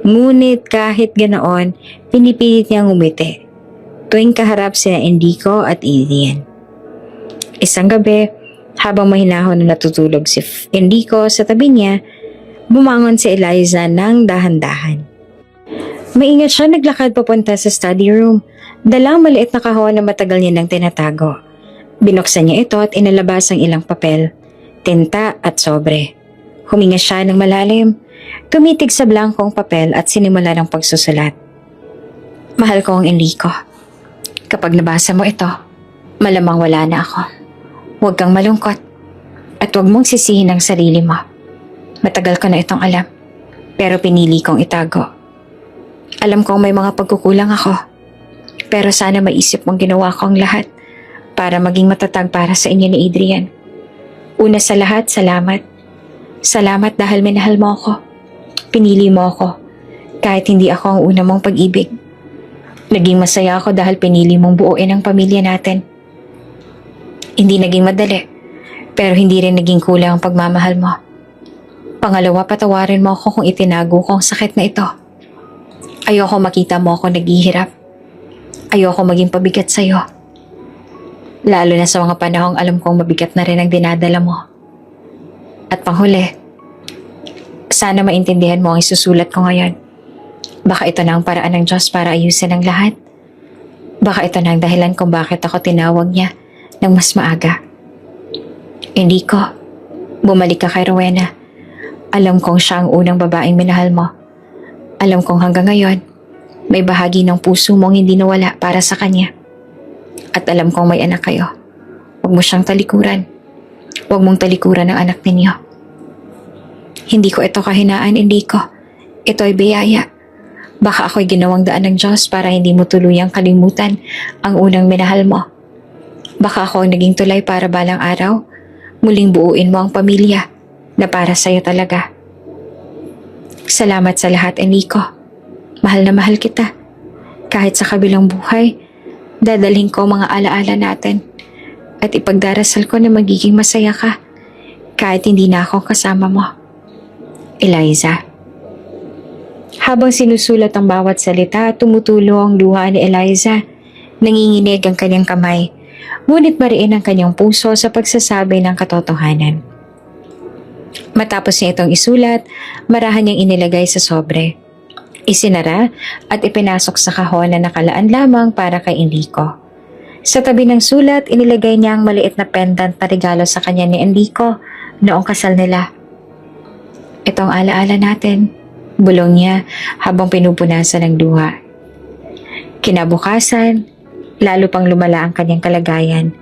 A: Ngunit kahit ganoon, pinipilit niyang umiti tuwing kaharap sina Enrico at Adrian. Isang gabi, habang mahinahon na natutulog si Enrico sa tabi niya, bumangon si Eliza ng dahan-dahan. Maingat siya naglakad papunta sa study room. Dalang maliit na kahon na matagal niya nang tinatago. Binuksan niya ito at inalabas ang ilang papel, tinta at sobre. Huminga siya ng malalim, tumitig sa blankong papel at sinimula ng pagsusulat. "Mahal ko ang Enrico. Kapag nabasa mo ito, malamang wala na ako. Huwag kang malungkot at huwag mong sisihin ang sarili mo. Matagal ko na itong alam, pero pinili kong itago. Alam kong may mga pagkukulang ako, pero sana maisip mong ginawa ko ang lahat para maging matatag para sa inyo ni Adrian. Una sa lahat, salamat. Salamat dahil minahal mo ako. Pinili mo ako, kahit hindi ako ang una mong pag-ibig. Naging masaya ako dahil pinili mong buuin ang pamilya natin. Hindi naging madali, pero hindi rin naging kulang ang pagmamahal mo. Pangalawa, patawarin mo ako kung itinago ko ang sakit na ito. Ayoko makita mo ako naghihirap. Ayoko maging pabigat sa'yo. Lalo na sa mga panahong alam kong mabigat na rin ang dinadala mo. At panghuli, sana maintindihan mo ang isusulat ko ngayon. Baka ito na ang paraan ng Diyos para ayusin ang lahat. Baka ito na ang dahilan kung bakit ako tinawag niya ng mas maaga. Enrico, bumalik ka kay Rowena. Alam kong siya ang unang babaeng minahal mo. Alam kong hanggang ngayon, may bahagi ng puso mong hindi nawala para sa kanya. At alam kong may anak kayo. Huwag mo siyang talikuran. Huwag mong talikuran ang anak ninyo. Hindi ko ito kahinaan, Enrico. Ito ay biyaya. Baka ako'y ginawang daan ng Diyos para hindi mo tuluyang kalimutan ang unang minahal mo. Baka ako ang naging tulay para balang araw, muling buuin mo ang pamilya na para sa'yo talaga. Salamat sa lahat, Enrico. Mahal na mahal kita. Kahit sa kabilang buhay, dadalhin ko mga alaala natin at ipagdarasal ko na magiging masaya ka kahit hindi na ako kasama mo. Eliza. Habang sinusulat ang bawat salita, tumutulo ang luha ni Eliza. Nanginginig ang kanyang kamay, ngunit mariin ang kanyang puso sa pagsasabi ng katotohanan. Matapos niya itong isulat, marahan niyang inilagay sa sobre. Isinara at ipinasok sa kahon na nakalaan lamang para kay Enrico. Sa tabi ng sulat, inilagay niya ang maliit na pendant na regalo sa kanya ni Enrico noong kasal nila. Itong alaala natin, bulong niya habang pinupunasan ng luha. Kinabukasan, lalo pang lumala ang kanyang kalagayan.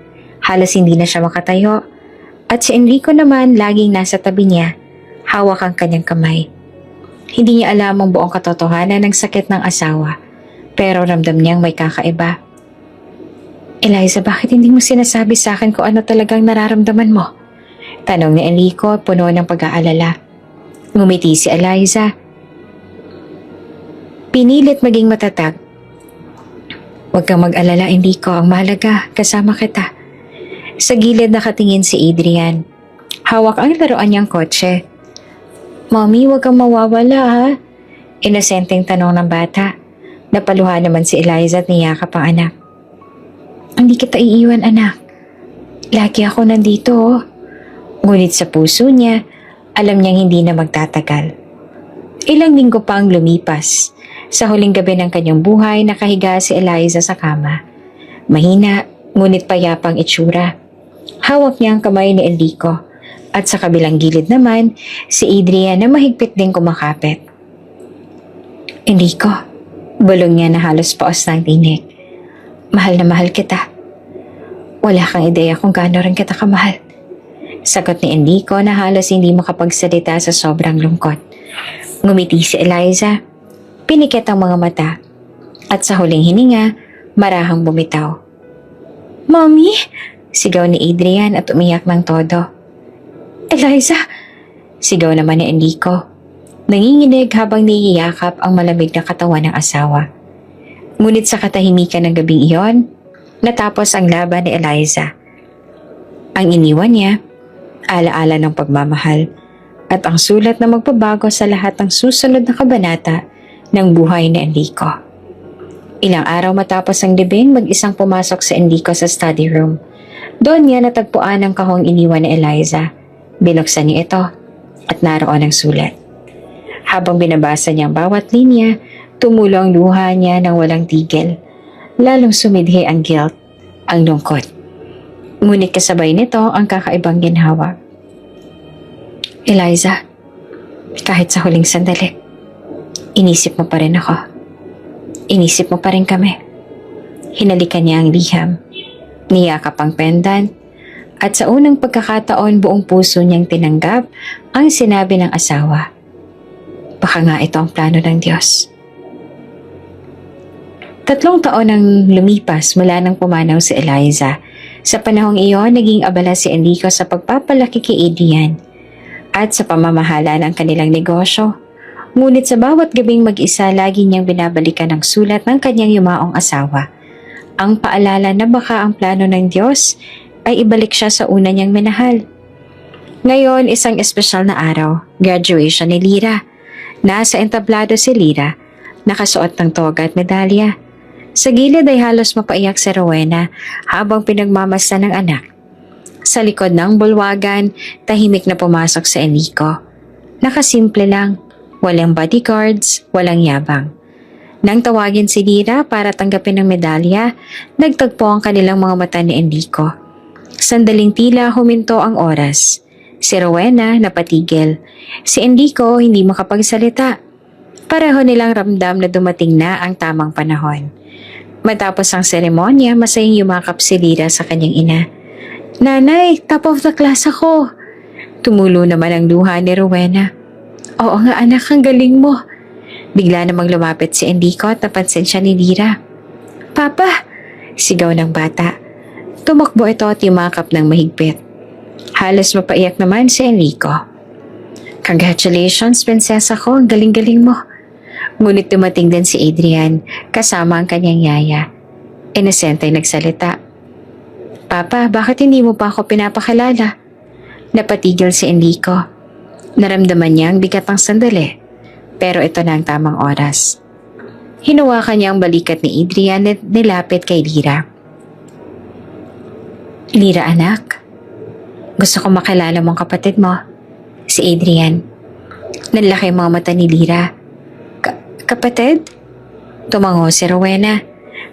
A: Halos hindi na siya makatayo at si Enrico naman laging nasa tabi niya, hawak ang kanyang kamay. Hindi niya alam ang buong katotohanan ng sakit ng asawa, pero ramdam niyang may kakaiba. Eliza, bakit hindi mo sinasabi sa akin kung ano talagang nararamdaman mo? Tanong ni Enrico puno ng pag-aalala. Ngumiti si Eliza. Pinilit maging matatag. Huwag kang mag-alala, Enrico. Ang mahalaga, kasama kita. Sa gilid nakatingin si Adrian. Hawak ang laruan niyang kotse. Mommy, huwag kang mawawala ha? Inosenteng tanong ng bata. Napaluha naman si Eliza at niyakap ang anak. Hindi kita iiwan, anak. Lagi ako nandito. Ngunit sa puso niya, alam niyang hindi na magtatagal. Ilang linggo pa ang lumipas. Sa huling gabi ng kanyang buhay, nakahiga si Eliza sa kama. Mahina, ngunit payapang itsura. Hawak niya ang kamay ni Enrico. At sa kabilang gilid naman, si Adrian na mahigpit din kumakapit. Enrico, bulong niya na halos paos ng tinig. Mahal na mahal kita. Wala kang ideya kung gaano rin kita kamahal. Sagot ni Enrico na halos hindi makapagsalita sa sobrang lungkot. Ngumiti si Eliza. Pinikit ang mga mata. At sa huling hininga, marahang bumitaw. Mommy! Sigaw ni Adrian at umiyak ng todo. Eliza! Sigaw naman ni Enrico. Nanginginig habang niyiyakap ang malamig na katawan ng asawa. Ngunit sa katahimikan ng gabing iyon, natapos ang laban ni Eliza. Ang iniwan niya, alaala ng pagmamahal at ang sulat na magbabago sa lahat ng susunod na kabanata ng buhay ni Enrico. Ilang araw matapos ang libing, mag-isang pumasok si Enrico sa study room. Doon niya natagpuan ang kahong iniwan ni Eliza. Binuksan niya ito at naroon ang sulat. Habang binabasa niya ang bawat linya, tumulo ang luha niya ng walang tigil. Lalong sumidhi ang guilt, ang lungkot. Ngunit kasabay nito ang kakaibang ginhawa. Eliza, kahit sa huling sandali, inisip mo pa rin ako. Inisip mo pa rin kami. Hinalikan niya ang liham, niyakap ang pendant, at sa unang pagkakataon buong puso niyang tinanggap ang sinabi ng asawa. Baka nga ito ang plano ng Diyos. 3 taon ang lumipas mula nang pumanaw si Eliza. Sa panahong iyon, naging abala si Enrico sa pagpapalaki kay Adrian at sa pamamahala ng kanilang negosyo. Ngunit sa bawat gabing mag-isa, lagi niyang binabalikan ang sulat ng kanyang yumaong asawa. Ang paalala na baka ang plano ng Diyos ay ibalik siya sa una niyang minahal. Ngayon, isang espesyal na araw, graduation ni Lyra. Nasa entablado si Lyra, nakasuot ng toga at medalya. Sa gilid ay halos mapaiyak si Rowena habang pinagmamasdan ng anak. Sa likod ng bulwagan, tahimik na pumasok si Enrico. Nakasimple lang, walang bodyguards, walang yabang. Nang tawagin si Lyra para tanggapin ang medalya, nagtagpo ang kanilang mga mata ni Enrico. Sandaling tila huminto ang oras. Si Rowena napatigil. Si Enrico hindi makapagsalita. Pareho nilang ramdam na dumating na ang tamang panahon. Matapos ang seremonya, masayang yumakap si Lyra sa kanyang ina. Nanay, top of the class ako. Tumulo naman ang luha ni Rowena. Oo nga anak, ang galing mo. Bigla namang lumapit si Enrico at napansin siya ni Lyra. Papa! Sigaw ng bata. Tumakbo ito at yumakap ng mahigpit. Halos mapaiyak naman si Enrico. Congratulations, prinsesa ko. Ang galing-galing mo. Ngunit dumating din si Adrian, kasama ang kanyang yaya. Inosente ay nagsalita. Papa, bakit hindi mo pa ako pinapakilala? Napatigil si Enrico. Naramdaman niya ang bigat ng sandali, pero ito na ang tamang oras. Hinawakan niya ang balikat ni Adrian at nilapit kay Lyra. Lyra anak, gusto ko makilala mong kapatid mo, Si Adrian. Nanlaki ang mga mata ni Lyra. Kapatid? Tumango si Rowena.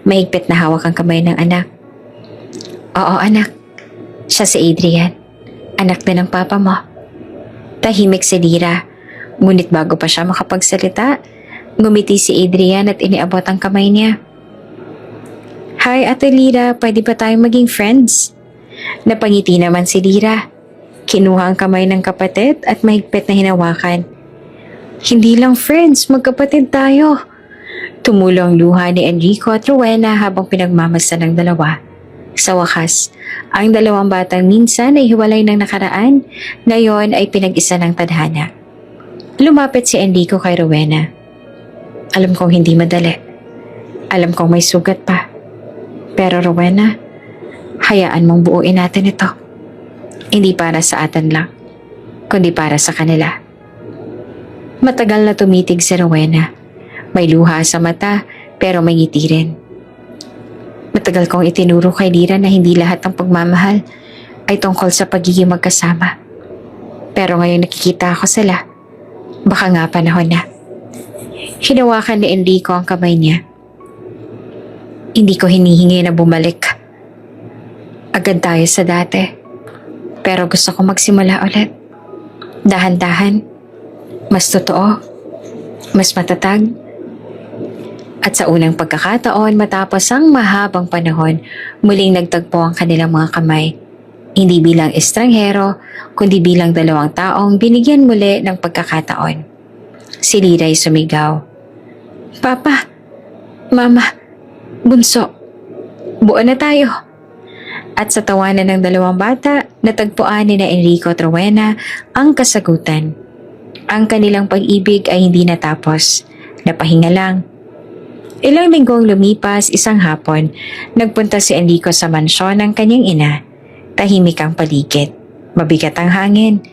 A: Mahigpit na hawak ang kamay ng anak. Oo anak. Siya si Adrian. Anak din ng papa mo. Tahimik si Lyra. Ngunit bago pa siya makapagsalita, ngumiti si Adrian at iniabot ang kamay niya. Hi Ate Lyra, pwede ba tayong maging friends? Napangiti naman si Lyra. Kinuha ang kamay ng kapatid at mahigpit na hinawakan. Hindi lang friends, magkapatid tayo. Tumulong luha ni Enrico at Rowena habang pinagmamasdan ng dalawa. Sa wakas, ang dalawang batang minsan ay hiwalay ng nakaraan, ngayon ay pinag-isa ng tadhana. Lumapit si Enrico kay Rowena. Alam kong hindi madali. Alam kong may sugat pa. Pero Rowena, hayaan mong buuin natin ito. Hindi para sa atin lang, kundi para sa kanila. Matagal na tumitig si Rowena. May luha sa mata pero may ngiti rin. Matagal kong itinuro kay Lyra na hindi lahat ng pagmamahal ay tungkol sa pagiging magkasama. Pero ngayon nakikita ako sila. Baka nga panahon na. Hinawakan ni Enrico ang kamay niya. Hindi ko hinihingi na bumalik. Agad tayo sa dati. Pero gusto ko magsimula ulit. Dahan-dahan. Mas totoo. Mas matatag. At sa unang pagkakataon matapos ang mahabang panahon, muling nagtagpo ang kanilang mga kamay. Hindi bilang estranghero, kundi bilang dalawang taong binigyan muli ng pagkakataon. Si Lyra ay sumigaw. Papa, Mama, Bunso, buo na tayo. At sa tawanan ng dalawang bata, natagpuan ni Enrico at Rowena ang kasagutan. Ang kanilang pag-ibig ay hindi natapos. Napahinga lang. Ilang linggong lumipas, isang hapon, nagpunta si Enrico sa mansyon ng kanyang ina. Tahimik ang paligid. Mabigat ang hangin.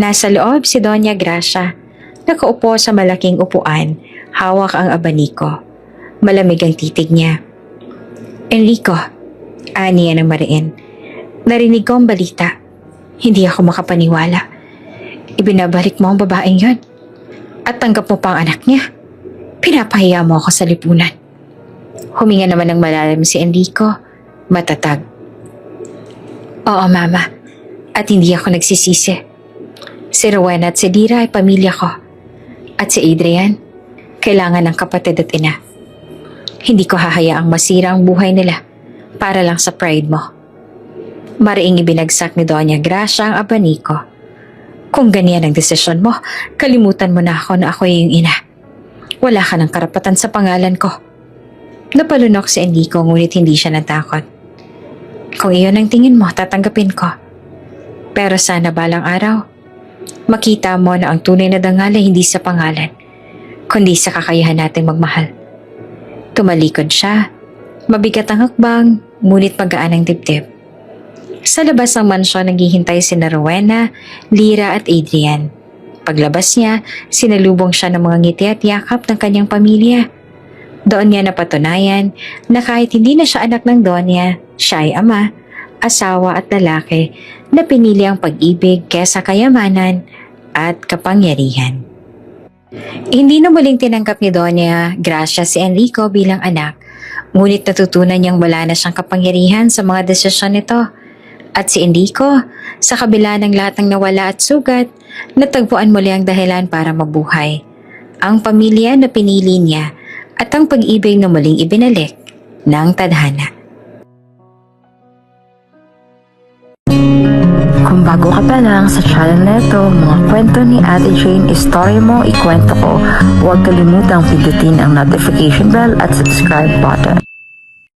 A: Nasa loob si Doña Gracia. Nakaupo sa malaking upuan. Hawak ang abaniko. Malamig ang titig niya. Enrico, aniya ng mariin. Narinig ko ang balita. Hindi ako makapaniwala. Ibinabalik mo ang babaeng yon. At tanggap mo pa ang anak niya. Pinapahiya mo ako sa lipunan. Huminga naman ng malalim si Enrico. Matatag. Oo, Mama. At hindi ako nagsisisi. Si Rowena at si Lyra ay pamilya ko. At si Adrian, kailangan ng kapatid at ina. Hindi ko hahayaang masira ang buhay nila para lang sa pride mo. Mariing ibinagsak ni Doña Gracia ang abaniko. Kung ganyan ang desisyon mo, kalimutan mo na ako na ako yung ina. Wala ka ng karapatan sa pangalan ko. Napalunok si Enrico ngunit hindi siya natakot. Kung iyon ang tingin mo, tatanggapin ko. Pero sana balang araw, makita mo na ang tunay na dangal ay hindi sa pangalan, kundi sa kakayahan nating magmahal. Tumalikod siya. Mabigat ang hakbang, ngunit magaan ang dibdib. Sa labas ng mansyon naghihintay sina Rowena, Lyra at Adrian. Paglabas niya, sinalubong siya ng mga ngiti at yakap ng kanyang pamilya. Doon niya napatunayan na kahit hindi na siya anak ng Donya, siya ay ama, asawa at lalaki na pinili ang pag-ibig kaysa kayamanan at kapangyarihan. Hindi na muling tinanggap ni Doña Gracia si Enrico bilang anak, ngunit natutunan niyang wala na siyang kapangyarihan sa mga desisyon nito. At si Enrico, sa kabila ng lahat ng nawala at sugat, natagpuan muli ang dahilan para mabuhay. Ang pamilya na pinili niya at ang pag-ibig na muling ibinalik ng tadhana.
B: Kung bago ka pa lang sa channel na ito, mga kwento ni Ate Jane, istorya mo, ikwento ko, huwag kalimutang pindutin ang notification bell at subscribe button.